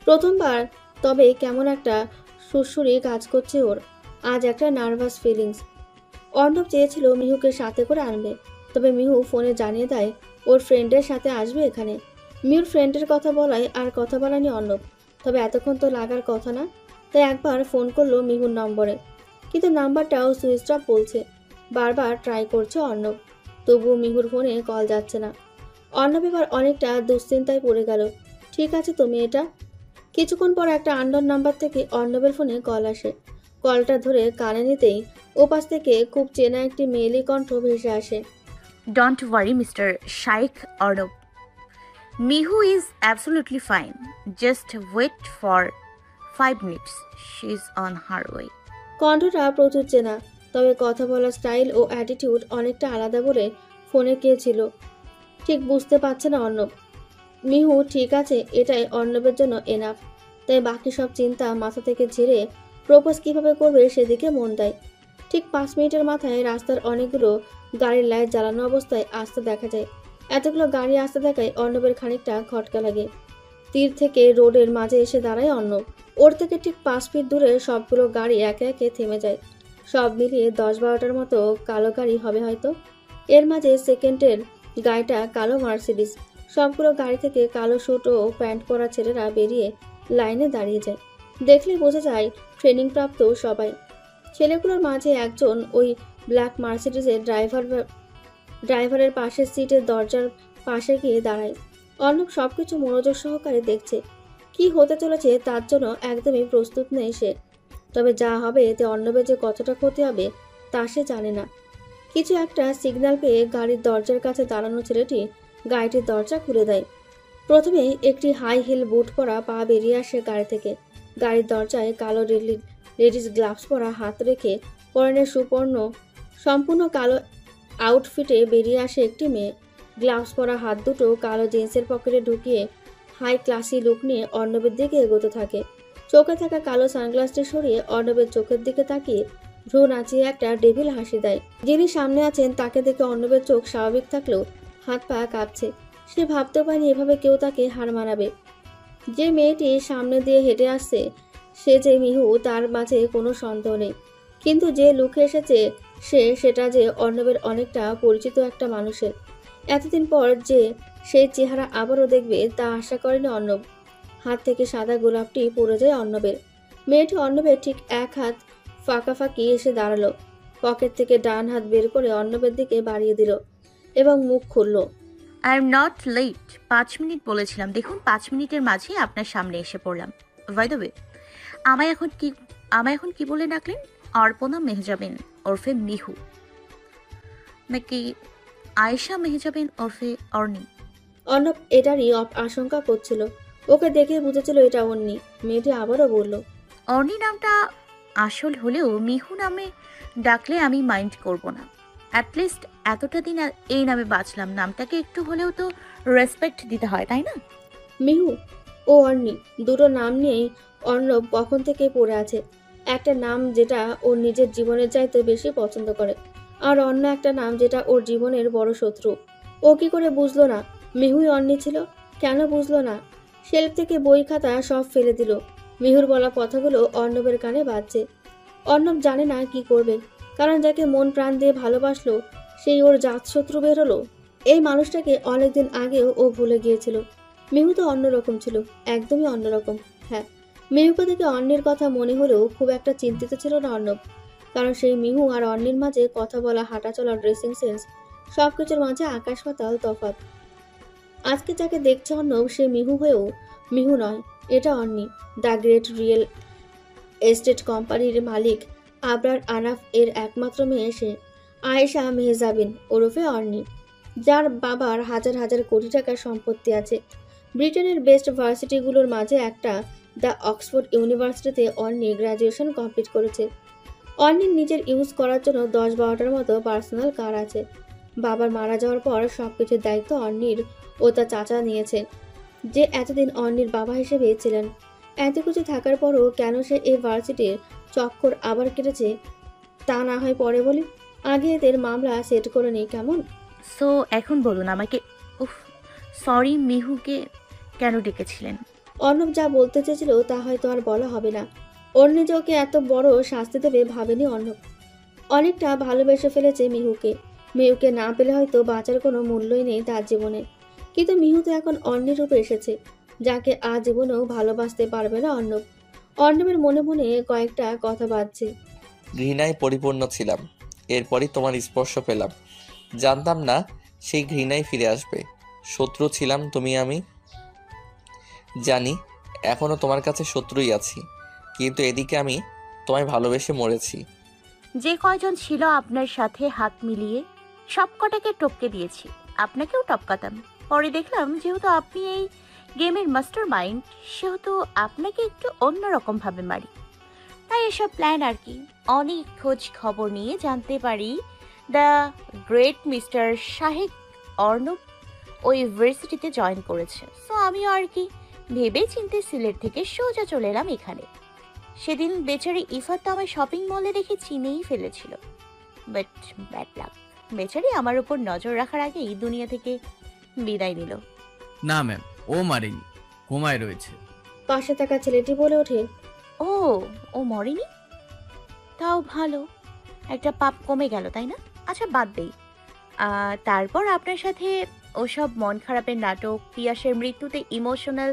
প্রথমবার, তবে কেমন একটা সুরসুরি কাজ করছে ওর। আজ একটা নার্ভাস ফিলিংস। অর্ণব চেয়েছিল মিহুকে সাথে করে আনবে, তবে মিহু ফোনে জানিয়ে দেয় ওর ফ্রেন্ডের সাথে আসবে এখানে। মিহুর ফ্রেন্ডের কথা বলায় আর কথা বলানি অর্ণব। তবে এতক্ষণ তো লাগার কথা না, তাই একবার ফোন করলো মিহুর নম্বরে। কিন্তু নাম্বারটাও সুইচ অফ বলছে। বারবার ট্রাই করছে অর্ণব, তবুও মিহুর ফোনে কল যাচ্ছে না। অর্ণব এবার অনেকটা দুশ্চিন্তায় পড়ে গেল। ঠিক আছে তুমি এটা। কিছুক্ষণ পর একটা আননোন নাম্বার থেকে অর্ণবের ফোনে কল আসে। কলটা ধরে কানে নিতেই ওপাশ থেকে খুব চেনা একটি মেয়েলি কণ্ঠ ভেসে আসে। Don't worry Mister Shaikh Arnab, Mihu is absolutely fine, just wait for 5 minutes, she is on her way. কণ্ঠটা প্রচুর চেনা, তবে কথা বলার স্টাইল ও অ্যাটিটিউড অনেকটা আলাদা বলে ফোনে কে ছিল ঠিক বুঝতে পারছে না অর্ণব। মিহু ঠিক আছে, এটাই অর্ণবের জন্য এনাফ। তাই বাকি সব চিন্তা মাথা থেকে ঝেড়ে প্রপোজ কিভাবে করবে সেদিকে মন দেয়। ঠিক 5 মিনিটের মাথায় রাস্তার অনেকগুলো গাড়ির লাইট জ্বালানো অবস্থায় আসতে দেখা যায়। এতগুলো গাড়ি আসতে দেখায় অর্ণবের খানিকটা খটকা লাগে। তীর থেকে রোডের মাঝে এসে দাঁড়ায় অর্ণব। ওর থেকে ঠিক 5 ফিট দূরে সবগুলো গাড়ি একে একে থেমে যায়। সব মিলিয়ে 10-12টার মতো কালো গাড়ি হবে হয়তো। এর মাঝে সেকেন্ডের গাড়িটা কালো মার্সিডিজ। সবগুলো গাড়ি থেকে কালো স্যুট ও প্যান্ট পরা ছেলেরা বেরিয়ে লাইনে দাঁড়িয়ে যায়। দেখলেই বোঝা যায় ট্রেনিং প্রাপ্ত সবাই। ছেলেগুলোর মাঝে একজন ওই ব্ল্যাক মার্সিডিজের ড্রাইভারের পাশের সিটের দরজার পাশে গিয়ে দাঁড়ায়। অর্ণব সবকিছু মনোযোগ সহকারে দেখছে। কি হতে চলেছে তার জন্য একদমই প্রস্তুত নেই সে। তবে যা হবে এতে অর্ণবের যে কতটা ক্ষতি হবে তা সে জানে না। কিছু একটা সিগন্যাল পেয়ে গাড়ির দরজার কাছে দাঁড়ানো ছেলেটি গাড়িটির দরজা খুলে দেয়। প্রথমে একটি হাই হিল বুট পরা পা বেরিয়ে আসে গাড়ি থেকে। গাড়ির দরজায় কালো লেডিস গ্লাভস পরা হাত রেখে পরনের সম্পূর্ণ কালো আউটফিটে বেরিয়ে আসে একটি মেয়ে। গ্লাভস পরা হাত দুটো কালো জিন্সের পকেটে ঢুকিয়ে হাই ক্লাসি লুক নিয়ে অর্ণবের দিকে এগোতে থাকে। চোখে থাকা কালো সানগ্লাসটি সরিয়ে অর্ণবের চোখের দিকে তাকিয়ে ভ্রু নাচিয়ে একটা ডেভিল হাসি দেয়। যিনি সামনে আছেন তাকে দেখে অর্ণবের চোখ স্বাভাবিক থাকলেও হাত পা কাঁপছে। সে ভাবতে পারেনি এভাবে কেউ তাকে হার মানাবে। যে মেয়েটি সামনে দিয়ে হেঁটে আসছে সে যে মিহু তার মাঝে কোনো সন্দেহ নেই, কিন্তু যে লুকে এসেছে সেটা যে অর্ণবের অনেকটা পরিচিত একটা মানুষের। এতদিন পর যে সেই চেহারা আবারও দেখবে তা আশা করেনি অর্ণব। হাত থেকে সাদা গোলাপটি পড়ে যায় অর্ণবের। মেয়েটি অর্ণবের ঠিক এক হাত ফাঁকাফাঁকি এসে দাঁড়ালো। পকেট থেকে ডান হাত বের করে অর্ণবের দিকে বাড়িয়ে দিল এবং মুখ খুলল। I am not late. 5 minute বলেছিলাম, দেখুন 5 মিনিটের মাঝেই আপনার সামনে এসে পড়লাম। বাই দ্য ওয়ে, আমায় এখন কি বলে ডাকলেন? অর্পণা মেহজাবিন ওরফে মিহু, নাকি আয়েশা মেহজাবিন ওরফে অর্নি? অর্ণব এটারই আশঙ্কা করছিল। ওকে দেখে বুঝেছিল এটা অন্যি। মেয়েটি আবারও বলল, অর্নি নামটা আসল হলেও মিহু নামে ডাকলে আমি মাইন্ড করব না। অ্যাটলিস্ট এতটা দিন এই নামে বাঁচলাম, নামটাকে একটু হলেও তো রেসপেক্ট দিতে হয়, তাই না? মিহু ও অর্নি দুটো নাম নিয়েই অর্ণব কখন থেকে পড়ে আছে। একটা নাম যেটা ওর নিজের জীবনের চাইতে বেশি পছন্দ করে, আর অন্য একটা নাম যেটা ওর জীবনের বড় শত্রু। ও কি করে বুঝলো না মিহুই অর্নি ছিল? কেন বুঝলো না? শেলফ থেকে বই খাতা সব ফেলে দিল। মিহুর বলা কথাগুলো অর্ণবের কানে বাজছে। অর্ণব জানে না কি করবে, কারণ যাকে মন প্রাণ দিয়ে ভালোবাসলো সেই ওর জাতশত্রু বের হলো। এই মানুষটাকে অনেকদিন আগেও ও ভুলে গিয়েছিল। মিহু তো অন্যরকম ছিল, একদমই অন্যরকম। হ্যাঁ, মিহুকে দেখে অন্যের কথা মনে হলেও খুব একটা চিন্তিত ছিল না অর্ণব, কারণ সেই মিহু আর অন্যের মাঝে কথা বলা, হাঁটা চলা, ড্রেসিং সেন্স সবকিছুর মাঝে আকাশ পাতাল তফাৎ। আজকে যাকে দেখছে অর্ণব সে মিহু হয়েও মিহু নয়, এটা অর্নি। দ্য গ্রেট রিয়েল এস্টেট কোম্পানির মালিক আবরার আনাফ এর একমাত্র মেয়ে সে, আয়েশা মেহজাবিন ওরফে অর্নি, যার বাবার হাজার হাজার কোটি টাকার সম্পত্তি আছে। ব্রিটেনের বেস্ট ভার্সিটিগুলোর মাঝে একটা দ্য অক্সফোর্ড ইউনিভার্সিটিতে অর্নি গ্র্যাজুয়েশন কমপ্লিট করেছে। অর্নির নিজের ইউজ করার জন্য 10-12টার মতো পার্সোনাল কার আছে। বাবার মারা যাওয়ার পর সবকিছুর দায়িত্ব অর্নির ও তার চাচা নিয়েছে, যে এতদিন অর্নির বাবা হিসেবে ছিলেন। এত কিছু থাকার পরও কেন সে এই ভার্সিটির চক্কর আবার কেটেছে তা না হয় পরে বলি, আগে এদের মামলা সেট করে নেই কেমন? সো এখন বলুন আমাকে। উফ, সরি, মিহুকে কেন ডেকেছিলেন? অর্ণব যা বলতে চেয়েছিল তা হয়তো আর বলা হবে না। অর্নি যে ওকে এত বড় শাস্তি দেবে ভাবেনি অর্ণব। অনেকটা ভালোবেসে ফেলেছে মিহুকে। মিহুকে না পেলে হয়তো বাঁচার কোনো মূল্যই নেই তার জীবনে। কিন্তু মিহু তো এখন অন্যের রূপে এসেছে, যাকে আজীবনেও ভালোবাসতে পারবে না অর্ণব। অর্ণবের মনে মনে কয়েকটা কথা বাজছে। ঘৃণায় পরিপূর্ণ ছিলাম, এরপরই তোমার স্পর্শ পেলাম। জানতাম না সেই ঘৃণায় ফিরে আসবে। শত্রু ছিলাম তুমি, আমি জানি এখনো তোমার কাছে শত্রুই আছি, কিন্তু এদিকে আমি তোমায় ভালোবেসে মরেছি। যে কয়জন ছিল আপনার সাথে হাত মিলিয়ে সব কটাকে টপকে দিয়েছি, আপনাকেও টপকাতাম। পরে দেখলাম যেহেতু আপনি এই গেমের মাস্টার মাইন্ড, সেহেতু আপনাকে একটু অন্যরকম ভাবে মারি। তাই এসব প্ল্যান আর কি। অনেক খোঁজ খবর নিয়ে জানতে পারি দ্য গ্রেট মিস্টার শাহেক অর্ণব ওই ইউনিভার্সিটিতে জয়েন করেছে। সো আমিও আর কি ভেবে চিন্তে সিলেট থেকে সোজা চলে এলাম এখানে। সেদিন বেচারি ইফাত তো আমায় শপিং মলে রেখে চিনেই ফেলেছিল, বাট ব্যাড লাক, বেচারি আমার উপর নজর রাখার আগে এই দুনিয়া থেকে বিদায় নিল। না ম্যাম, ও মারেনি, কোমায় রয়েছে। পাশে থাকা ছেলেটি বলে ওঠে, ও ও মরেনি? তাও ভালো, একটা পাপ কমে গেল, তাই না? আচ্ছা বাদ দেই। তারপর আপনার সাথে ওসব মন খারাপের নাটক, পিয়াসের মৃত্যুতে ইমোশনাল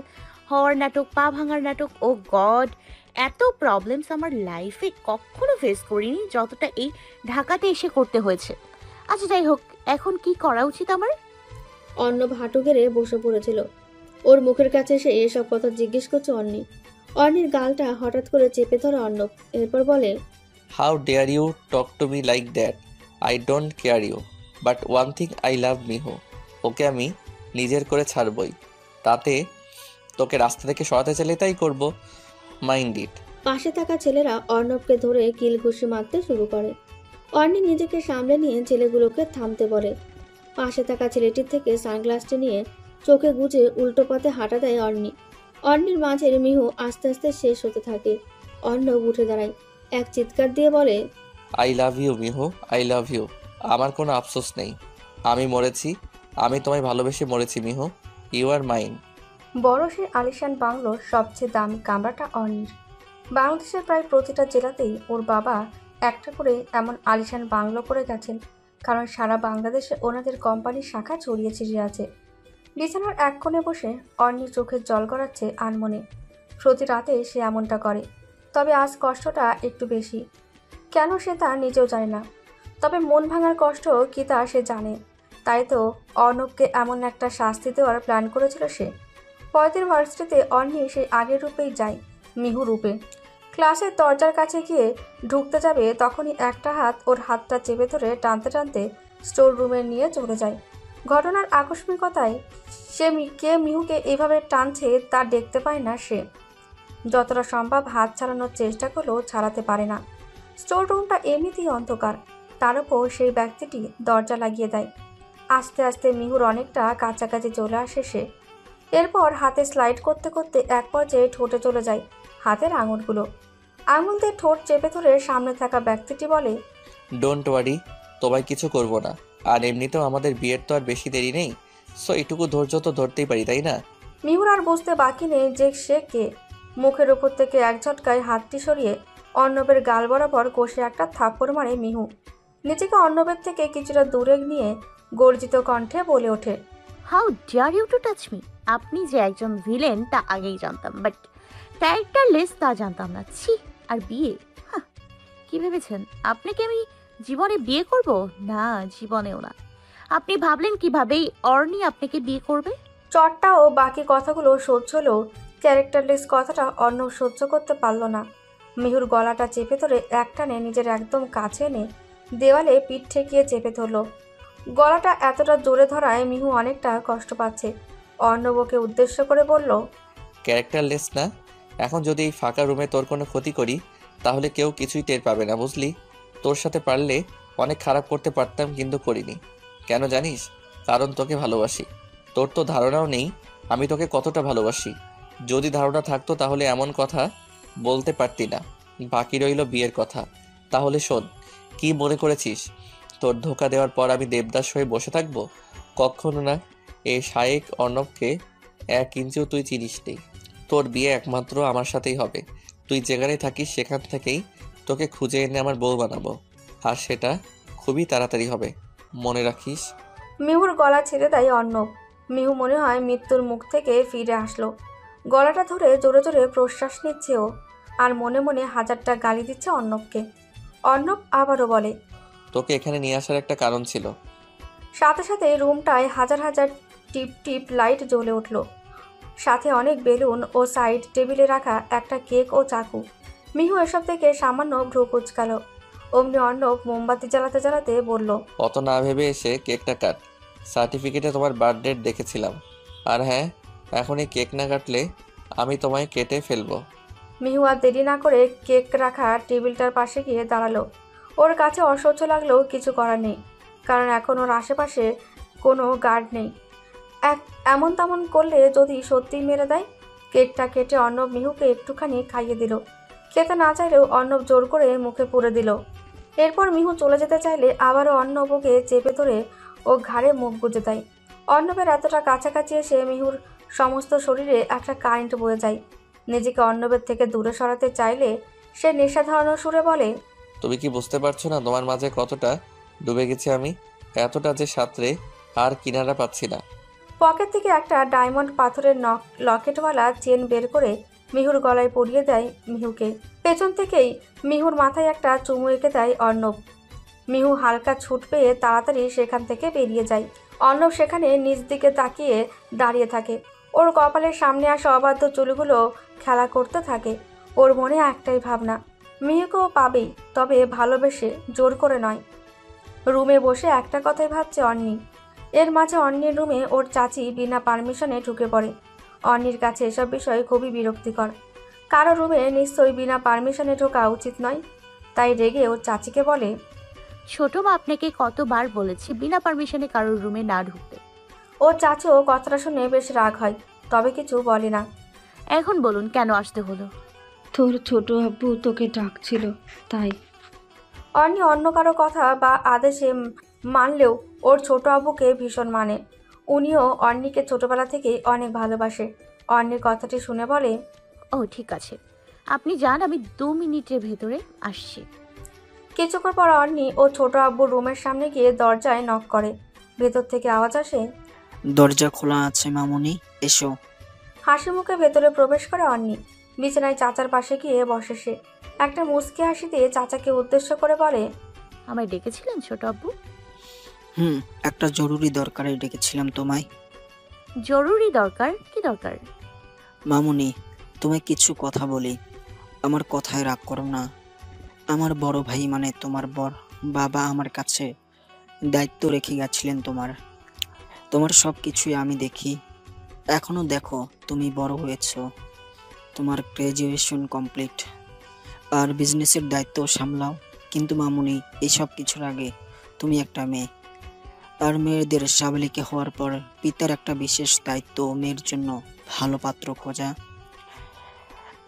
হওয়ার নাটক, পা ভাঙার নাটক, ও গড, এত প্রবলেমস আমার লাইফে কখনো ফেস করিনি যতটা এই ঢাকাতে এসে করতে হয়েছে। আচ্ছা যাই হোক, এখন কি করা উচিত আমার? অর্ণব হাঁটু গেড়ে বসে পড়েছিল। ওর মুখের কাছে এসে এসব কথা জিজ্ঞেস করছে অর্নি। অর্নির গালটা হঠাৎ করে চেপে ধরে অর্ণব, এরপর বলে, how dare you talk to me like that? I don't care you, but one thing I love Mihu. Okay আমি নিজের করে ছাড়বই। তাতে তোকে রাস্তা থেকে সরাতে চাইলে তাই করব। Mind it. পাশে থাকা ছেলেরা অর্ণবকে ধরে কিলঘুষি মারতে শুরু করে। অর্ণি নিজেকে সামলে নিয়ে ছেলেগুলোকে থামতে বলে। পাশে থাকা ছেলেটির থেকে সানগ্লাসটি নিয়ে চোখে গুজে উল্টো পথে হাঁটা দেয় অর্ণি। অর্ণির মাঝের মিহু আস্তে আস্তে শেষ হতে থাকে। অর্ণব উঠে দাঁড়ায়, এক চিৎকার দিয়ে বলে, I love you Mihu, I love you. আমার কোনো আফসোস নেই। আমি মরেছি, আমি তোমায় ভালোবেসে মরেছি মিহু। You are mine. বড় সে আলিশান বাংলোর সবচেয়ে দামি কামরাটা অর্ণির। বাংলাদেশের প্রায় প্রতিটা জেলাতেই ওর বাবা একটা করে এমন আলিশান বাংলো করে গেছেন, কারণ সারা বাংলাদেশে ওনাদের কোম্পানির শাখা ছড়িয়ে ছিটিয়ে আছে। বিছানার এক কোণে বসে অর্ণির চোখের জল গড়াচ্ছে আনমনে। প্রতি রাতে সে এমনটা করে, তবে আজ কষ্টটা একটু বেশি। কেন সে তা নিজেও জানে না, তবে মন ভাঙার কষ্ট কি তা সে জানে। তাই তো অর্ণবকে এমন একটা শাস্তি দেওয়ার প্ল্যান করেছিল সে। পরের ভার্সিটিতে অর্ণি সেই আগের রূপেই যায়, মিহু রূপে। ক্লাসের দরজার কাছে গিয়ে ঢুকতে যাবে, তখনই একটা হাত ওর হাতটা চেপে ধরে টানতে টানতে স্টোর রুমে নিয়ে চলে যায়। ঘটনার আকস্মিকতায় কে মিহুকে এভাবে টানছে তা দেখতে পায় না সে। যতটা সম্ভব হাত ছাড়ানোর চেষ্টা করলেও ছাড়াতে পারে না। স্টোর রুমটা এমনিতেই অন্ধকার, তার উপর সেই ব্যক্তিটি দরজা লাগিয়ে দেয়। আস্তে আস্তে মিহুর অনেকটা কাছাকাছি চলে আসে সে। এরপর হাতে স্লাইড করতে করতে এক পর্যায়ে ঠোঁটে চলে যায় হাতের আঙুলগুলো। আঙুল দিয়ে ঠোঁট চেপে ধরে সামনে থাকা ব্যক্তিটি বলে, ডোন্ট ওয়ারি, তোমায় কিছু করব না। আর এমনিতেও আমাদের বিয়ের তো আর বেশি দেরি নেই, সো এটুকু ধৈর্য তো ধরতেই পারি, তাই না? মিহুর আর বুঝতে বাকি নেই যে সে কে। মুখের উপর থেকে এক ঝটকায় হাতটি সরিয়ে অর্ণবের গাল বরাবর কষে একটা থাপ্পড় মারে মিহু। নিজেকে অর্ণবের থেকে কিছুটা দূরে নিয়ে গর্জিত কণ্ঠে বলে ওঠে, how dare you to touch me. আপনি যে একজন ভিলেন তা আগেই জানতাম, বাট ক্যারেক্টারলেস তা জানতাম না। ছি, আর বিয়ে, হ্যাঁ, কি ভেবেছেন আপনি কি আমি জীবনে বিয়ে করব? না, জীবনেও না। আপনি ভাবলেন কিভাবেই অর্ণি আপনাকে বিয়ে করবে? চটটা ও বাকি কথাগুলো সহ্য হলেও ক্যারেক্টারলেস কথাটা অর্ণব সহ্য করতে পারল না। মিহুর গলাটা চেপে ধরে একটানে নিজের একদম কাছে এনে দেওয়ালে পিঠ ঠেকিয়ে চেপে ধরল। গলাটা এতটা জোরে ধরায় মিহু অনেকটা কষ্ট পাচ্ছে। অর্ণবকে উদ্দেশ্য করে বলল, ক্যারেক্টারলেস না। এখন যদি এই ফাঁকা রুমে তোর কোনো ক্ষতি করি তাহলে কেউ কিছুই টের পাবে না, বুঝলি? তোর সাথে পারলে অনেক খারাপ করতে পারতাম, কিন্তু করিনি। কেন জানিস? কারণ তোকে ভালোবাসি। তোর তো ধারণাও নেই আমি তোকে কতটা ভালোবাসি। যদি ধারণা থাকতো তাহলে এমন কথা বলতে পারতি না। বাকি রইল বিয়ের কথা। তাহলে শোন, কি মনে করেছিস তোর ধোঁকা দেওয়ার পর আমি দেবদাস হয়ে বসে থাকবো? কখনো না। এই শায়েক অর্ণবকে 1 ইঞ্চিও তুই চিনিস নি। তোর বিয়ে একমাত্র আমার সাথেই হবে। তুই যেখানে থাকিস সেখান থেকেই তোকে খুঁজে এনে আমার বউ বানাবো, আর সেটা খুবই তাড়াতাড়ি হবে, মনে রাখিস। মিহুর গলা ছেড়ে দেয় অর্ণব। মিহু মনে হয় মৃত্যুর মুখ থেকে ফিরে আসলো। গলাটা ধরে জোরে জোরে প্রশ্বাস নিচ্ছে ও, আর মনে মনে হাজারটা গালি দিচ্ছে অর্ণবকে। অর্ণব আবারও বলে, তোকে এখানে নিয়ে আসার একটা কারণ ছিল। সাথে সাথে রুমটায় হাজার হাজার টিপ টিপ লাইট জ্বলে উঠল, সাথে অনেক বেলুন ও সাইড টেবিলে রাখা একটা কেক ও চাকু। মিহু এসব থেকে সামান্য ভ্রু কুচকাল। অমনি অর্ণব মোমবাতি জ্বালাতে জ্বালাতে বলল, অত না ভেবে এসে কেকটা কাট। সার্টিফিকেটে তোমার বার্থডেট দেখেছিলাম। আর হ্যাঁ, এখন এই কেক না কাটলে আমি তোমায় কেটে ফেলবো। মিহু আর দেরি না করে কেক রাখা টেবিলটার পাশে গিয়ে দাঁড়ালো। ওর কাছে অসহ্য লাগলেও কিছু করার নেই, কারণ এখন ওর আশেপাশে কোনো গার্ড নেই। এমন তেমন করলে যদি সত্যিই মেরে দেয়। কেকটা কেটে অর্ণব মিহুকে একটুখানি খাইয়ে দিল। খেতে না চাইলেও অর্ণব জোর করে মুখে পুরে দিল। এরপর মিহু চলে যেতে চাইলে আবারও অর্ণব ওকে চেপে ধরে ও ঘাড়ে মুখ গুজে দেয়। অর্ণবের এতটা কাছাকাছি এসে মিহুর সমস্ত শরীরে একটা কারেন্ট বয়ে যায়। নিজেকে অর্ণবের থেকে দূরে সরাতে চাইলে সে নেশা ধরানোর সুরে বলে, তুমি কি বুঝতে পারছো না তোমার মাঝে কতটা ডুবে গেছি আমি? এতটা যে সাঁতরে আর কিনারা পাচ্ছি না। পকেট থেকে একটা ডায়মন্ড পাথরের লকেটওয়ালা চেন বের করে মিহুর গলায় পরিয়ে দেয় মিহুকে। পেছন থেকেই মিহুর মাথায় একটা চুমু এঁকে দেয় অর্ণব। মিহু হালকা ছুট পেয়ে তাড়াতাড়ি সেখান থেকে বেরিয়ে যায়। অর্ণব সেখানে নিচ দিকে তাকিয়ে দাঁড়িয়ে থাকে। ওর কপালের সামনে আসা অবাধ্য চুলগুলো খেলা করতে থাকে। ওর মনে একটাই ভাবনা, মিহুকেও পাবেই, তবে ভালোবেসে, জোর করে নয়। রুমে বসে একটা কথাই ভাবছে অর্ণি। এর মাঝে অন্যের রুমে ওর চাচি বিনা পারমিশনে ঢুকে পড়ে। অন্নির কাছে এসব বিষয় খুবই বিরক্তিকর। কারো রুমে নিশ্চয়ই বিনা পারমিশনে ঢোকা উচিত নয়। তাই রেগে ওর চাচিকে বলে, ছোট মা আপনাকে কতবার বলেছি বিনা পারমিশনে কারোর রুমে না ঢুকতে। ওর চাচিও কথাটা শুনে বেশ রাগ হয়, তবে কিছু বলে না। এখন বলুন কেন আসতে হলো? তোর ছোট আব্বু তোকে ডাকছিল তাই। অন্নি অন্য কারো কথা বা আদেশে মানলেও ওর ছোট আব্বুকে ভীষণ মানে। উনিও অন্নিকে ছোটবেলা থেকেই অনেক ভালোবাসে। অন্নির কথাটি শুনে বলে, ও ঠিক আছে, আপনি যান, আমি 2 মিনিটের ভেতরে আসছি। কিছুক্ষণ পর অন্নি ও ছোট আব্বুর রুমের সামনে গিয়ে দরজায় নক করে। ভেতর থেকে আওয়াজ আসে, দরজা খোলা আছে মামুনি, এসো। হাসি মুখে ভেতরে প্রবেশ করে অন্নি। বিছানায় চাচার পাশে গিয়ে বসে সে। একটা মুচকি হাসি দিয়ে চাচাকে উদ্দেশ্য করে বলে, আমায় ডেকেছিলেন ছোট আব্বু? একটা জরুরি দরকারে ডেকেছিলাম তোমায়। জরুরি দরকার? কি দরকার? মামুনি, তোমায় কিছু কথা বলি, আমার কথায় রাগ করো না। আমার বড় ভাই মানে তোমার বাবা আমার কাছে দায়িত্ব রেখে গেছিলেন তোমার সব কিছুই আমি দেখি। এখনো দেখো, তুমি বড় হয়েছো, তোমার গ্র্যাজুয়েশন কমপ্লিট, আর বিজনেসের দায়িত্ব সামলাও। কিন্তু মামুনি, এইসব কিছুর আগে তুমি একটা মেয়ে, আর মেয়েদের সাবলীকে হওয়ার পর পিতার একটা বিশেষ দায়িত্ব মেয়ের জন্য ভালো পাত্র খোঁজা।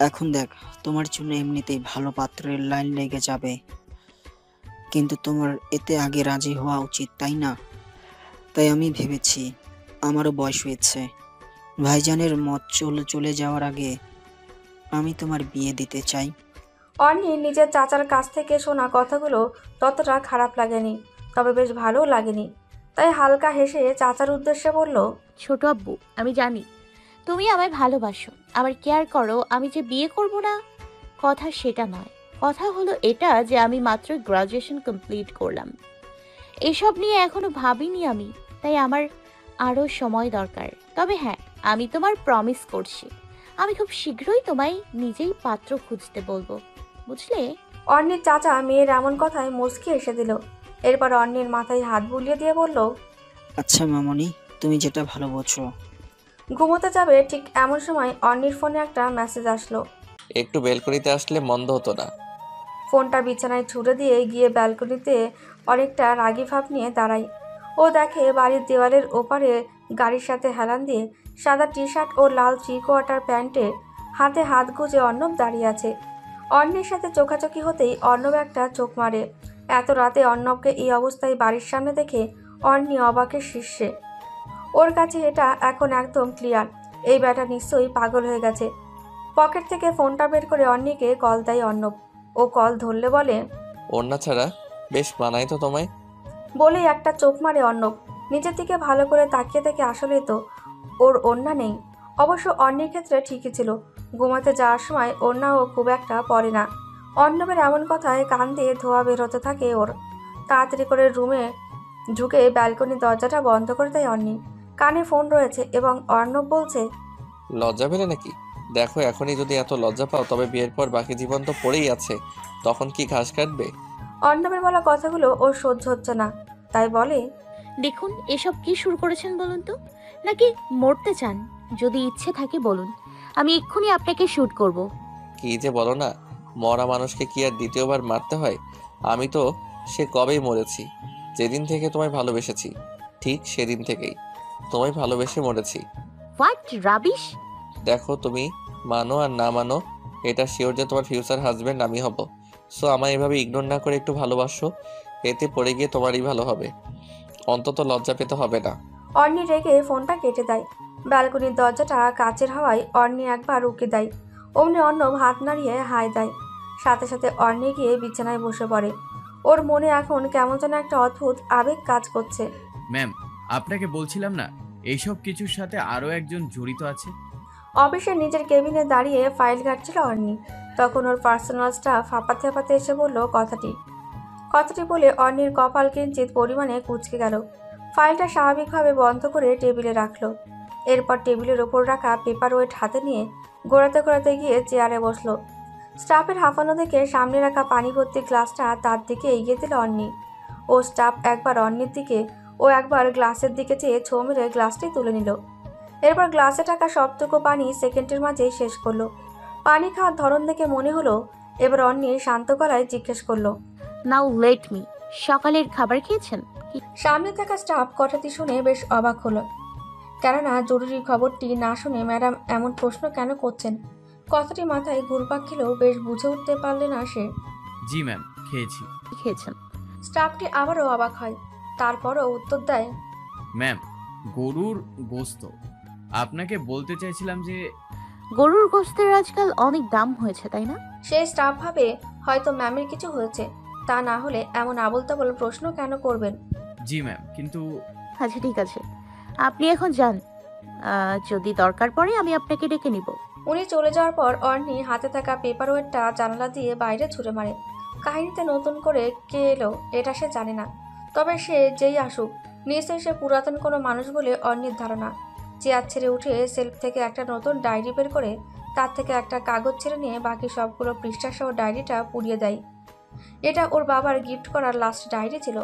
এখন দেখ, তোমার জন্য এমনিতেই ভালো পাত্রের লাইন লেগে যাবে, কিন্তু তোমার এতে আগে রাজি হওয়া উচিত, তাই না? তাই আমি ভেবেছি, আমারও বয়স হয়েছে, ভাইজানের মত চলে যাওয়ার আগে আমি তোমার বিয়ে দিতে চাই। অন্নি নিজের চাচার কাছ থেকে শোনা কথাগুলো ততটা খারাপ লাগেনি, তবে বেশ ভালোও লাগেনি। তাই হালকা হেসে চাচার উদ্দেশ্যে বলল, ছোট আব্বু, আমি জানি তুমি আমায় ভালোবাসো, আমার কেয়ার করো। আমি যে বিয়ে করব না কথা সেটা নয়, কথা হলো এটা যে আমি মাত্র গ্রাজুয়েশন কমপ্লিট করলাম, এসব নিয়ে এখনো ভাবিনি আমি। তাই আমার আরও সময় দরকার। তবে হ্যাঁ, আমি তোমার প্রমিস করছি, আমি খুব শীঘ্রই তোমায় নিজেই পাত্র খুঁজতে বলবো, বুঝলে? অন্নির চাচা মেয়ের এমন কথায় মুচকি এসে দিল। এরপর অন্নির মাথায় হাত বুলিয়ে দিয়ে বলল, আচ্ছা মামুনি, তুমি যেটা ভালো বোঝো। ঘুমোতে যাবে ঠিক এমন সময় অন্নির ফোনে একটা মেসেজ আসলো। একটু বেলকনিতে আসলে মন্দ হতো না। ফোনটা বিছানায় ছুড়ে দিয়ে গিয়ে ব্যালকনিতে অনেকটা রাগী ভাব নিয়ে দাঁড়ায়। ও দেখে বাড়ির দেওয়ালের ওপারে গাড়ির সাথে হেলান দিয়ে সাদা টি শার্ট ও লাল 3/4 প্যান্টে হাতে হাত গুজে অর্ণব দাঁড়িয়ে আছে। অন্যের সাথে চোখাচোখি হতেই অর্ণব একটা চোখ মারে। এত রাতে অর্ণবকে এই অবস্থায় বাড়ির সামনে দেখে অন্নি অবাকের শীর্ষে। ওর কাছে এটা এখন একদম ক্লিয়ার, এই ব্যাটা নিশ্চয়ই পাগল হয়ে গেছে। পকেট থেকে ফোনটা বের করে অন্নিকে কল দেয় অর্ণব। ও কল ধরলে বলে, ওড়না ছাড়া বেশ মানায় তো তোমায়। বলেই একটা চোখ মারে অর্ণব। নিজের দিকে ভালো করে তাকিয়ে দেখে আসলেই তো ওর ওড়না নেই। অবশ্য অন্যের ক্ষেত্রে ঠিকই ছিল, ঘুমাতে যাওয়ার সময় ওড়নাও খুব একটা পরে না। অর্ণবের এমন কথায় কান দিয়ে ধোয়া বের হতে থাকে ওর। তাড়াতাড়ি করে রুমে ঢুকে ব্যালকনির দরজাটা বন্ধ করে দেয় অন্নি। কানে ফোন রয়েছে এবং অর্ণব বলছে, লজ্জা পেলে নাকি? দেখো, এখনই যদি এত লজ্জা পাও তবে বিয়ের পর বাকি জীবন তো পড়েই আছে, তখন কি ঘাস কাটবে? অর্ণবের বলা কথাগুলো ওর সহ্য হচ্ছে না, তাই বলে, দেখুন, এসব কি শুরু করেছেন বলুন তো? নাকি মরতে চান? যদি ইচ্ছে থাকে বলুন, আমি এক্ষুনি আপনাকে শ্যুট করব। কি যে বলো না, মরা মানুষকে কি আর দ্বিতীয়বার মারতে হয়? আমি তো সে কবেই মরেছি, যেদিন থেকে তোমায় ভালোবেসেছি, ঠিক সেদিন থেকেই তোমায় ভালোবেসে মরেছি। What rubbish! দেখো, তুমি মানো আর না মানো, এটা শিওর যে তোমার ফিউচার হাজবেন্ড আমি হব। সো আমায় এভাবে ইগনোর না করে একটু ভালোবাসো, এতে পড়ে গিয়ে তোমারই ভালো হবে, অন্তত লজ্জা পেতে হবে না। অর্নি রেগে ফোনটা কেটে দেয়। ব্যালকনির দরজাটা কাচের হাওয়ায় অর্নি একবার উকি দেয়। অমনি অর্ণব হাত নাড়িয়ে হাই দেয়। সাথে সাথে অর্নি গিয়ে বিছানায় বসে পড়ে। ওর মনে এখন কেমন যেন একটা অদ্ভুত আবেগ কাজ করছে। ম্যাম, আপনাকে বলছিলাম না এইসব কিছুর সাথে আরও একজন জড়িত আছে? অফিসে নিজের কেবিনে দাঁড়িয়ে ফাইল ঘাটছিল অর্নি। তখন ওর পার্সোনাল স্টাফ হাঁপাতে হাঁপাতে এসে বলল কথাটি বলে অর্নির কপাল কিঞ্চিত পরিমাণে কুঁচকে গেল। ফাইলটা স্বাভাবিকভাবে বন্ধ করে টেবিলে রাখলো। এরপর টেবিলের ওপর রাখা পেপার ওয়েট হাতে নিয়ে ঘোরাতে গিয়ে চেয়ারে বসলো। স্টাফের হাঁপানো দেখে সামনে রাখা পানি ভর্তি গ্লাসটা তার দিকে এগিয়ে দিল অর্নি। ও স্টাফ একবার অর্নির দিকে ও একবার গ্লাসের দিকে চেয়ে ছো মেরে গ্লাসটি তুলে নিল। এরপর গ্লাসে থাকা সবটুকু পানি সেকেন্ডের মাঝেই শেষ করলো। পানি খাওয়ার ধরন দেখে মনে হলো এবার অন্নি শান্ত গলায় জিজ্ঞেস করলো, নাও লেট মি, সকালের খাবার খেয়েছেন? সামনে থাকা স্টাফ কথাটি শুনে বেশ অবাক হলো, কেননা জরুরি খবরটি না শুনে ম্যাডাম এমন প্রশ্ন কেন করছেন। কথাটি মাথায় ঘুরপাক খেলেও বেশ বুঝে উঠতে পারলে না সে। জি ম্যাম, খেয়েছি। কি খেয়েছেন? স্টাফটি আবারও অবাক হয়, তারপরও উত্তর দেয়, ম্যাম, গরুর গোস্ত। আপনাকে বলতে চাইছিলাম যে গরুর গোশতের আজকাল অনেক দাম হয়েছে, তাই না? সে স্টাফ ভাবে হয়তো ম্যামের কিছু হয়েছে, তা না হলে এমন আবোল তাবোল প্রশ্ন কেন করবেন। জি ম্যাম, কিন্তু আচ্ছা ঠিক আছে, আপনি এখন যান। যদি দরকার পড়ে আমি আপনাকে ডেকে নিব। উনি চলে যাওয়ার পর অর্নি হাতে থাকা পেপার ওয়েটটা জানালা দিয়ে বাইরে ছুঁড়ে মারে। কাহিনীতে নতুন করে কে এলো এটা সে জানে না, তবে সে যেই আসুক নিশ্চয়ই সে পুরাতন কোনো মানুষ বলে অর্নির ধারণা। চেয়ার ছেড়ে উঠে সেলফ থেকে একটা নতুন ডায়েরি বের করে তার থেকে একটা কাগজ ছেড়ে নিয়ে বাকি সবগুলো পৃষ্ঠাসহ ডায়েরিটা পুড়িয়ে দেয়। এটা ওর বাবার গিফট করার লাস্ট ডায়েরি ছিল,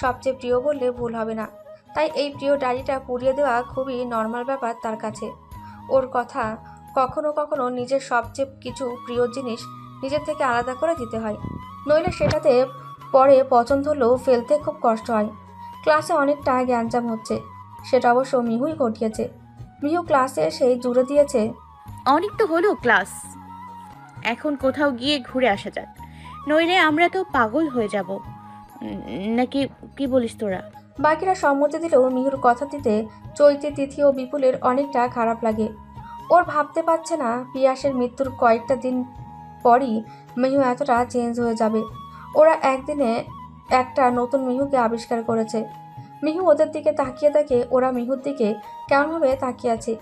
সবচেয়ে প্রিয় বললে ভুল হবে না। তাই এই প্রিয় ডায়েরিটা পুড়িয়ে দেওয়া খুবই নর্মাল ব্যাপার তার কাছে। ওর কথা, কখনো কখনো নিজের সবচেয়ে কিছু প্রিয় জিনিস নিজের থেকে আলাদা করে দিতে হয়, নইলে সেটাতে পরে পছন্দ হলেও ফেলতে খুব কষ্ট হয়। ক্লাসে অনেকটা গ্যাঞ্জাম হচ্ছে, সেটা অবশ্য মিহুই ঘটিয়েছে। মিহু ক্লাসে এসে জুড়ে দিয়েছে, অনেক তো হলো ক্লাস, এখন কোথাও গিয়ে ঘুরে আসা যাক, নইলে আমরা তো পাগল হয়ে যাব। নাকি কি বলিস তোরা? বাকিরা সম্মতি দিলেও মিহুর কথা দিতে চৈতি, তিথি ও বিপুলের অনেকটা খারাপ লাগে। ওর ভাবতে পারছে না পিয়াসের মৃত্যুর কয়েকটা দিন পরই মিহু এতটা চেঞ্জ হয়ে যাবে। ওরা একদিনে একটা নতুন মিহুকে আবিষ্কার করেছে। মিহু ওদের দিকে তাকিয়ে থাকে, ওরা মিহুর দিকে কেমনভাবে তাকিয়ে আছে।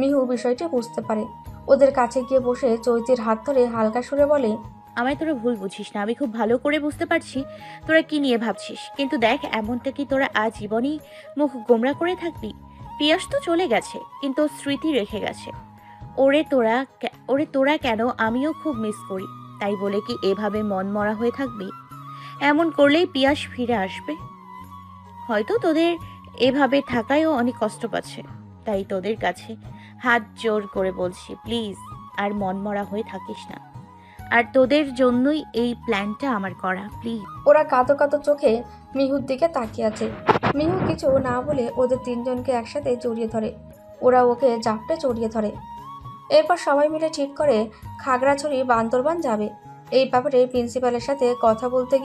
মিহু বিষয়টি বুঝতে পারে, ওদের কাছে গিয়ে বসে চৈতির হাত ধরে হালকা সুরে বলে, আমায় তোরা ভুল বুঝিস না, আমি খুব ভালো করে বুঝতে পারছি তোরা কি নিয়ে ভাবছিস, কিন্তু দেখ এমনটা কি তোরা আজীবনই মুখ গোমরা করে থাকবি? পিয়াস তো চলে গেছে, কিন্তু ওর স্মৃতি রেখে গেছে। ওরে তোরা কেন, আমিও খুব মিস করি, তাই বলে কি এভাবে মন মরা হয়ে থাকবি? এমন করলেই পিয়াস ফিরে আসবে। হয়তো তোদের এভাবে থাকায়ও অনেক কষ্ট পাচ্ছে, তাই তোদের কাছে হাত জোর করে বলছি, প্লিজ আর মনমরা হয়ে থাকিস না। আর তোদের জন্যই এই প্ল্যানটা আমার করা, প্লিজ। ওরা কাঁদো কাঁদো চোখে মিহুর দিকে তাকিয়ে আছে। মিহু কিছু না বলে ওদের তিনজনকে একসাথে জড়িয়ে ধরে, ওরা ওকে জাপটে জড়িয়ে ধরে। এরপর সবাই মিলে ঠিক করে খাগড়াছড়ি বান্দরবান যাবে। এই ব্যাপারে প্রিন্সিপালের সাথে কথা বলতে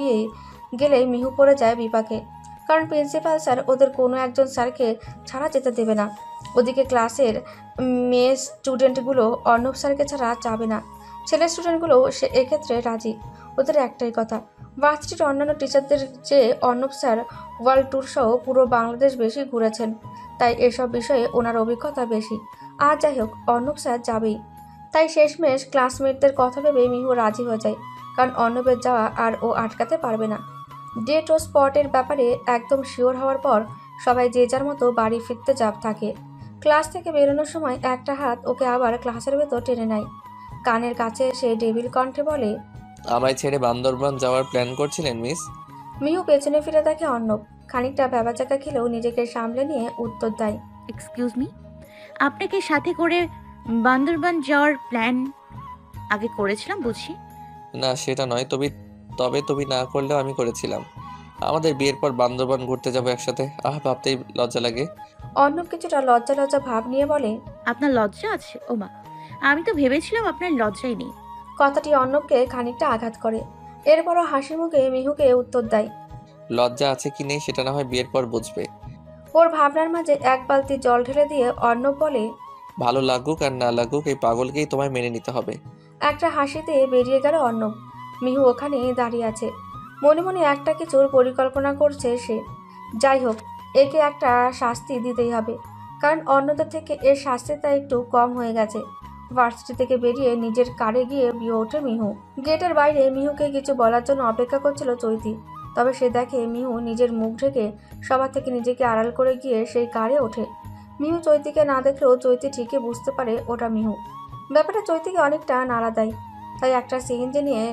গেলে মিহু পড়ে যায় বিপাকে, কারণ প্রিন্সিপাল স্যার ওদের কোনো একজন স্যারকে ছাড়া যেতে দেবে না। ওদিকে ক্লাসের মেয়ে স্টুডেন্টগুলো অর্ণব স্যারকে ছাড়া যাবে না, ছেলে স্টুডেন্টগুলো সে এক্ষেত্রে রাজি। ওদের একটাই কথা, ভার্সিটির অন্যান্য টিচারদের চেয়ে অর্ণব স্যার ওয়ার্ল্ড ট্যুর সহ পুরো বাংলাদেশ বেশি ঘুরেছেন, তাই এসব বিষয়ে ওনার অভিজ্ঞতা বেশি। আর যাই হোক, অর্ণব স্যার যাবেই। তাই শেষমেশ ক্লাসমেটদের কথা ভেবে মিহু রাজি হয়ে যায়, কারণ অর্ণবের যাওয়া আর ও আটকাতে পারবে না। ডেট ও স্পটের ব্যাপারে একদম শিওর হওয়ার পর সবাই যে যার মতো বাড়ি ফিরতে থাকে। ক্লাস থেকে বেরোনোর সময় একটা হাত ওকে আবার ক্লাসের ভেতর টেনে নেয়। কানের কাছে এসে ডেভিল কণ্ঠে বলে, আমায় ছেড়ে বান্দরবান যাওয়ার প্ল্যান করছিলেন মিস? মিহু পেছনে ফিরে দেখে অর্ণব। খানিকটা ভ্যাবাচাকা খেলেও নিজেকে সামলে নিয়ে উত্তর দেয়, এক্সকিউজ মি, আপনাকে সাথে করে বান্দরবান যাওয়ার প্ল্যান আগে করেছিলাম বুঝি? না সেটা নয়, তবে তুমি না করলেও আমি করেছিলাম। আমাদের বিয়ের পর বান্দরবান ঘুরতে যাবো একসাথে। ভাবতেই লজ্জা লাগে। অর্ণব কিছুটা লজ্জা লজ্জা ভাব নিয়ে বলে, আপনার লজ্জা আছে? ওমা, আমি তো ভেবেছিলাম আপনার লজ্জাই নেই। কথাটি অর্ণবকে খানিকটা আঘাত করে। এরপরও হাসি মুখে মিহুকে উত্তর দেয়, লজ্জা আছে কি নেই সেটা না হয় বিয়ের পর বুঝবে। ওর ভাবনার মাঝে এক বালতি জল ঢেলে দিয়ে অর্ণব বলে, ভালো লাগুক আর না লাগুক এই পাগলকেই তোমায় মেনে নিতে হবে। একটা হাসিতে বেরিয়ে গেল অর্ণব। মিহু ওখানে দাঁড়িয়ে আছে, মনে মনে একটা কিছুর পরিকল্পনা করছে সে। যাই হোক, একে একটা শাস্তি দিতেই হবে, কারণ অন্যদের থেকে এর শাস্তিটা একটু কম হয়ে গেছে। ভার্সিটি থেকে বেরিয়ে নিজের কারে গিয়ে বিয়ে ওঠে মিহু। গেটের বাইরে মিহুকে কিছু বলার জন্য অপেক্ষা করছিল চৈতি, তবে সে দেখে মিহু নিজের মুখ ঢেকে সবার থেকে নিজেকে আড়াল করে গিয়ে সেই কারে ওঠে। মিহু চৈতিকে না দেখলেও চৈতি ঠিকই বুঝতে পারে ওটা মিহু। ব্যাপারটা চৈতিকে অনেকটা নাড়া দেয়, তাই একটা সিএনজি নিয়ে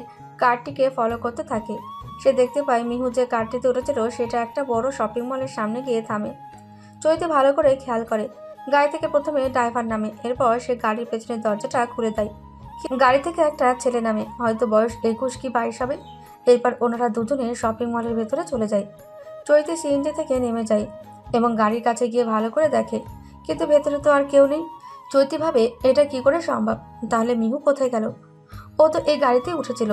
কারটিকে ফলো করতে থাকে। সে দেখতে পায় মিহু যে কারটিতে উঠেছিল সেটা একটা বড় শপিং মলের সামনে গিয়ে থামে। চৈতি ভালো করে খেয়াল করে গাড়ি থেকে প্রথমে ড্রাইভার নামে, এরপর সে গাড়ির পেছনের দরজাটা খুলে দেয়। গাড়ি থেকে একটা ছেলে নামে, হয়তো বয়স 21 কি 22 হবে। এরপর ওনারা দুজনে শপিং মলের ভেতরে চলে যায়। চৈতি সিএনজি থেকে নেমে যায় এবং গাড়ির কাছে গিয়ে ভালো করে দেখে, কিন্তু ভেতরে তো আর কেউ নেই। চৈতি ভাবে এটা কি করে সম্ভব, তাহলে মিহু কোথায় গেল? ও তো এই গাড়িতেই উঠেছিল।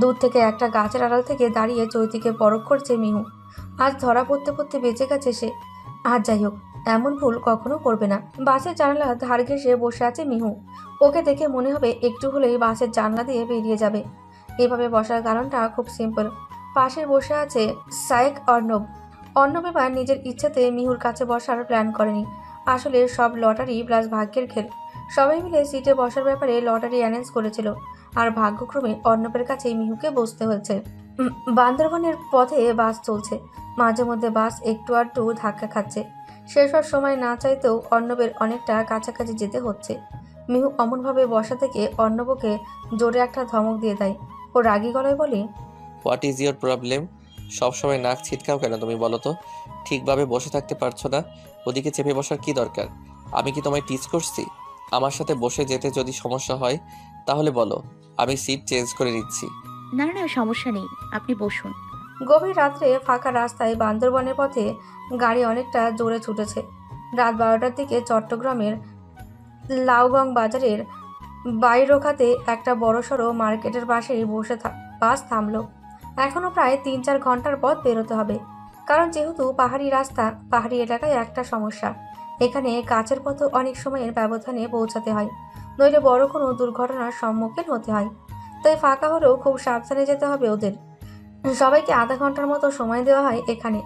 দূর থেকে একটা গাছের আড়াল থেকে দাঁড়িয়ে চৈতিকে পরখ করছে মিহু। আজ ধরা পড়তে পড়তে বেঁচে গেছে সে। আর যাই হোক, এমন ভুল কখনো করবে না। বাসের জানালা ধার ঘেঁষে বসে আছে মিহু। ওকে দেখে মনে হবে একটু হলেই বাসের জানলা দিয়ে বেরিয়ে যাবে। এভাবে বসার কারণটা খুব সিম্পল। পাশে বসে আছে শায়েক অর্ণব। অর্ণব এবার নিজের ইচ্ছেতে মিহুর কাছে বসার প্ল্যান করেনি। আসলে সব লটারি প্লাস ভাগ্যের খেল। সবাই মিলে সিটে বসার ব্যাপারে লটারি অ্যানেন্স করেছিল, আর ভাগ্যক্রমে অর্ণবের কাছেই মিহুকে বসতে হয়েছে। বান্দরবনের পথে বাস চলছে। মাঝে মধ্যে বাস একটু আধটু ধাক্কা খাচ্ছে। শেষবার সময় না চাইতেও অর্ণবের অনেকটা কাছাকাছি যেতে হচ্ছে। মিহু অমনভাবে বসা থেকে অর্ণবকে জোরে একটা ধমক দিয়ে দেয়। ও রাগী গলায় বলে, হোয়াট ইজ ইয়োর প্রবলেম? সবসময় নাক ছিটকাও কেন তুমি বলো তো? ঠিকভাবে বসে থাকতে পারছো না? ওদিকে চেপে বসার কি দরকার? আমি কি তোমায় টিচ করছি? আমার সাথে বসে যেতে যদি সমস্যা হয় তাহলে বলো, আমি সিট চেঞ্জ করে নিচ্ছি। না না, সমস্যা নেই, আপনি বসুন। গভীর রাত্রে ফাঁকা রাস্তায় বান্দরবনের পথে গাড়ি অনেকটা জোরে ছুটেছে। রাত 12টার দিকে চট্টগ্রামের লাউগং বাজারের বাইরোখাতে একটা বড়সড় মার্কেটের পাশেই বসে বাস থামলো। এখনও প্রায় 3-4 ঘন্টার পথ বেরোতে হবে, কারণ যেহেতু পাহাড়ি রাস্তা, পাহাড়ি এলাকায় একটা সমস্যা, এখানে কাছের পথও অনেক সময়ের ব্যবধানে পৌঁছাতে হয়, নইলে বড় কোনো দুর্ঘটনার সম্মুখীন হতে হয়। তাই ফাঁকা হলেও খুব সাবধানে যেতে হবে ওদের। সবাইকে আধা ঘন্টার মতো সময় দেওয়া হয় এখানে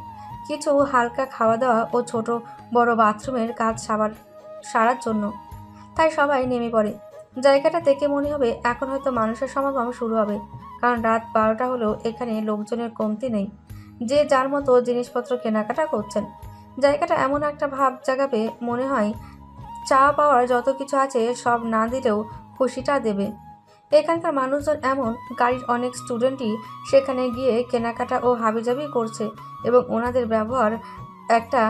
কিছু হালকা খাওয়া দাওয়া ও ছোট বড় বাথরুমের কাজ সারার জন্য। তাই সবাই নেমে পড়ে। জায়গাটা দেখে মনে হবে এখন হয়তো মানুষের সমাগম শুরু হবে, কারণ রাত 12টা হলেও এখানে লোকজনের কমতি নেই। যে যার মতো জিনিসপত্র কেনাকাটা করছেন। জায়গাটা এমন একটা ভাব জাগাবে মনে হয় চা পাওয়ার যত কিছু আছে সব না দিলেও খুশিটা দেবে। এখানকার মানুষজন এমন, গাড়ির অনেক স্টুডেন্টই সেখানে গিয়ে কেনাকাটা ও হাবিজাবি করছে এবং ওনাদের ব্যবহার একটা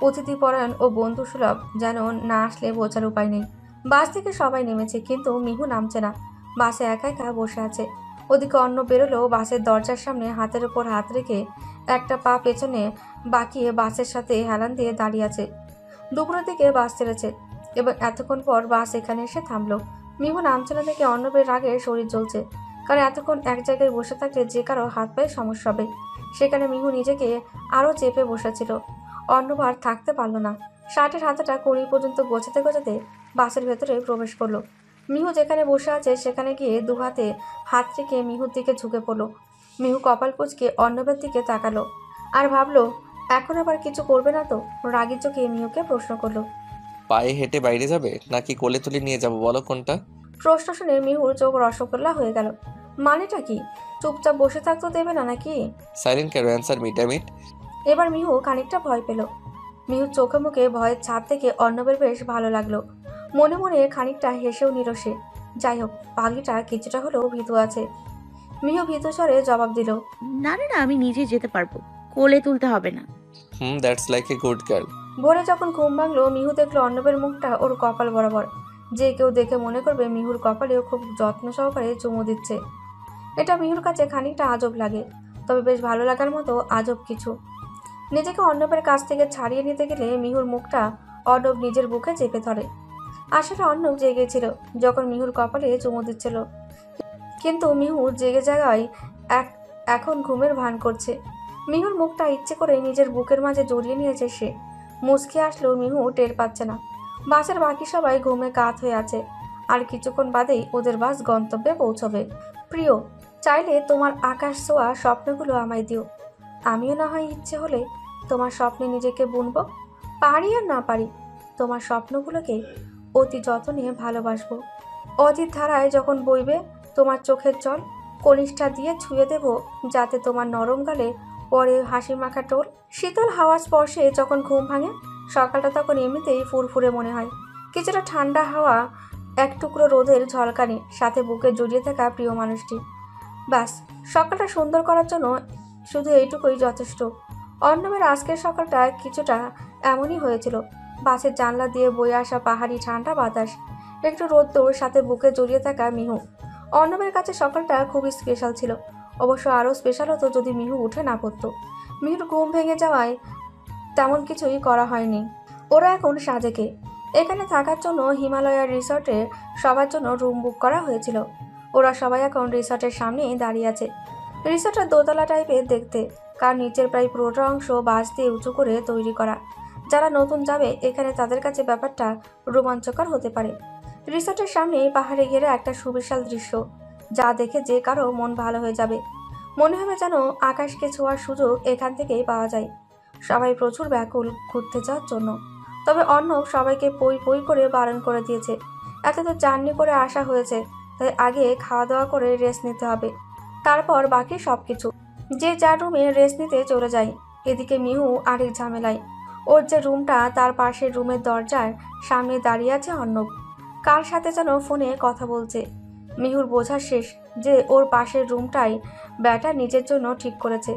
অতিথিপরায়ণ ও বন্ধুসুলভ, যেন না আসলে বোঝার উপায় নেই। বাস থেকে সবাই নেমেছে, কিন্তু মিহু নামছে না। বাসে একা একা বসে আছে। ওদিকে অন্য বেরোলেও বাসের দরজার সামনে হাতের ওপর হাত রেখে একটা পা পেছনে বাঁকিয়ে বাসের সাথে হেলান দিয়ে দাঁড়িয়ে আছে। দুপুরের দিকে বাস ছেড়েছে এবং এতক্ষণ পর বাস এখানে এসে থামলো। মিহু নামছে না দেখে অর্ণবের রাগে শরীর জ্বলছে, কারণ এতক্ষণ এক জায়গায় বসে থাকলে যে কারো হাত পায়ে সমস্যা হবে। সেখানে মিহু নিজেকে আরও চেপে বসেছিল। অর্ণব আর থাকতে পারল না। শার্টের হাতাটা কড়ি পর্যন্ত গোছাতে গোছাতে বাসের ভেতরে প্রবেশ করলো। মিহু যেখানে বসে আছে সেখানে গিয়ে দু হাতে হাত রেখে মিহুর দিকে ঝুঁকে পড়ল। মিহু কপাল কুঁচকে অর্ণবের দিকে তাকালো আর ভাবলো এখন আবার কিছু করবে না তো। রাগী চোখে মিহুকে প্রশ্ন করলো, পায়ে হেঁটে বাইরে যাবে নাকি কোলে তুলে নিয়ে যাবো, বলো কোনটা? প্রশ্ন শুনে মিহুর চোখ রসগোল্লা হয়ে গেল। মানেটা কি? চুপচাপ বসে থাকতে দেবে না নাকি? সাইলেন্ট ক্যারো, অ্যান্সার মি ড্যাম ইট। এবার মিহু খানিকটা ভয় পেল। মিহুর চোখে মুখে ভয়ের ছাপ থেকে অর্ণবের বেশ ভালো লাগলো। মনে মনে খানিকটা হেসেও নিল সে। যাই হোক, পাগলিটা কিছুটা হলেও ভীতু আছে। মিহু ভীতু স্বরে জবাব দিল, না না না, আমি নিজে যেতে পারবো, কোলে তুলতে হবে না। That's like a good girl. ভোরে যখন ঘুম ভাঙলো মিহু দেখলো অর্ণবের মুখটা ওর কপাল বরাবর। যে কেউ দেখে মনে করবে মিহুর কপালেও খুব যত্ন সহকারে চুমু দিচ্ছে। এটা মিহুর কাছে খানিকটা আজব লাগে, তবে বেশ ভালো লাগার মতো আজব কিছু। নিজেকে অর্ণবের কাছ থেকে ছাড়িয়ে নিতে গেলে মিহুর মুখটা অর্ণব নিজের বুকে চেপে ধরে। আসলে অর্ণব জেগেছিল যখন মিহুর কপালে চুমু দিচ্ছিল, কিন্তু মিহু জেগে জায়গায় এখন ঘুমের ভান করছে। মিহুর মুখটা ইচ্ছে করে নিজের বুকের মাঝে জড়িয়ে নিয়েছে সে। মুচকি আসলেও মিহু টের পাচ্ছে না। বাসের বাকি সবাই ঘুমে কাত হয়ে আছে। আর কিছুক্ষণ বাদেই ওদের বাস গন্তব্যে পৌঁছবে। প্রিয়, চাইলে তোমার আকাশ ছোঁয়া স্বপ্নগুলো আমায় দিও। আমিও না হয় ইচ্ছে হলে তোমার স্বপ্নে নিজেকে বুনবো। পারি আর না পারি, তোমার স্বপ্নগুলোকে অতি যত্নে ভালোবাসবো। অতীত ধারায় যখন বইবে তোমার চোখের জল, কনিষ্ঠা দিয়ে ছুঁয়ে দেব যাতে তোমার নরম গালে পরে হাসি মাখা টোল। শীতল হাওয়া স্পর্শে যখন ঘুম ভাঙে সকালটা তখন এমনিতেই ফুরফুরে মনে হয়। কিছুটা ঠান্ডা হাওয়া, এক টুকরো রোদের ঝলকানি, সাথে বুকে জড়িয়ে থাকা প্রিয় মানুষটি। ব্যাস, সকালটা সুন্দর করার জন্য শুধু এইটুকুই যথেষ্ট। অর্ণবের আজকের সকালটা কিছুটা এমনই হয়েছিল। বাসের জানলা দিয়ে বয়ে আসা পাহাড়ি ঠান্ডা বাতাস, একটু রোদ্দুর, সাথে বুকে জড়িয়ে থাকা মিহু। অর্ণবের কাছে সকালটা খুবই স্পেশাল ছিল। অবশ্য আরও স্পেশাল হতো যদি মিহু উঠে না পড়তো। মিহুর ঘুম ভেঙে যাওয়ায় তেমন কিছুই করা হয়নি। ওরা এখন সাজেকে। এখানে থাকার জন্য হিমালয়ার রিসর্টে সবার জন্য রুম বুক করা হয়েছিল। ওরা সবাই এখন রিসর্টের সামনেই দাঁড়িয়ে আছে। রিসর্টটা দোতলা টাইপের দেখতে, কার নিচের প্রায় পুরোটা অংশ বাঁশ দিয়ে উঁচু করে তৈরি করা। যারা নতুন যাবে এখানে তাদের কাছে ব্যাপারটা রোমাঞ্চকর হতে পারে। রিসর্টের সামনে পাহাড়ে ঘেরা একটা সুবিশাল দৃশ্য, যা দেখে যে কারো মন ভালো হয়ে যাবে। মনে হবে যেন আকাশকে ছোঁয়ার সুযোগ এখান থেকেই পাওয়া যায়। সবাই প্রচুর ব্যাকুল ঘুরতে যাওয়ার জন্য। তবে অর্ণব সবাইকে পই পই করে বারণ করে দিয়েছে। এত তো জার্নি করে আসা হয়েছে, তাই আগে খাওয়া দাওয়া করে রেস্ট নিতে হবে, তারপর বাকি সব কিছু। যে যার রুমে রেস্ট নিতে চলে যায়। এদিকে মিহু আরেক ঝামেলায়। ওর যে রুমটা, তার পাশের রুমের দরজার সামনে দাঁড়িয়ে আছে অর্ণব। কার সাথে যেন ফোনে কথা বলছে। মিহুর বোঝা শেষ যে ওর পাশের রুমটাই ব্যাটা নিজের জন্য ঠিক করেছে।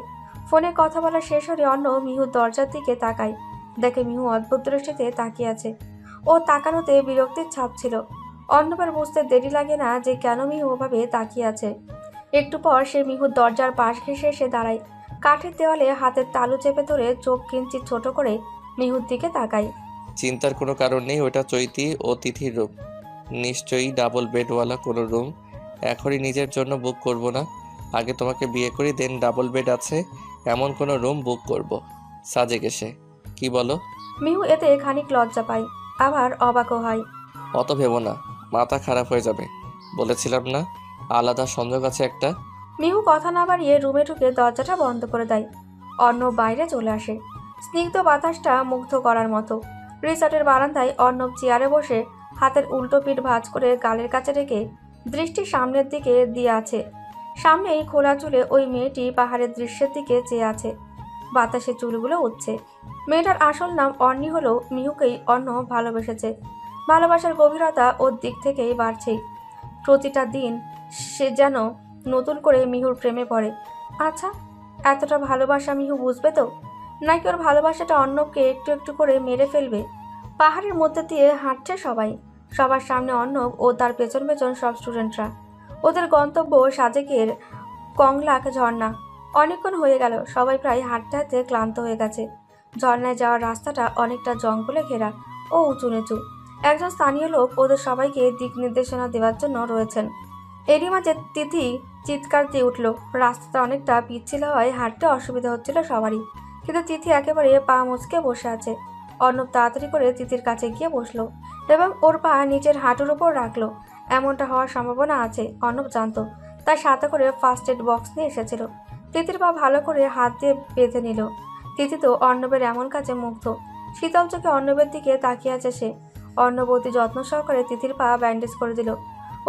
ফোনে কথা বলা শেষ হলে অর্ণব মিহুর দরজার দিকে তাকায়। দেখে মিহু অদ্ভুত দৃষ্টিতে তাকিয়ে আছে। ও তাকানোতে বিরক্তির ছাপ ছিল। অর্ণবের বুঝতে দেরি লাগে না যে কেন মিহু ওভাবে তাকিয়ে আছে। একটু পর সে মিহুর দরজার পাশ ঘেঁষে এসে দাঁড়ায়। কাঠের দেওয়ালে হাতের তালু চেপে ধরে চোখ কিঞ্চিৎ ছোট করে মিহুর দিকে তাকায়। চিন্তার কোনো কারণ নেই, ওটা চৈতি ও তিথির রুম। নিশ্চয়ই ডাবল বেডওয়ালা কোনো রুম। এখনই নিজের জন্য বুক করব না, আগে তোমাকে বিয়ে করি, দেন ডাবল বেড আছে এমন কোনো রুম বুক করব সাজেক এসে। কি বলো? মিহু এতে খানিক লজ্জা পায়, আবার অবাকও হয়। অত ভেবো না, মাথা খারাপ হয়ে যাবে। বলেছিলাম না আলাদা সংযোগ আছে একটা। মিহু কথা না বাড়িয়ে রুমে ঢুকে দরজাটা বন্ধ করে দেয়। অর্ণব বাইরে চলে আসে, স্নিগ্ধ বাতাসটা মুগ্ধ করার মতো। রিসর্টের বারান্দায় অর্ণব চেয়ারে বসে হাতের উল্টো পিঠ ভাঁজ করে গালের কাছে রেখে দৃষ্টি সামনের দিকে দিয়ে আছে। সামনেই খোলা চুলে ওই মেয়েটি পাহাড়ের দৃশ্যের দিকে চেয়ে আছে। বাতাসে চুলগুলো উঠছে। মেয়েটার আসল নাম অর্ণি হলেও মিহুকেই অর্ণব ভালোবেসেছে। ভালোবাসার গভীরতা ওর দিক থেকেই বাড়ছেই। প্রতিটা দিন সে যেন নতুন করে মিহুর প্রেমে পড়ে। আচ্ছা, এতটা ভালোবাসা মিহু বুঝবে তো, নাকি ওর ভালোবাসাটা অর্ণবকে একটু একটু করে মেরে ফেলবে? পাহাড়ের মধ্যে দিয়ে হাঁটছে সবাই। সবার সামনে অর্ণব ও তার পেছন পেছন সব স্টুডেন্টরা। ওদের গন্তব্য সাজেকের কংলাক ঝর্ণা। অনেকক্ষণ হয়ে গেল, সবাই প্রায় হাঁটতে হাঁটতে ক্লান্ত হয়ে গেছে। ঝর্ণায় যাওয়ার রাস্তাটা অনেকটা জঙ্গলে ঘেরা ও উঁচু নিচু। একজন স্থানীয় লোক ওদের সবাইকে দিক নির্দেশনা দেওয়ার জন্য রয়েছেন। এরই মাঝে তিথি চিৎকার দিয়ে উঠল। রাস্তাটা অনেকটা পিচ্ছিল হওয়ায় হাঁটতে অসুবিধা হচ্ছিল সবারই, কিন্তু তিথি একেবারে পা মুচকে বসে আছে। অর্ণব তাড়াতাড়ি করে তিথির কাছে গিয়ে বসলো এবং ওর পা নিজের হাঁটুর উপর রাখলো। এমনটা হওয়ার সম্ভাবনা আছে অর্ণব জানতো, তাই সাথে করে ফার্স্ট এড বক্স নিয়ে এসেছিল। তিথির পা ভালো করে হাত দিয়ে বেঁধে নিল। তিথি তো অর্ণবের এমন কাজে মুগ্ধ। শীতল চোখে অর্ণবের দিকে তাকিয়ে আছে সে। অর্ণব অতি যত্ন সহকারে তিথির পা ব্যান্ডেজ করে দিল।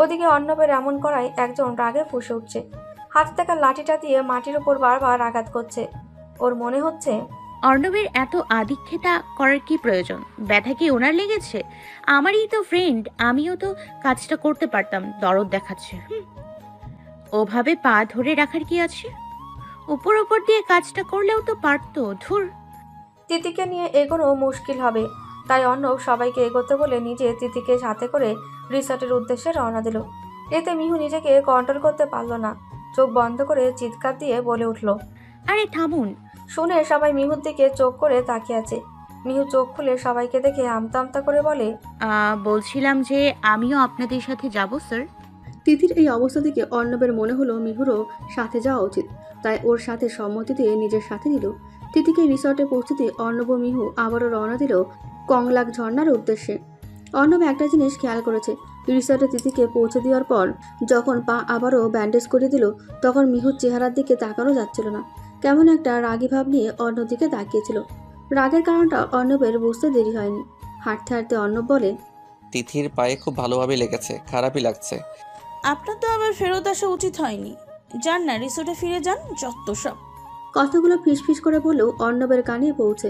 ওদিকে অর্ণবের এমন করায় একজন রাগে ফুঁসে উঠছে। হাতে থাকা লাঠিটা দিয়ে মাটির উপর বারবার আঘাত করছে। ওর মনে হচ্ছে অর্ণবের এত আদিক্ষেতা করার কি প্রয়োজন? ব্যথা কি ওনার লেগেছে? আমারই তো ফ্রেন্ড, আমিও তো কাজটা করতে পারতাম। দরদ দেখাচ্ছে। ওভাবে পা ধরে রাখার কি আছে? উপর উপর দিয়ে কাজটা করলেও তো পারতো। ধুর। তিথিকে নিয়ে এগোনো মুশকিল হবে, তাই অর্ণব সবাইকে এগোতে বলে নিজে তিথিকে সাথে করে রিসর্টের উদ্দেশ্যে রওনা দিল। এতে মিহু নিজেকে কন্ট্রোল করতে পারল না। চোখ বন্ধ করে চিৎকার দিয়ে বলে উঠল, আরে থামুন। শুনে সবাই মিহুর দিকে চোখ করে তাকিয়ে আছে। মিহু চোখ খুলে সবাইকে দেখে আমতা আমতা করে বলে, বলছিলাম যে আমিও আপনাদের সাথে যাব স্যার। তিথির এই অবস্থা থেকে অর্ণবের মনে হলো মিহুরও সাথে যাওয়া উচিত, তাই ওর সাথে সম্মতি দিয়ে নিজের সাথে নিল। তিথিকে রিসর্টে পৌঁছতে অর্ণব ও মিহু আবারও রওনা দিল কংলাক ঝর্ণার উদ্দেশ্যে। অর্ণব একটা জিনিস খেয়াল করেছে, রিসর্টে তিথিকে পৌঁছে দেওয়ার পর যখন পা আবারও ব্যান্ডেজ করে দিল, তখন মিহুর চেহারার দিকে তাকানো যাচ্ছিল না। কেমন একটা রাগী ভাব নিয়ে অর্ণব দিকে তাকিয়েছিল। রাগের কারণটা অর্ণবের বুঝতে দেরি হয়নি। হাঁটতে হাঁটতে অর্ণব বলে, তিথির পায়ে খুব ভালোভাবে লেগেছে, খারাপই লাগছে। আপনার তো আবার ফেরত আসা উচিত হয়নি। যান না, রিসোর্টে ফিরে যান, যত সব। কথাগুলো ফিসফিস করে বলেও অর্ণবের কানে পৌঁছে।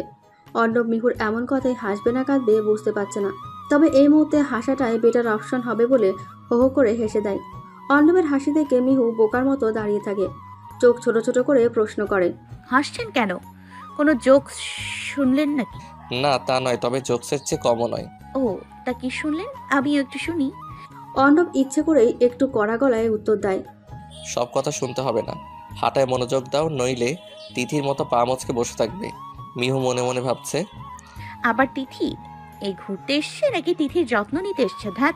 অর্ণব মিহুর এমন কথায় হাসবে না কাঁদবে বুঝতে পারছে না, তবে এই মুহূর্তে হাসাটাই বেটার অপশন হবে বলে হো হো করে হেসে দেয়। অর্ণবের হাসি দেখে মিহু বোকার মতো দাঁড়িয়ে থাকে। চোখ ছোট ছোট করে প্রশ্ন করে, হাসছেন কেন? কোনো জোক শুনলেন নাকি? না তা নয়, তবে জোকসের চেয়ে কমও নয়। ও, তা কি শুনলেন? আমিও একটু শুনি। অর্ণব ইচ্ছে করেই একটু কড়া গলায় উত্তর দেয়। সব কথা শুনতে হবে না, হাঁটায় মনোযোগ দাও, নইলে তিথির মতো পা মচকে বসে থাকবে। মিহু মনে মনে ভাবছে, আবার তিথি এই ঘুরতে এসছে নাকি তিথির যত্ন নিতে এসছে? ধ্যাত।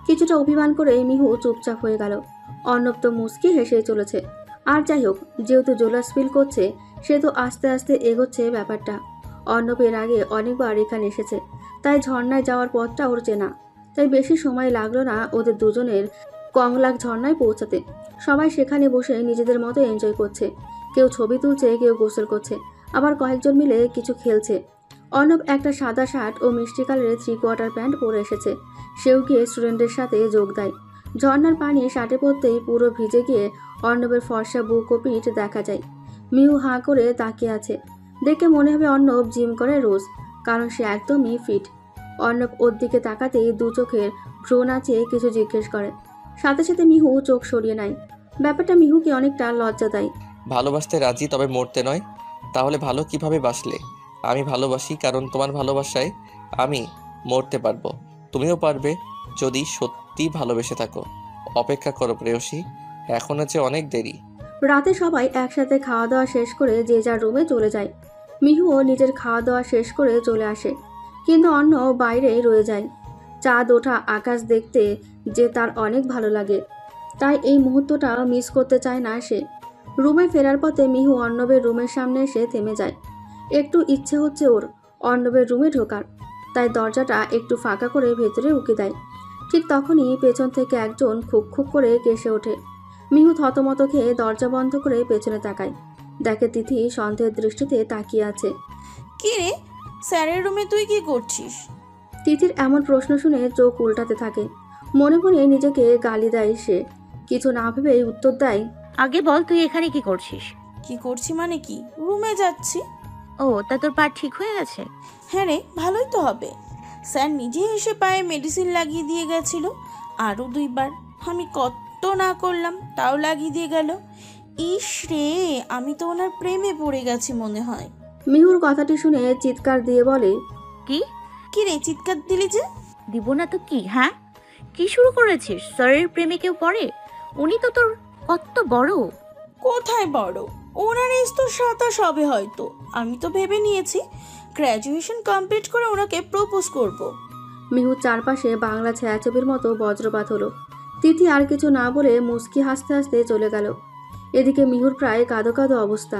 কিছুটা অভিমান করে মিহু চুপচাপ হয়ে গেল। অর্ণব তো মুচকি হেসেই চলেছে। আর যাই হোক, যেহেতু জোলাস ফিল করছে, সেহেতু আস্তে আস্তে এগোচ্ছে ব্যাপারটা। অর্ণবের আগে অনেকবার এখানে এসেছে, তাই ঝর্ণায় যাওয়ার পথটা ওর চেনা। তাই বেশি সময় লাগলো না ওদের দুজনের কংলাক ঝর্ণায় পৌঁছাতে। সবাই সেখানে বসে নিজেদের মতো এনজয় করছে। কেউ ছবি তুলছে, কেউ গোসল করছে, আবার কয়েকজন মিলে কিছু খেলছে। অর্ণব একটা সাদা শার্ট ও মিষ্টি কালারের 3/4 প্যান্ট পরে এসেছে। সেও গিয়ে স্টুডেন্টের সাথে যোগ দেয়। ঝর্ণার পানি শার্টে পড়তেই পুরো ভিজে গিয়ে অর্ণবের ফর্সা বুক ও পিঠ দেখা যায়। মিহু হাঁ করে তাকিয়ে আছে। দেখে মনে হবে অর্ণব জিম করে রোজ, কারণ সে একদমই ফিট। অর্ণব ওর দিকে তাকাতেই দু চোখের ভ্রু নাচিয়ে কিছু জিজ্ঞেস করে। সাথে সাথে মিহু চোখ সরিয়ে নেয়। ব্যাপারটা মিহুকে অনেকটা লজ্জা দেয়। ভালোবাসতে রাজি, তবে মরতে নয়। তাহলে ভালো কিভাবে বাসলে? আমি ভালোবাসি কারণ তোমার ভালোবাসায় আমি মরতে পারবো, তুমিও পারবে যদি সত্যি ভালোবেসে থাকো। অপেক্ষা করো প্রেয়সী, এখন আছে অনেক দেরি। রাতে সবাই একসাথে খাওয়া দাওয়া শেষ করে যে যার রুমে চলে যায়। মিহুও নিজের খাওয়া দাওয়া শেষ করে চলে আসে, কিন্তু অন্য বাইরে রয়ে যায়। চাঁদ ওঠা আকাশ দেখতে যে তার অনেক ভালো লাগে, তাই এই মুহূর্তটা মিস করতে চায় না সে। রুমে ফেরার পথে মিহু অর্ণবের রুমের সামনে এসে থেমে যায়। একটু ইচ্ছে হচ্ছে ওর অর্ণবের রুমে ঢোকার, তাই দরজাটা একটু ফাঁকা করে ভেতরে উকি দেয়। ঠিক তখনই পেছন থেকে একজন খুব খুব করে কেসে ওঠে। মিহু থতমত খেয়ে দরজা বন্ধ করে পেছনে তাকায়। দেখে তিথি সন্দেহের দৃষ্টিতে তাকিয়ে আছে। কি রে, স্যারের রুমে তুই কি করছিস? তিথির এমন প্রশ্ন শুনে চোখ উল্টাতে থাকে। মনে মনে নিজেকে গালি দেয় সে। কিছু না ভেবেই উত্তর দেয়, আগে বল, তুই এখানে কি করছিস? কি করছি মানে কি, রুমে যাচ্ছি। ও, তা তোর পা ঠিক হয়ে গেছে? হ্যাঁ রে, ভালোই তো হবে। স্যার নিজে এসে পায়ে মেডিসিন লাগিয়ে দিয়ে গেছিল, আরও 2বার। আমি কত না করলাম, তাও লাগিয়ে দিয়ে গেল। ইস রে, আমি তো ওনার প্রেমে পড়ে গেছি মনে হয়। মিহুর কথাটি শুনে চিৎকার দিয়ে বলে, কি? কি রে, চিৎকার দিলি যে? দিব না তো কি? হ্যাঁ, কি শুরু করেছিস? স্যারের প্রেমে কেউ পড়ে? উনি তো তোর কত বড়। কোথায় বড়? ওনার এজ তো 27 হবে হয়তো। আমি তো ভেবে নিয়েছি গ্র্যাজুয়েশন কমপ্লিট করে ওনাকে প্রপোজ করব। মিহুর চারপাশে বাংলা ছায়াছবির মতো বজ্রপাত হলো। তিথি আর কিছু না বলে মুচকি হাসতে হাসতে চলে গেল। এদিকে মিহুর প্রায় কাঁদো কাঁদো অবস্থা।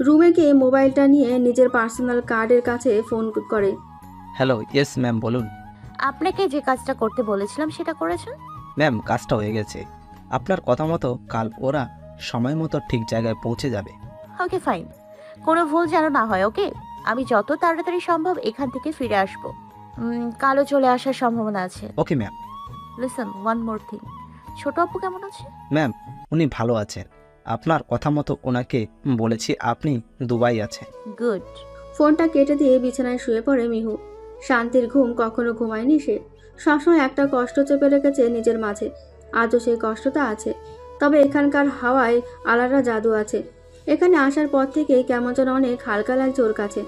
রুমে গিয়ে মোবাইলটা নিয়ে নিজের পার্সোনাল কার্ডের কাছে ফোন করে। হ্যালো, ইয়েস ম্যাম, বলুন। আপনাকে যে কাজটা করতে বলেছিলাম সেটা করেছেন? ম্যাম, কাজটা হয়ে গেছে। আপনার কথা মতো কাল ওরা সময় মতো ঠিক জায়গায় পৌঁছে যাবে। ওকে ফাইন, কোনো ভুল যেন না হয়। ওকে, আমি যত তাড়াতাড়ি সম্ভব এখান থেকে ফিরে আসব। কালও চলে আসার সম্ভাবনা আছে। Okay ma'am. Listen, one more thing, ছোট আপু কেমন আছে? ম্যাম, উনি ভালো আছেন। আপনার কথা মতো ওনাকে বলেছি আপনি দুবাই আছেন। গুড। ফোনটা কেটে দিয়ে বিছানায় শুয়ে পড়ে মিহু। শান্তির ঘুম কখনো ঘুমায়নি সে। সবসময় একটা কষ্ট চেপে রেখেছে নিজের মাঝে। আজও সেই কষ্টটা আছে, তবে এখানকার হাওয়ায় আলাদা জাদু আছে। এখানে আসার পর থেকে কেমন যেন অনেক হালকা লাগছে ওর কাছে।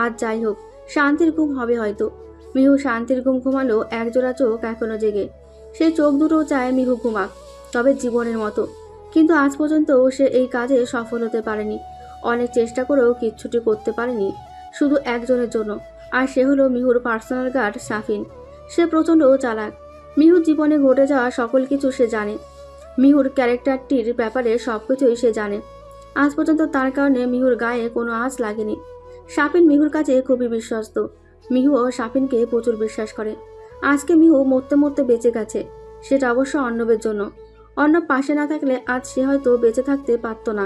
আজ যাই হোক, শান্তির ঘুম হবে হয়তো। মিহু শান্তির ঘুম ঘুমালো একজোড়া চোখ এখনো জেগে। সেই চোখ দুটো চায় মিহু ঘুমাক, তবে জীবনের মতো। কিন্তু আজ পর্যন্ত সে এই কাজে সফল হতে পারেনি। অনেক চেষ্টা করেও কিচ্ছুটি করতে পারেনি, শুধু একজনের জন্য। আর সে হলো মিহুর পার্সোনাল গার্ড সাফিন। সে প্রচণ্ড চালাক। মিহুর জীবনে ঘটে যাওয়া সকল কিছু সে জানে। মিহুর ক্যারেক্টারটির ব্যাপারে সবকিছুই সে জানে। আজ পর্যন্ত তার কারণে মিহুর গায়ে কোনো আঁচ লাগেনি। সাফিন মিহুর কাছে খুবই বিশ্বস্ত। মিহুও সাফিনকে প্রচুর বিশ্বাস করে। আজকে মিহু মরতে মরতে বেঁচে গেছে, সেটা অবশ্য অর্ণবের জন্য। অর্ণব পাশে না থাকলে আজ সে হয়তো বেঁচে থাকতে পারত না।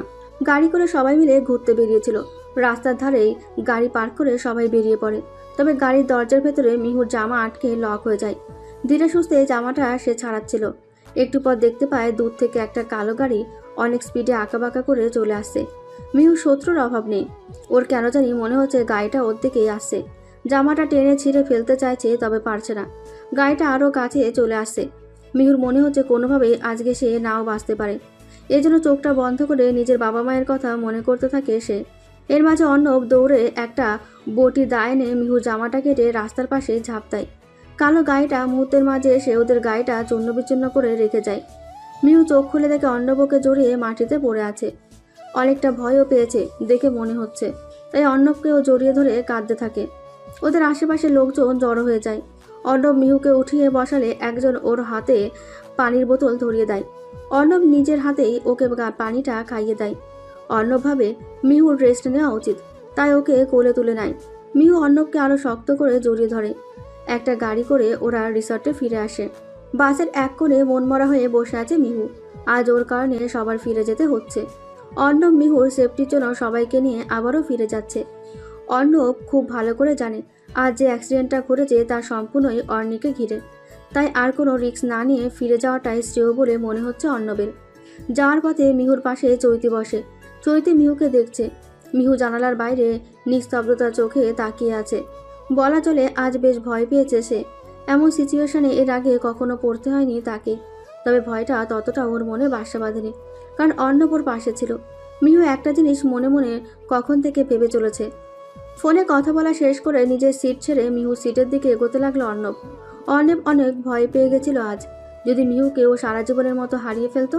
গাড়ি করে সবাই মিলে ঘুরতে বেরিয়েছিল। রাস্তার ধারেই গাড়ি পার্ক করে সবাই বেরিয়ে পড়ে। তবে গাড়ির দরজার ভেতরে মিহুর জামা আটকে লক হয়ে যায়। ধীরে সুস্থে জামাটা সে ছাড়াচ্ছিল। একটু পর দেখতে পায় দূর থেকে একটা কালো গাড়ি অনেক স্পিডে আঁকাবাঁকা করে চলে আসছে। মিহুর শত্রুর অভাব নেই। ওর কেন জানি মনে হচ্ছে গাড়িটা ওর দিকেই আসছে। জামাটা টেনে ছিঁড়ে ফেলতে চাইছে, তবে পারছে না। গাড়িটা আরও কাছে চলে আসছে। মিহুর মনে হচ্ছে কোনোভাবেই আজকে সে নাও বাঁচতে পারে। এজন্য চোখটা বন্ধ করে নিজের বাবা মায়ের কথা মনে করতে থাকে সে। এর মাঝে অর্ণব দৌড়ে একটা বটি দা এনে মিহুর জামাটা কেটে রাস্তার পাশে ঝাঁপ দেয়। কালো গাড়িটা মুহূর্তের মাঝে এসে ওদের গাড়িটা চূর্ণ বিচ্ছিন্ন করে রেখে যায়। মিহু চোখ খুলে দেখে অর্ণবকে জড়িয়ে মাটিতে পড়ে আছে। অনেকটা ভয়ও পেয়েছে দেখে মনে হচ্ছে, তাই অর্ণবকেও জড়িয়ে ধরে কাঁদতে থাকে। ওদের আশেপাশে লোকজন জড়ো হয়ে যায়। অর্ণব মিহুকে উঠিয়ে বসালে একজন ওর হাতে পানির বোতল ধরিয়ে দেয়। অর্ণব নিজের হাতেই ওকে পানিটা খাইয়ে দেয়। অর্ণব ভাবে মিহুর রেস্ট নেওয়া উচিত, তাই ওকে কোলে তুলে নেয়। মিহু অর্ণবকে আরো শক্ত করে জড়িয়ে ধরে। একটা গাড়ি করে ওরা রিসর্টে ফিরে আসে। বাসের এক কোণে মনমরা হয়ে বসে আছে মিহু। আজ ওর কারণে সবার ফিরে যেতে হচ্ছে। অর্ণব মিহুর সেফটির জন্য সবাইকে নিয়ে আবারও ফিরে যাচ্ছে। অর্ণব খুব ভালো করে জানে আজ যে অ্যাক্সিডেন্টটা ঘটেছে তা সম্পূর্ণই অর্ণিকে ঘিরে, তাই আর কোনো রিস্ক না নিয়ে ফিরে যাওয়াটাই শ্রেয় বলে মনে হচ্ছে অর্ণবের। যাওয়ার পথে মিহুর পাশে চৈতি বসে। চৈতি মিহুকে দেখছে। মিহু জানালার বাইরে নিস্তব্ধতার চোখে তাকিয়ে আছে। বলা চলে আজ বেশ ভয় পেয়েছে সে। এমন সিচুয়েশনে এর আগে কখনো পড়তে হয়নি তাকে, তবে ভয়টা ততটা ওর মনে বাসা বাঁধেনি, কারণ অর্ণব ওর পাশে ছিল। মিহু একটা জিনিস মনে মনে কখন থেকে ভেবে চলেছে। ফোনে কথা বলা শেষ করে নিজের সিট ছেড়ে মিহু সিটের দিকে এগোতে লাগলো অর্ণব। অর্ণব অনেক ভয় পেয়ে গেছিল আজ, যদি মিহুকে ও সারা জীবনের মতো হারিয়ে ফেলতো।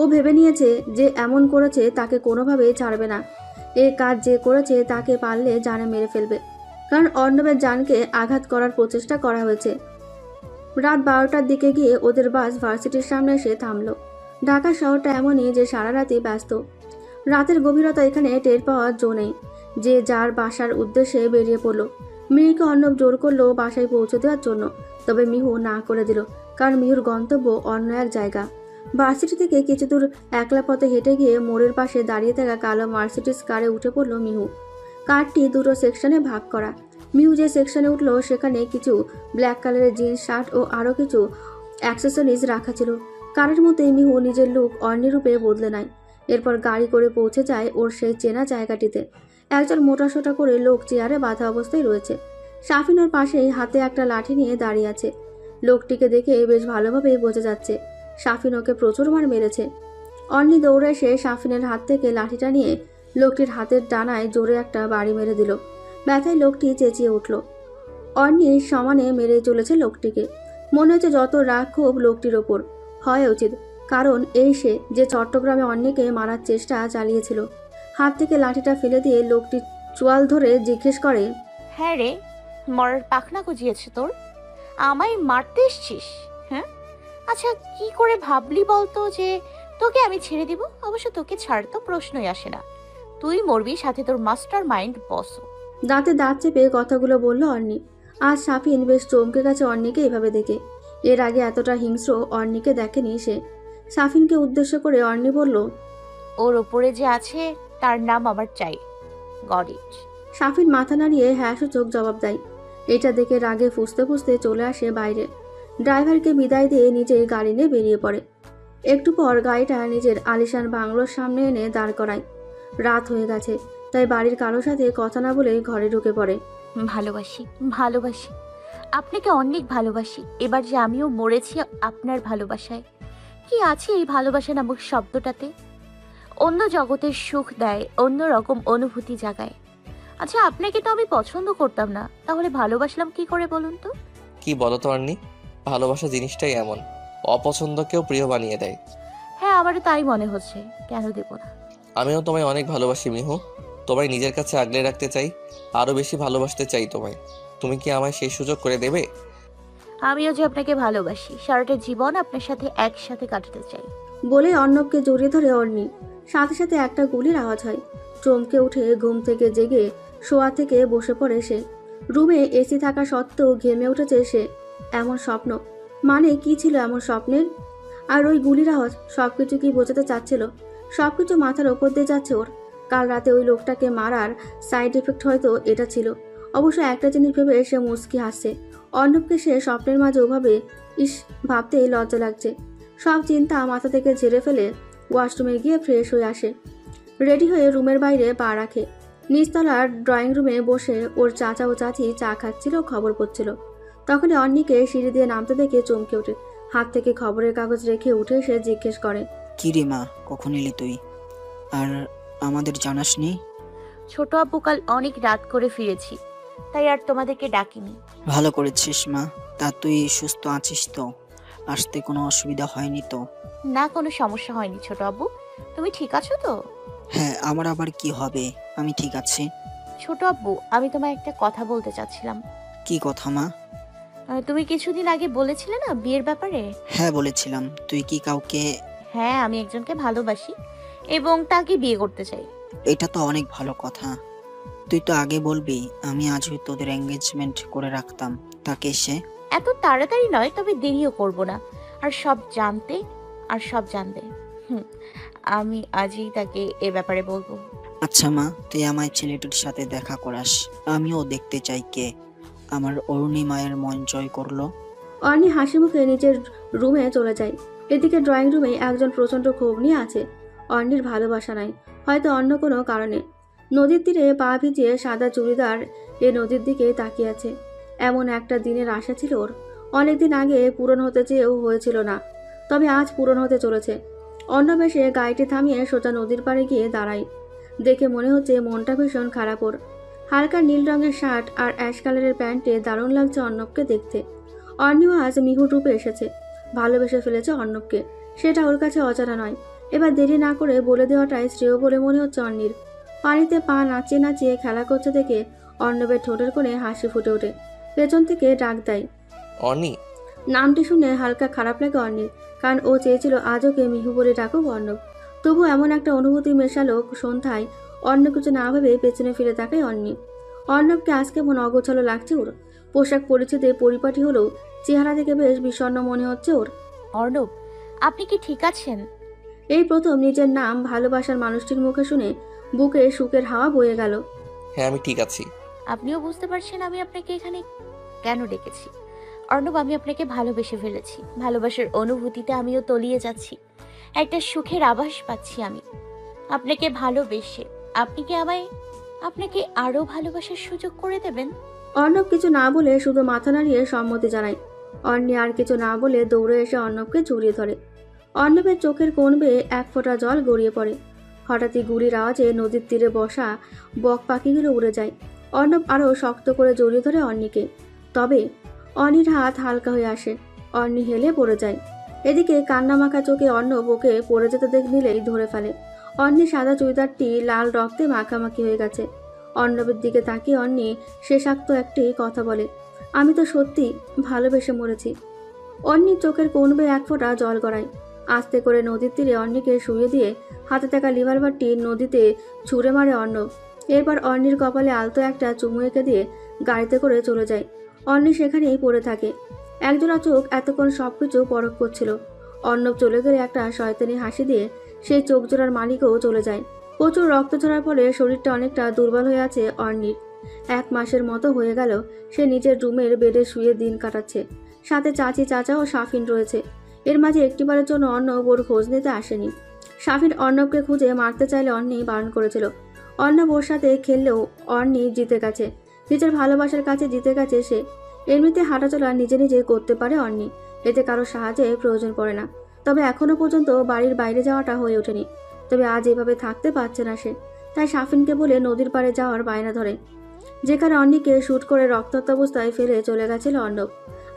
ও ভেবে নিয়েছে যে এমন করেছে তাকে কোনোভাবেই ছাড়বে না। এই কাজ যে করেছে তাকে পারলে জানে মেরে ফেলবে, কারণ অর্ণবের জানকে আঘাত করার প্রচেষ্টা করা হয়েছে। রাত 12টার দিকে গিয়ে ওদের বাস ভার্সিটির সামনে এসে থামলো। ঢাকা শহরটা এমনই যে সারা রাতই ব্যস্ত। রাতের গভীরতা এখানে টের পাওয়ার জো নেই। যে যার বাসার উদ্দেশ্যে বেরিয়ে পড়লো। মিহুকে অর্ণব জোর করলো বাসায় পৌঁছে দেওয়ার জন্য, তবে মিহু না করে দিল, কারণ মিহুর গন্তব্য অন্য এক জায়গা। ভার্সিটি থেকে কিছু দূর একলা পথে হেঁটে গিয়ে মোড়ের পাশে দাঁড়িয়ে থাকা কালো মার্সিডিজ কারে উঠে পড়লো মিহু। কারটি দুটো সেকশনে ভাগ করা। মিহু যে সেকশনে উঠলো সেখানে কিছু ব্ল্যাক কালারের জিন্স শার্ট ও আরও কিছু অ্যাক্সেসরিজ রাখা ছিল। কারের মধ্যেই মিহু নিজের লুক অন্যরূপে বদলে নেয়। এরপর গাড়ি করে পৌঁছে যায় ওর সেই চেনা জায়গাটিতে। একজন মোটাসোটা করে লোক চেয়ারে বাঁধা অবস্থায় রয়েছে। শাফিন ওর পাশেই হাতে একটা লাঠি নিয়ে দাঁড়িয়ে আছে। লোকটিকে দেখে বেশ ভালোভাবেই বোঝা যাচ্ছে শাফিন ওকে প্রচুর মার মেরেছে। অন্নি দৌড়ে এসে শাফিনের হাত থেকে লাঠিটা নিয়ে লোকটির হাতের ডানায় জোরে একটা বাড়ি মেরে দিল। ব্যথায় লোকটি চেঁচিয়ে উঠল। অন্নি সমানে মেরে চলেছে লোকটিকে। মনে হচ্ছে যত রাগ ক্ষোভ লোকটির ওপর হয় উচিত, কারণ এই সে যে চট্টগ্রামে অন্যকে মারার চেষ্টা চালিয়েছিল। হাত থেকে লাঠিটা ফেলে দিয়ে লোকটি চোয়াল ধরে জিজ্ঞেস করে, হ্যাঁ রে, মরার পাখনা গজিয়েছে তোর? আমায় মারতে এসছিস? হ্যাঁ, আচ্ছা কি করে ভাবলি বলতো যে তোকে আমি ছেড়ে দিব? অবশ্য তোকে ছাড় তো প্রশ্নই আসে না। তুই মরবি, সাথে তোর মাস্টার মাইন্ড বসও। দাঁতে দাঁত চেপে কথাগুলো বলল অর্নি। আজ শাফিন বেশ চমকে গেছে অর্নিকে এভাবে দেখে। এর আগে এতটা হিংস্র অর্নিকে দেখেনি সে। শাফিনকে উদ্দেশ্য করে অর্নি বলল, ওর ওপরে যে আছে তার নাম আমার চাই। গড ইট। শাফিন মাথা নাড়িয়ে হ্যাঁ সূচক জবাব দেয়। এটা দেখে রাগে ফুঁসতে ফুঁসতে চলে আসে বাইরে। ড্রাইভারকে বিদায় দিয়ে নিজেই গাড়ি নিয়ে বেরিয়ে পড়ে। একটু পর গাড়িটা নিজের আলিশান বাংলোর সামনে এনে দাঁড় করায়। রাত হয়ে গেছে, তাই বাড়ির কারোর সাথে কথা না বলে ঘরে ঢুকে পড়ে। ভালোবাসি, ভালোবাসি, আপনাকে অনেক ভালোবাসি। এবার যে আমিও মরেছি আপনার ভালোবাসায়। কি আছে এই ভালোবাসা নামক শব্দটাতে? অন্য জগতের সুখ দেয়, অন্য রকম অনুভূতি জাগায়। আচ্ছা, আপনাকে তো আমি পছন্দ করতাম না, তাহলে ভালোবাসলাম কি করে বলুন তো? কি বলো তো অর্নি, ভালোবাসা জিনিসটাই এমন, অপছন্দকেও প্রিয় বানিয়ে দেয়। হ্যাঁ, আমারও তাই মনে হচ্ছে। কেন দেব না? আমিও তোমায় অনেক ভালোবাসি মিহু। তোমায় নিজের কাছে আগলে রাখতে চাই, আরো বেশি ভালোবাসতে চাই তোমায়। তুমি কি আমায় সেই সুযোগ করে দেবে? আমিও যে আপনাকে ভালোবাসি, সারাটা জীবন আপনার সাথে একসাথে কাটাতে চাই। বলে অর্ণবকে জড়িয়ে ধরে অর্নি। সাথে সাথে একটা গুলির আওয়াজ হয়। চমকে উঠে ঘুম থেকে জেগে শোয়া থেকে বসে পড়ে সে। রুমে এসি থাকা সত্ত্বেও ঘেমে উঠেছে সে। এমন স্বপ্ন, মানে কি ছিল এমন স্বপ্নের? আর ওই গুলির আওয়াজ সবকিছু কি বোঝাতে চাচ্ছিল? সবকিছু মাথার ওপর দিয়ে যাচ্ছে ওর। কাল রাতে ওই লোকটাকে মারার সাইড এফেক্ট হয়তো এটা ছিল। অবশ্য একটা জিনিস ভেবে সে মুচকি হাসছে। অর্ণবকে সে স্বপ্নের মাঝে ওভাবে ভাবতেই লজ্জা লাগছে। সব চিন্তা মাথা থেকে ঝেড়ে ফেলে ওয়াশরুমে গিয়ে ফ্রেশ হয়ে আসে। রেডি হয়ে রুমের বাইরে পা রাখে। নিচতলার ড্রয়িং রুমে বসে ওর চাচা ও চাচি চা খাচ্ছিল, খবর পড়ছিল। তখনই অন্নিকে সিঁড়ি দিয়ে নামতে দেখে চমকে ওঠে। হাত থেকে খবরের কাগজ রেখে উঠে সে জিজ্ঞেস করে, কি রে মা, কখন এলি তুই? আর আমাদের জানাসনি? ছোট আব্বু কাল অনেক রাত করে ফিরেছি, তাই আর তোমাদেরকে ডাকিনি। ভালো করেছিস মা। তা তুই সুস্থ আছিস তো? আসতে কোনো অসুবিধা হয়নি তো? না, কোনো সমস্যা হয়নি ছোট আব্বু। তুমি ঠিক আছো তো? হ্যাঁ, আমার আবার কি হবে, আমি ঠিক আছি। ছোট আব্বু, আমি তোমায় একটা কথা বলতে চাচ্ছিলাম। কি কথা মা? তুমি কিছুদিন আগে বলেছিলে না বিয়ের ব্যাপারে? হ্যাঁ বলেছিলাম। তুই কি কাউকে? হ্যাঁ, আমি একজনকে ভালোবাসি এবং তাকে বিয়ে করতে চাই। এটা তো অনেক ভালো কথা। তুই তো আগে বলবি, আমি আজই তোদের এঙ্গেজমেন্ট করে রাখতাম। তাকে সে? এত তাড়াতাড়ি নয়, তবে দেরিও করব না। আর সব জানবে। আমি আজই তাকে এ ব্যাপারে বলবো। আচ্ছা মা, তুই আমায় ছেলেটির সাথে দেখা করাস। আমিও দেখতে চাই কে আমার অরুণিমায়ের মন জয় করলো। অর্ণি হাসি মুখে নিজের রুমে চলে যায়। এদিকে ড্রয়িং রুমে একজন প্রচণ্ড ক্ষোভ নিয়ে আছে। অর্ণির ভালোবাসা নাই, হয়তো অন্য কোনো কারণে। নদীর তীরে পা ভিজিয়ে সাদা চুড়িদার এ নদীর দিকে তাকিয়ে আছে। এমন একটা দিনের আশা ছিল ওর। অনেকদিন আগে পূরণ হতে চেয়েও হয়েছিল না, তবে আজ পূরণ হতে চলেছে। অন্নবেশে গাড়িটি থামিয়ে সোজা নদীর পাড়ে গিয়ে দাঁড়ায়। দেখে মনে হচ্ছে মনটা ভীষণ খারাপ ওর। হালকা নীল রঙের শার্ট আর অ্যাশ কালারের প্যান্টে দারুণ লাগছে অর্ণবকে দেখতে। অর্ণিও আজ মিহুর রূপে এসেছে, ভালোবেসে ফেলেছে অর্ণবকে, সেটা ওর কাছে অজানা নয়। এবার দেরি না করে বলে দেওয়াটাই শ্রেয় বলে মনে হচ্ছে অর্ণির। পানিতে পা নাচিয়ে নাচিয়ে খেলা করছে দেখে অর্ণবের ঠোঁটের কোণে হাসি ফুটে ওঠে। পেছন থেকে ডাক দেয় অনি। নামটি শুনে হালকা খারাপ লাগে অর্ণির, কারণ ও চেয়েছিল আজ ওকে মিহু বলে ডাকুক অর্ণব। তবু এমন একটা অনুভূতি মেশালো সন্ধ্যায় অন্য কিছু না ভেবে পেছনে ফিরে তাকায় অর্ণি। অর্ণবকে আজ কেমন অগোছালো লাগছে ওর। পোশাক পরিচ্ছেদে পরিপাটি হলেও চেহারা থেকে বেশ বিষণ্ণ মনে হচ্ছে ওর। অর্ণব, আপনি কি ঠিক আছেন? এই প্রথম নিজের নাম ভালোবাসার মানুষটির মুখে শুনে বুকে সুখের হাওয়া বয়ে গেল। হ্যাঁ, আমি ঠিক আছি। আপনিও বুঝতে পারছেন আমি আপনাকে এখানে কেন ডেকেছি? অর্ণব, আমি আপনাকে ভালোবেসে ফেলেছি। ভালোবাসার অনুভূতিতে আমিও তলিয়ে যাচ্ছি। একটা সুখের আভাস পাচ্ছি আমি আপনাকে ভালোবেসে। আপনি কি আমায় আপনাকে আরো ভালোবাসার সুযোগ করে দেবেন? অর্ণব কিছু না বলে শুধু মাথা নাড়িয়ে সম্মতি জানায়। অর্ণি আর কিছু না বলে দৌড়ে এসে অর্ণবকে জড়িয়ে ধরে। অর্ণবের চোখের কোণ বেয়ে এক ফোঁটা জল গড়িয়ে পড়ে। হঠাৎই গুলির আওয়াজে নদীর তীরে বসা বক পাখিগুলো উড়ে যায়। অর্ণব আরও শক্ত করে জড়িয়ে ধরে অর্ণিকে। তবে অর্ণির হাত হালকা হয়ে আসে। অর্ণি হেলে পড়ে যায়। এদিকে কান্নামাখা চোখে অর্ণব ওকে পড়ে যেতে নিলেই ধরে ফেলে। অর্ণির সাদা চুড়িদারটি লাল রক্তে মাখামাখি হয়ে গেছে। অর্ণবের দিকে তাকিয়ে অর্ণি শেষাক্ত একটি কথা বলে, আমি তো সত্যি ভালোবেসে মরেছি। অর্ণির চোখের কোণ বেয়ে এক ফোঁটা জল গড়ায়। আস্তে করে নদীর তীরে অর্ণিকে শুয়ে দিয়ে হাতে থাকা রিভলভারটি নদীতে ছুঁড়ে মারে অর্ণব। এরপর অর্ণির কপালে আলতো একটা চুমু এঁকে দিয়ে গাড়িতে করে চলে যায়। অর্ণি সেখানেই পড়ে থাকে। একজোড়া চোখ এতক্ষণ সবকিছু পরখ করছিল। অর্ণব চলে গেলে একটা শয়তানি হাসি দিয়ে সেই চোখ জোড়ার মালিকও চলে যায়। প্রচুর রক্ত ঝরার ফলে শরীরটা অনেকটা দুর্বল হয়ে আছে অর্ণির। 1 মাসের মতো হয়ে গেল সে নিজের রুমের বেডে শুয়ে দিন কাটাচ্ছে। সাথে চাচি, চাচা ও শাফিন রয়েছে। এর মাঝে একটিবারের জন্য অর্ণব ওর খোঁজ নিতে আসেনি। শাফিন অর্ণবকে খুঁজে মারতে চাইলে অর্ণি বারণ করেছিল। অর্ণব ওর সাথে খেললেও অর্ণি জিতে গেছে। নিজের ভালোবাসার কাছে জিতে গেছে সে। এমনিতে হাঁটাচলা নিজে নিজে করতে পারে অর্ণি, এতে কারো সাহায্যের প্রয়োজন পড়ে না। তবে এখনো পর্যন্ত বাড়ির বাইরে যাওয়াটা হয়ে ওঠেনি। তবে আজ এভাবে থাকতে পারছে না সে, তাই শাফিনকে বলে নদীর পাড়ে যাওয়ার বায়না ধরে, যেখানে অর্ণিকে শুট করে রক্তাক্ত অবস্থায় ফেলে চলে গেছিল অর্ণব।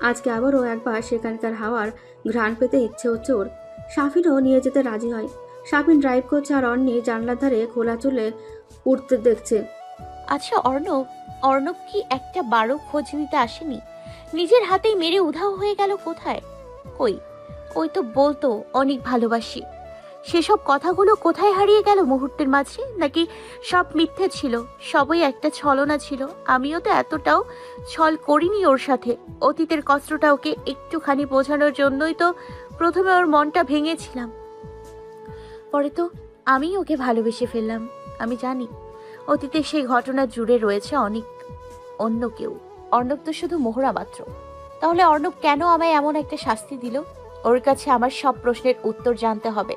আজকে আবারও একবার সেখানকার হাওয়ার ঘ্রাণ পেতে ইচ্ছে হচ্ছে ওর। শাফিনও নিয়ে যেতে রাজি হয়। শাফিন ড্রাইভ করছে আর অর্ণি জানলার ধারে খোলা চুলে উঠতে দেখছে। আচ্ছা অর্ণব কি একটা বারো খোঁজ নিতে আসেনি? নিজের হাতেই মেরে উধাও হয়ে গেল কোথায়? ওই তো বলতো অনেক ভালোবাসি। সেসব কথাগুলো কোথায় হারিয়ে গেল মুহূর্তের মাঝে? নাকি সব মিথ্যে ছিল, সবই একটা ছলনা ছিল? আমিও তো এতটাও ছল করিনি ওর সাথে। অতীতের কষ্টটা ওকে একটুখানি বোঝানোর জন্যই তো প্রথমে ওর মনটা ভেঙেছিলাম। পরে তো আমি ওকে ভালোবেসে ফেললাম। আমি জানি অতীতে সেই ঘটনা জুড়ে রয়েছে অন্য কেউ। অর্ণব তো শুধু মোহরা মাত্র। তাহলে অর্ণব কেন আমায় এমন একটা শাস্তি দিল? ওর কাছে আমার সব প্রশ্নের উত্তর জানতে হবে,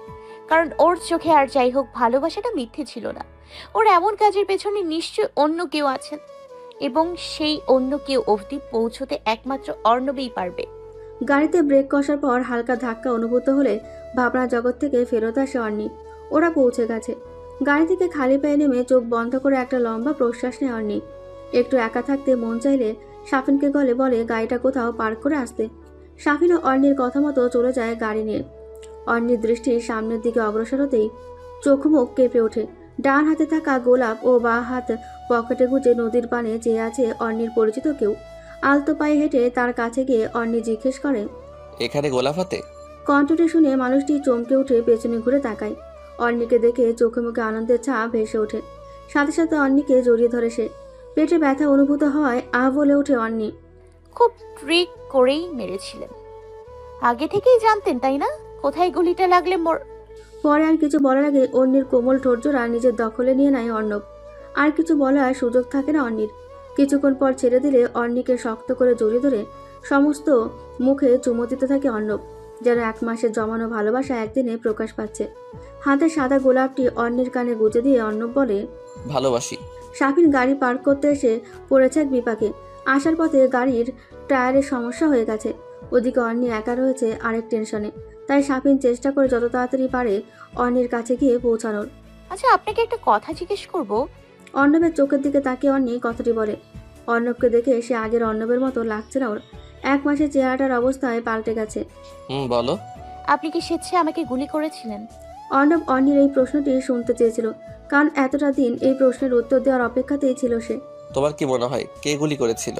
কারণ ওর চোখে আর যাই হোক ভালোবাসাটা মিথ্যে ছিল না। ওর এমন কাজের পেছনে নিশ্চয় অন্য কেউ আছেন, এবং সেই অন্য কেউ অবধি পৌঁছতে একমাত্র অর্ণবেই পারবে। গাড়িতে ব্রেক কষার পর হালকা ধাক্কা অনুভূত হলে ভাবনা জগৎ থেকে ফেরত আসে অর্ণি। ওরা পৌঁছে গেছে। গাড়ি থেকে খালি পায়ে নেমে চোখ বন্ধ করে একটা লম্বা প্রশ্বাস নেয় অর্ণি। একটু একা থাকতে মন চাইলে সাফিনকে বলে গাড়িটা কোথাও পার্ক করে আসতে। সাফিনও অর্ণির কথা মতো চলে যায় গাড়ি নিয়ে। অর্ণির দৃষ্টি সামনের দিকে অগ্রসর হতেই চোখ মুখ কেঁপে ওঠে। ডান হাতে থাকা গোলাপ ও বাঁ হাত পকেটে গুজে নদীর পানে চেয়ে আছে অর্ণির পরিচিত কেউ। আলতো পায়ে হেঁটে তার কাছে গিয়ে অর্ণি জিজ্ঞেস করে, এখানে গোলাপ হাতে? কণ্ঠটি শুনে মানুষটি চমকে উঠে পেছনে ঘুরে তাকায়। অর্ণিকে দেখে চোখে মুখে আনন্দের ছাপ ভেসে ওঠে। সাথে সাথে অর্ণিকে জড়িয়ে ধরে সে। পেটে ব্যথা অনুভূত হওয়ায় বলে ওঠে অর্ণি। খুব ট্রিক করেই মেরেছিলেন। আগে থেকেই জানতেন তাই না কোথায় গুলিটা লাগলে মোর। পরে আর কিছু বলার আগে অর্ণির কোমল ঠোঁটজোড়া নিজের দখলে নিয়ে নেয় অর্ণব। আর কিছু বলার সুযোগ থাকে না অর্ণির। কিছুক্ষণ পর ছেড়ে দিলে অর্ণিকে শক্ত করে জড়িয়ে ধরে সমস্ত মুখে চুমো দিতে থাকে অর্ণব। যেন 1 মাসের জমানো ভালোবাসা একদিনে প্রকাশ পাচ্ছে। হাতে সাদা গোলাপটি অর্ণির কানে গুজে দিয়ে অর্ণব বলে, ভালোবাসি। সাফিন গাড়ি পার্ক করতে এসে পড়েছে এক বিপাকে। আসার পথে গাড়ির টায়ারের সমস্যা হয়ে গেছে। ওদিকে অর্ণি একা রয়েছে আরেক টেনশনে। তাই সাফিন চেষ্টা করে যত তাড়াতাড়ি পারে অর্ণির কাছে গিয়ে পৌঁছানোর। আচ্ছা আপনাকে একটা কথা জিজ্ঞেস করব। অর্ণবের চোখের দিকে তাকিয়ে অর্ণি কথাটি বলে। অর্ণবকে দেখে সে আগের অর্ণবের মতো লাগছে না ওর। 1 মাসের চেহারাটার অবস্থায় পাল্টে গেছে। বলো। আপনি কি স্বেচ্ছায় আমাকে গুলি করেছিলেন? অর্ণব অর্ণির এই প্রশ্নটি শুনতে চেয়েছিল, কারণ এতটা দিন এই প্রশ্নের উত্তর দেওয়ার অপেক্ষাতেই ছিল সে। তোমার কি মনে হয় কে গুলি করেছিল?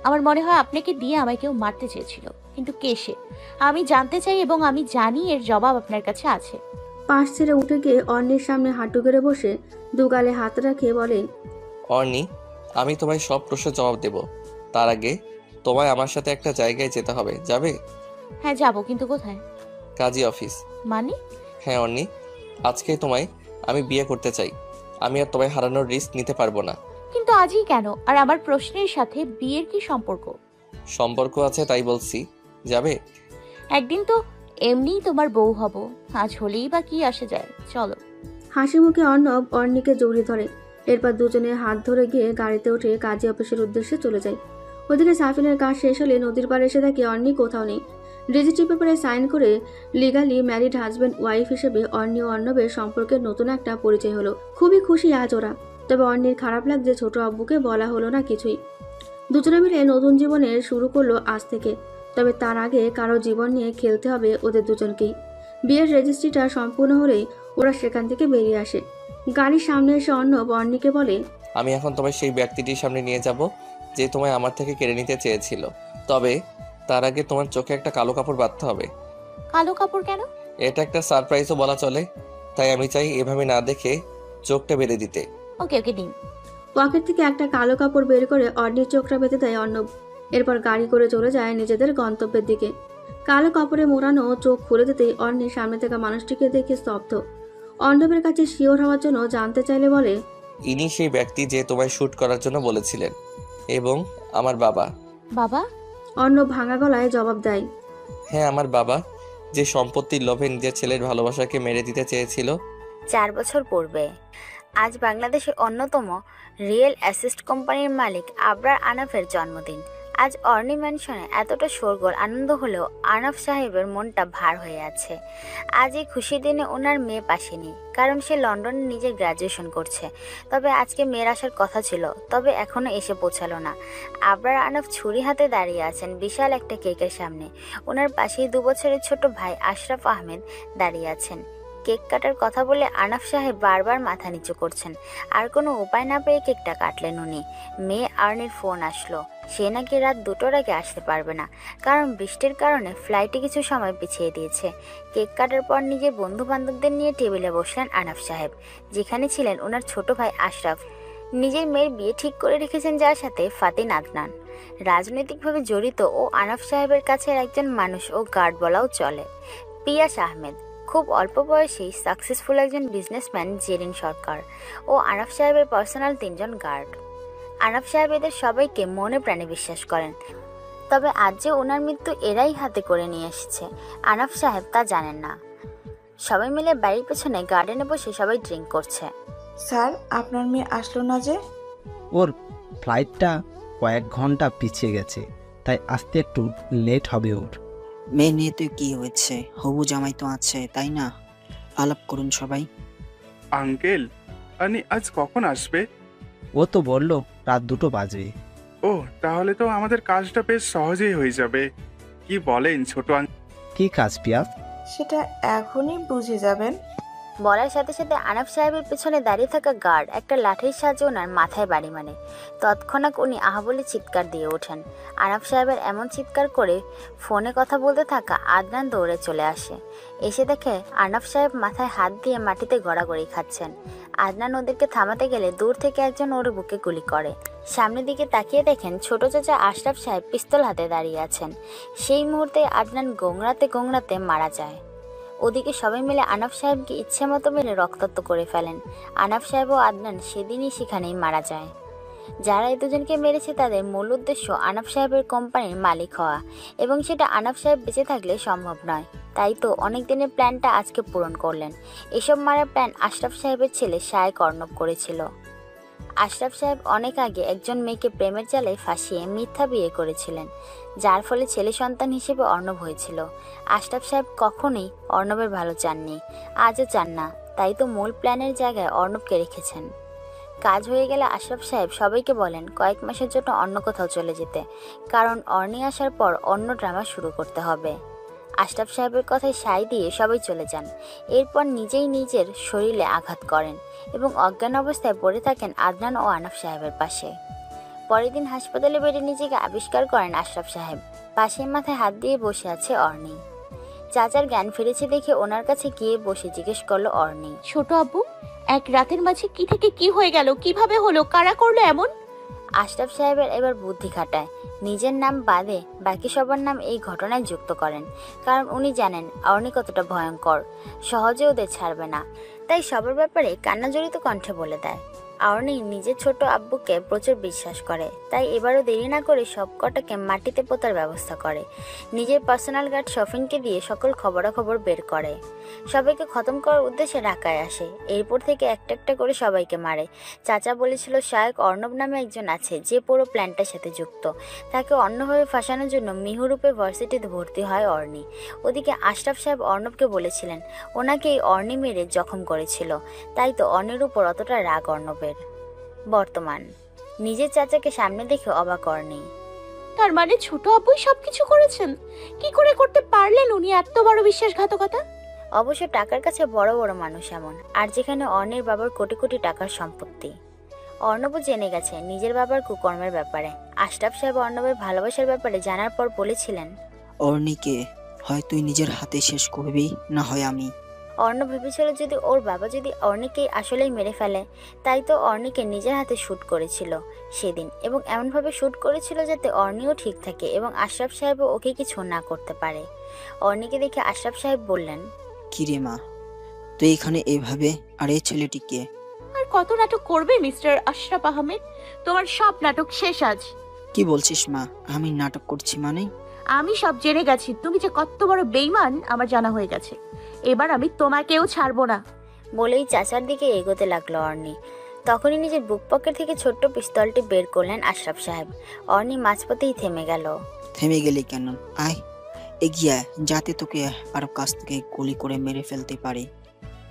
আমার মনে হয় আপনাকে দিয়ে আমায় কেউ মারতে চেয়েছিল, কিন্তু কে সে আমি জানতে চাই এবং আমি জানি এর জবাব আপনার কাছে আছে। পাশ ছেড়ে উঠে গিয়ে অর্ণির সামনে হাঁটু গেড়ে বসে দুগালে হাত রাখে বলে, অর্ণি, আমি তোমায় সব প্রশ্নের জবাব দেব। তার আগে তোমায় আমার সাথে একটা জায়গায় যেতে হবে, যাবে? হ্যাঁ যাব, কিন্তু কোথায়? কাজী অফিস। মানে? হ্যাঁ অর্ণি, আজকে তোমায় আমি বিয়ে করতে চাই। আমি আর তোমায় হারানোর রিস্ক নিতে পারবো না। কিন্তু আজই কেন? আর আমার প্রশ্নের সাথে বিয়ের কি সম্পর্ক? সম্পর্ক আছে তাই বলছি, যাবে? একদিন তো এমনিই তোমার বউ হব, আজ হলেই বা কি আসে যায়, চলো। হাসি মুখে অর্ণব অর্ণিকে জড়িয়ে ধরে। এরপর দুজনে হাত ধরে গিয়ে গাড়িতে উঠে কাজী অফিসের উদ্দেশ্যে চলে যায়। ওদিকে সাফিনের কাজ শেষ হলে নদীর পাড়ে এসে দেখে অর্ণি কোথাও নেই। রেজিস্ট্রি পেপারে সাইন করে লিগালি ম্যারিড হাজব্যান্ড ওয়াইফ হিসেবে অর্ণি ও অর্ণবের সম্পর্কের নতুন একটা পরিচয় হলো। খুবই খুশি আজ ওরা। তবে অর্ণির খারাপ লাগছে ছোট আব্বুকে বলা হলো না কিছুই। দুজনে মিলে নতুন জীবনের শুরু করলো আজ থেকে। তবে তার আগে কারো জীবন নিয়ে খেলতে হবে ওদের দুজনকেই। বিয়ের রেজিস্ট্রিটা সম্পূর্ণ হলেই ওরা সেখান থেকে বেরিয়ে আসে। গাড়ির সামনে এসে অর্ণব অর্ণিকে বলে, আমি এখন তোমায় সেই ব্যক্তিটির সামনে নিয়ে যাব যে তোমায় আমার থেকে কেড়ে নিতে চেয়েছিল। তবে তার আগে তোমার চোখে একটা কালো কাপড় বাঁধতে হবে। কালো কাপড় কেন? এটা একটা সারপ্রাইজও বলা চলে, তাই আমি চাই এভাবে না দেখে চোখটা বেঁধে দিতে। ওকে ওকে দিন। পকেট থেকে একটা কালো কাপড় বের করে অর্ণির চোখটা বেঁধে দেয় অর্ণব। এরপর গাড়ি করে চলে যায় নিজেদের গন্তব্যের দিকে। কালো কাপড়ে মোড়ানো চোখ খুলে দিতেই অর্ণির সামনে থাকা মানুষটিকে দেখে স্তব্ধ। অর্ণবের কাছে শিওর হওয়ার জন্য জানতে চাইলে বলে, ইনি সেই ব্যক্তি যে তোমায় শুট করার জন্য বলেছিলেন, এবং আমার বাবা। বাবা? অর্ণব ভাঙা গলায় জবাব দেয়, হ্যাঁ আমার বাবা, যে সম্পত্তির লোভে নিজের ছেলের ভালোবাসাকে মেরে দিতে চেয়েছিল। 4 বছর পূর্বে আজ বাংলাদেশের অন্যতম রিয়েল অ্যাসিস্ট কোম্পানির মালিক আবরার আনাফের জন্মদিন। আজ অর্ণি ম্যানশনে এতটা শোরগোল আনন্দ হলেও আনাফ সাহেবের মনটা ভার হয়ে আছে। আজ এই খুশির দিনে ওনার মেয়ে পাশে নেই, কারণ সে লন্ডনে নিজের গ্র্যাজুয়েশন করছে। তবে আজকে মেয়ের আসার কথা ছিল, তবে এখনও এসে পৌঁছালো না। আবরার আনাফ ছুরি হাতে দাঁড়িয়ে আছেন বিশাল একটা কেকের সামনে। ওনার পাশেই 2 বছরের ছোট ভাই আশরাফ আহমেদ দাঁড়িয়ে আছেন। কেক কাটার কথা বলে আনাফ সাহেব বারবার মাথা নিচু করছেন। আর কোনো উপায় না পেয়ে কেকটা কাটলেন উনি। মেয়ে আর্নির ফোন আসলো, সে নাকি রাত 2টোর আগে আসতে পারবে না, কারণ বৃষ্টির কারণে ফ্লাইটে কিছু সময় পিছিয়ে দিয়েছে। কেক কাটার পর নিজের বন্ধু বান্ধবদের নিয়ে টেবিলে বসলেন আনাফ সাহেব, যেখানে ছিলেন ওনার ছোট ভাই আশরাফ। নিজের মেয়ের বিয়ে ঠিক করে রেখেছেন যার সাথে, ফাতিন আদনান। রাজনৈতিকভাবে জড়িত ও আনাফ সাহেবের কাছের একজন মানুষ ও গার্ড বলাও চলে। পিয়াস আহমেদ খুব অল্প বয়সেই সাকসেসফুল একজন বিজনেসম্যান জেরিন সরকার ও আনাফ সাহেবের পার্সোনাল 3 জন গার্ড। আনাফ সাহেব এদের সবাইকে মনে প্রাণে বিশ্বাস করেন। তবে আজ যে ওনার মৃত্যু এরাই হাতে করে নিয়ে এসেছে, আনাফ সাহেব তা জানেন না। সবাই মিলে বাড়ির পেছনে গার্ডেনে বসে সবাই ড্রিঙ্ক করছে। স্যার, আপনার মেয়ে আসলো না যে? ওর ফ্লাইটটা কয়েক ঘন্টা পিছিয়ে গেছে, তাই আসতে একটু লেট হবে ওর। মেয়ে নিয়ে তো কি হয়েছে, হবু জামাই তো আছে তাই না? আলাপ করুন সবাই। আঙ্কেল, আনি আজ কখন আসবে? ও তো বললো রাত 2টো বাজবে। ও, তাহলে তো আমাদের কাজটা বেশ সহজেই হয়ে যাবে। কি বলেন ছোট আঙ্কেল? কি কাজ পিয়াস? সেটা এখনই বুঝে যাবেন। বলার সাথে সাথে আনাফ সাহেবের পেছনে দাঁড়িয়ে থাকা গার্ড একটা লাঠির সাহায্যে ওনার মাথায় বাড়ি মারে। তৎক্ষণাৎ উনি আহা বলে চিৎকার দিয়ে ওঠেন। আনাফ সাহেবের এমন চিৎকার করে ফোনে কথা বলতে থাকা আদনান দৌড়ে চলে আসে। এসে দেখে আনাফ সাহেব মাথায় হাত দিয়ে মাটিতে গড়াগড়ি খাচ্ছেন। আদনান ওদেরকে থামাতে গেলে দূর থেকে একজন ওর বুকে গুলি করে। সামনের দিকে তাকিয়ে দেখেন ছোট চাচা আশরাফ সাহেব পিস্তল হাতে দাঁড়িয়ে আছেন। সেই মুহূর্তে আদনান গোংড়াতে গোংড়াতে মারা যায়। ওদিকে সবাই মিলে আনাফ সাহেবকে ইচ্ছে মতো মেরে রক্তাক্ত করে ফেলেন। আনাফ সাহেব ও আদনান সেদিনই সেখানেই মারা যায়। যারা এই দুজনকে মেরেছে তাদের মূল উদ্দেশ্য আনাফ সাহেবের কোম্পানির মালিক হওয়া, এবং সেটা আনাফ সাহেব বেঁচে থাকলে সম্ভব নয়। তাই তো অনেক দিনের প্ল্যানটা আজকে পূরণ করলেন। এসব মারার প্ল্যান আশরাফ সাহেবের ছেলে শায়েক অর্ণব করেছিল। আশরাফ সাহেব অনেক আগে একজন মেয়েকে প্রেমের জালে ফাঁসিয়ে মিথ্যা বিয়ে করেছিলেন, যার ফলে ছেলে সন্তান হিসেবে অর্ণব হয়েছিল। আশরাফ সাহেব কখনোই অর্ণবের ভালো চাননি, আজও চান না। তাই তো মূল প্ল্যানের জায়গায় অর্ণবকে রেখেছেন। কাজ হয়ে গেলে আশরাফ সাহেব সবাইকে বলেন কয়েক মাসের জন্য অন্য কোথাও চলে যেতে, কারণ অর্ণি আসার পর অন্য ড্রামা শুরু করতে হবে। আশরাফ সাহেবের কথায় সায় দিয়ে সবাই চলে যান। এরপর নিজেই নিজের শরীরে আঘাত করেন এবং অজ্ঞান অবস্থায় পড়ে থাকেন আদনান ও আনাফ সাহেবের পাশে। পরের দিন হাসপাতালে বেডে নিজেকে আবিষ্কার করেন আশরাফ সাহেব। পাশের মাথায় হাত দিয়ে বসে আছে অর্ণি। চাচার জ্ঞান ফিরেছে দেখে ওনার কাছে গিয়ে বসে জিজ্ঞেস করলো অর্ণি, ছোট আব্বু, এক রাতের মাঝে কি থেকে কি হয়ে গেল, কিভাবে হলো, কারা করলো এমন? আশরাফ সাহেবের এবার বুদ্ধি খাটায়। নিজের নাম বাদে বাকি সবার নাম এই ঘটনায় যুক্ত করেন, কারণ উনি জানেন অর্ণি কতটা ভয়ঙ্কর, সহজে ওদের ছাড়বে না। তাই সবার ব্যাপারে কান্নাজড়িত কণ্ঠে বলে দেয়। অর্ণি নিজের ছোট আব্বুকে প্রচুর বিশ্বাস করে, তাই এবারও দেরি না করে সব কটাকে মাটিতে পোতার ব্যবস্থা করে। নিজের পার্সোনাল গার্ড শফিনকে দিয়ে সকল খবরাখবর বের করে। সবাইকে খতম করার উদ্দেশ্যে ঢাকায় আসে। এরপর থেকে একটা একটা করে সবাইকে মারে। চাচা বলেছিল শায়েক অর্ণব নামে একজন আছে যে পুরো প্ল্যানটার সাথে যুক্ত। তাকে অন্যভাবে ফাঁসানোর জন্য মিহুরূপে ভার্সিটিতে ভর্তি হয় অর্ণি। ওদিকে আশরাফ সাহেব অর্ণবকে বলেছিলেন ওনাকে এই অর্ণি মেরে জখম করেছিল, তাই তো অর্ণির উপর অতটা রাগ অর্ণবের। বর্তমান নিজের চাচাকে সামনে দেখে অবাক অর্ণি। তার মানে ছোট আব্বুই সবকিছু করেছেন? কি করে করতে পারলেন উনি এত বড় বিশ্বাসঘাতকতা? অবশ্য টাকার কাছে বড় বড় মানুষ এমন, আর যেখানে অর্ণির বাবার কোটি কোটি টাকার সম্পত্তি। অর্ণবও জেনে গেছে নিজের বাবার কুকর্মের ব্যাপারে। আশরাফ সাহেব অর্ণবের ভালোবাসার ব্যাপারে জানার পর বলেছিলেন, অর্ণিকে হয় তুই নিজের হাতে শেষ করবি, না হয় আমি। অর্ণব ভেবেছিল যদি ওর বাবা যদি অর্ণিকেই আসলেই মেরে ফেলে। তাই তো অর্ণিকে নিজের হাতে শ্যুট করেছিল সেদিন, এবং এমনভাবে শ্যুট করেছিল যাতে অর্ণিও ঠিক থাকে এবং আশরাফ সাহেবও ওকে কিছু না করতে পারে। অর্ণিকে দেখে আশরাফ সাহেব বললেন, কিরে মা, তুই এখানে এইভাবে, আর এই ছেলেটিকে? আর কত নাটক করবে মিস্টার আশরাফ আহমেদ? তোমার সব নাটক শেষ আজ। কি বলছিস মা? আমি নাটক করছি মানে? আমি সব জেনে গেছি, তুমি যে কত বড় বেঈমান আমার জানা হয়ে গেছে। এবার আমি তোমাকেও ছাড়বো না। বলেই চাচার দিকে এগোতে লাগলো অর্ণি। তখনই নিজের বুক পকেট থেকে ছোট্ট পিস্তলটি বের করলেন আশরাফ সাহেব। অর্ণি মাঝপথেই থেমে গেল। থেমে গেলি কেন? আয় এগিয়ে আয়, যাতে তোকে আর কাছ থেকে গুলি করে মেরে ফেলতে পারে।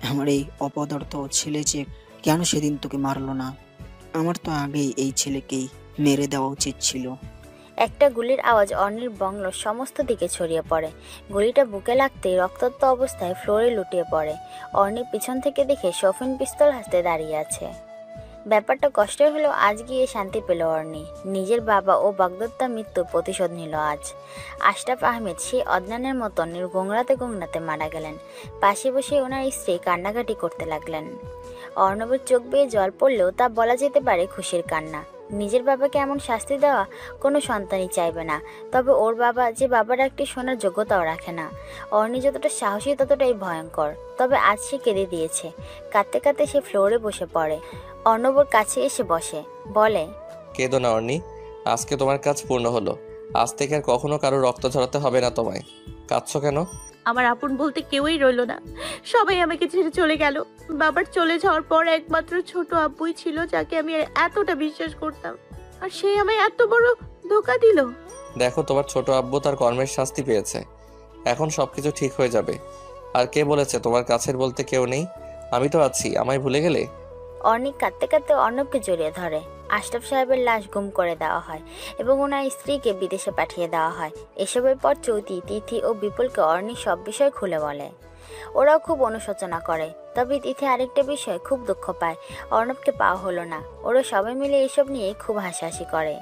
আমার এই অপদার্থ ছেলে যে কেন সেদিন তোকে মারলো না? আমার তো আগেই এই ছেলেকেই মেরে দেওয়া উচিত ছিল। একটা গুলির আওয়াজ অর্ণির বংলোর সমস্ত দিকে ছড়িয়ে পড়ে। গুলিটা বুকে লাগতেই রক্তাক্ত অবস্থায় ফ্লোরে লুটিয়ে পড়ে। অর্ণি পিছন থেকে দেখে শফিন পিস্তল হাতে দাঁড়িয়ে আছে। ব্যাপারটা কষ্টের হলেও আজ গিয়ে শান্তি পেল অর্ণি। নিজের বাবা ও বাগদত্তার মৃত্যুর প্রতিশোধ নিল আজ। আশরাফ আহমেদ সেই অদনানের মতো গোংড়াতে গোংড়াতে মারা গেলেন। পাশে বসে ওনার স্ত্রী কান্নাকাটি করতে লাগলেন। অর্ণবের চোখ বেয়ে জল পড়লেও তা বলা যেতে পারে খুশির কান্না। নিজের বাবাকে এমন শাস্তি দেওয়া কোনো সন্তানই চাইবে না, তবে ওর বাবা যে বাবার একটি শোনার যোগ্যতাও রাখে না। অর্ণি যতটা সাহসী ততটাই ভয়ঙ্কর। তবে আজ সে কেঁদে দিয়েছে। কাঁদতে কাঁদতে সে ফ্লোরে বসে পড়ে। অর্ণবর কাছে এসে বসে বলে, কেঁদো না অর্ণি, আজকে তোমার কাজ পূর্ণ হলো। আজ থেকে আর কখনো কারো রক্ত ঝরাতে হবে না তোমায়। কাঁদছো কেন? আমার আপন বলতে কেউই রইল না, সবাই আমাকে ছেড়ে চলে গেল। বাবার চলে যাওয়ার পর একমাত্র ছোট আব্বুই ছিল যাকে আমি এতটা বিশ্বাস করতাম, আর সে আমায় এত বড় ধোঁকা দিল। দেখো, তোমার ছোট আব্বু তার কর্মের শাস্তি পেয়েছে। এখন সবকিছু ঠিক হয়ে যাবে। আর কে বলেছে তোমার কাছের বলতে কেউ নেই? আমি তো আছি, আমায় ভুলে গেলে? অর্ণি কাঁদতে কাঁদতে অর্ণবকে জড়িয়ে ধরে। আশরাফ সাহেবের লাশ গুম করে দেওয়া হয় এবং ওনার স্ত্রীকে বিদেশে পাঠিয়ে দেওয়া হয়। এসবের পর চৈতি, তিথি ও বিপুলকে অর্ণি সব বিষয় খুলে বলে। ওরাও খুব অনুশোচনা করে। তবে তিথি আরেকটা বিষয়ে খুব দুঃখ পায়, অর্ণবকে পাওয়া হলো না। ওরা সবাই মিলে এসব নিয়ে খুব হাসাহাসি করে।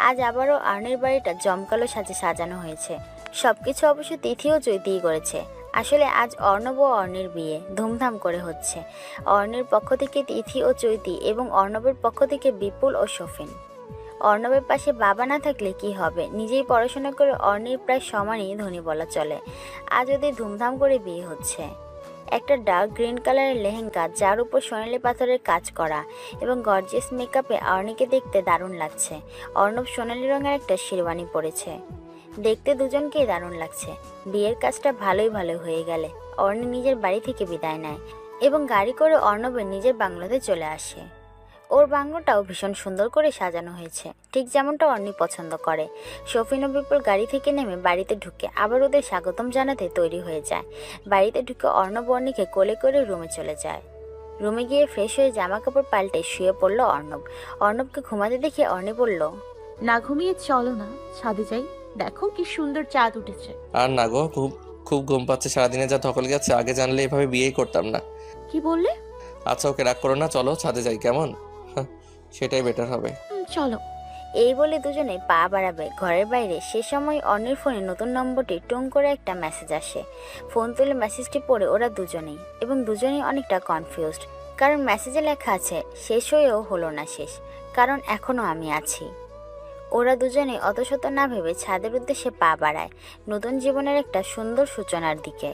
আজ আবারও অর্ণির বাড়িটা জমকালো সাজে সাজানো হয়েছে। সবকিছু অবশ্য তিথি ও চৈতিই করেছে। আসলে আজ অর্ণব ও অর্ণির বিয়ে ধুমধাম করে হচ্ছে। অর্ণির পক্ষ থেকে তিথি ও চৈতি এবং অর্ণবের পক্ষ থেকে বিপুল ও শফিন। অর্ণবের পাশে বাবা না থাকলে কি হবে, নিজেই পড়াশোনা করে অর্ণির প্রায় সমানই ধনী বলা চলে। আজ ওদের ধুমধাম করে বিয়ে হচ্ছে। একটা ডার্ক গ্রিন কালারের লেহেঙ্গা, যার উপর সোনালি পাথরের কাজ করা এবং গর্জিয়াস মেকআপে অর্ণিকে দেখতে দারুণ লাগছে। অর্ণব সোনালি রঙের একটা শেরওয়ানি পরেছে, দেখতে দুজনকেই দারুণ লাগছে। বিয়ের কাজটা ভালোই হয়ে গেলে অর্ণি নিজের বাড়ি থেকে বিদায় নেয় এবং গাড়ি করে অর্ণবের নিজের বাংলোতে চলে আসে। ওর বাংলোটাও ভীষণ সুন্দর করে সাজানো হয়েছে, ঠিক যেমনটা অর্ণি পছন্দ করে। শফিন ও বিপুল গাড়ি থেকে নেমে বাড়িতে ঢুকে আবার ওদের স্বাগতম জানাতে তৈরি হয়ে যায়। বাড়িতে ঢুকে অর্ণব অর্ণিকে কোলে করে রুমে চলে যায়। রুমে গিয়ে ফ্রেশ হয়ে জামা কাপড় পাল্টে শুয়ে পড়ল অর্ণব। অর্ণবকে ঘুমাতে দেখে অর্ণি বলল, না ঘুমিয়ে চলো না, ছাদে যাই, দেখো কি সুন্দর চাঁদ উঠেছে। আর না গো, খুব খুব ঘুম পাচ্ছে, সারাদিনে যা ধকল গেছে, আগে জানলে এভাবে বিয়েই করতাম না। কি বললে? আচ্ছা ওকে রাগ করো না, চলো ছাদে যাই, কেমন? সেটাই বেটার হবে। চলো। এই বলে দুজনে পা বাড়াবে ঘরের বাইরে। সে সময় অর্ণির ফোনে নতুন নম্বরটি টুং করে একটা মেসেজ আসে। ফোন তুলে মেসেজটি পড়ে ওরা দুজনেই এবং দুজনেই অনেকটা কনফিউজড, কারণ মেসেজে লেখা আছে শেষ হয়েও হলো না শেষ, কারণ এখনও আমি আছি। ওরা দুজনেই অতশত না ভেবে ছাদের উদ্দেশ্যে পা বাড়ায়, নতুন জীবনের একটা সুন্দর সূচনার দিকে।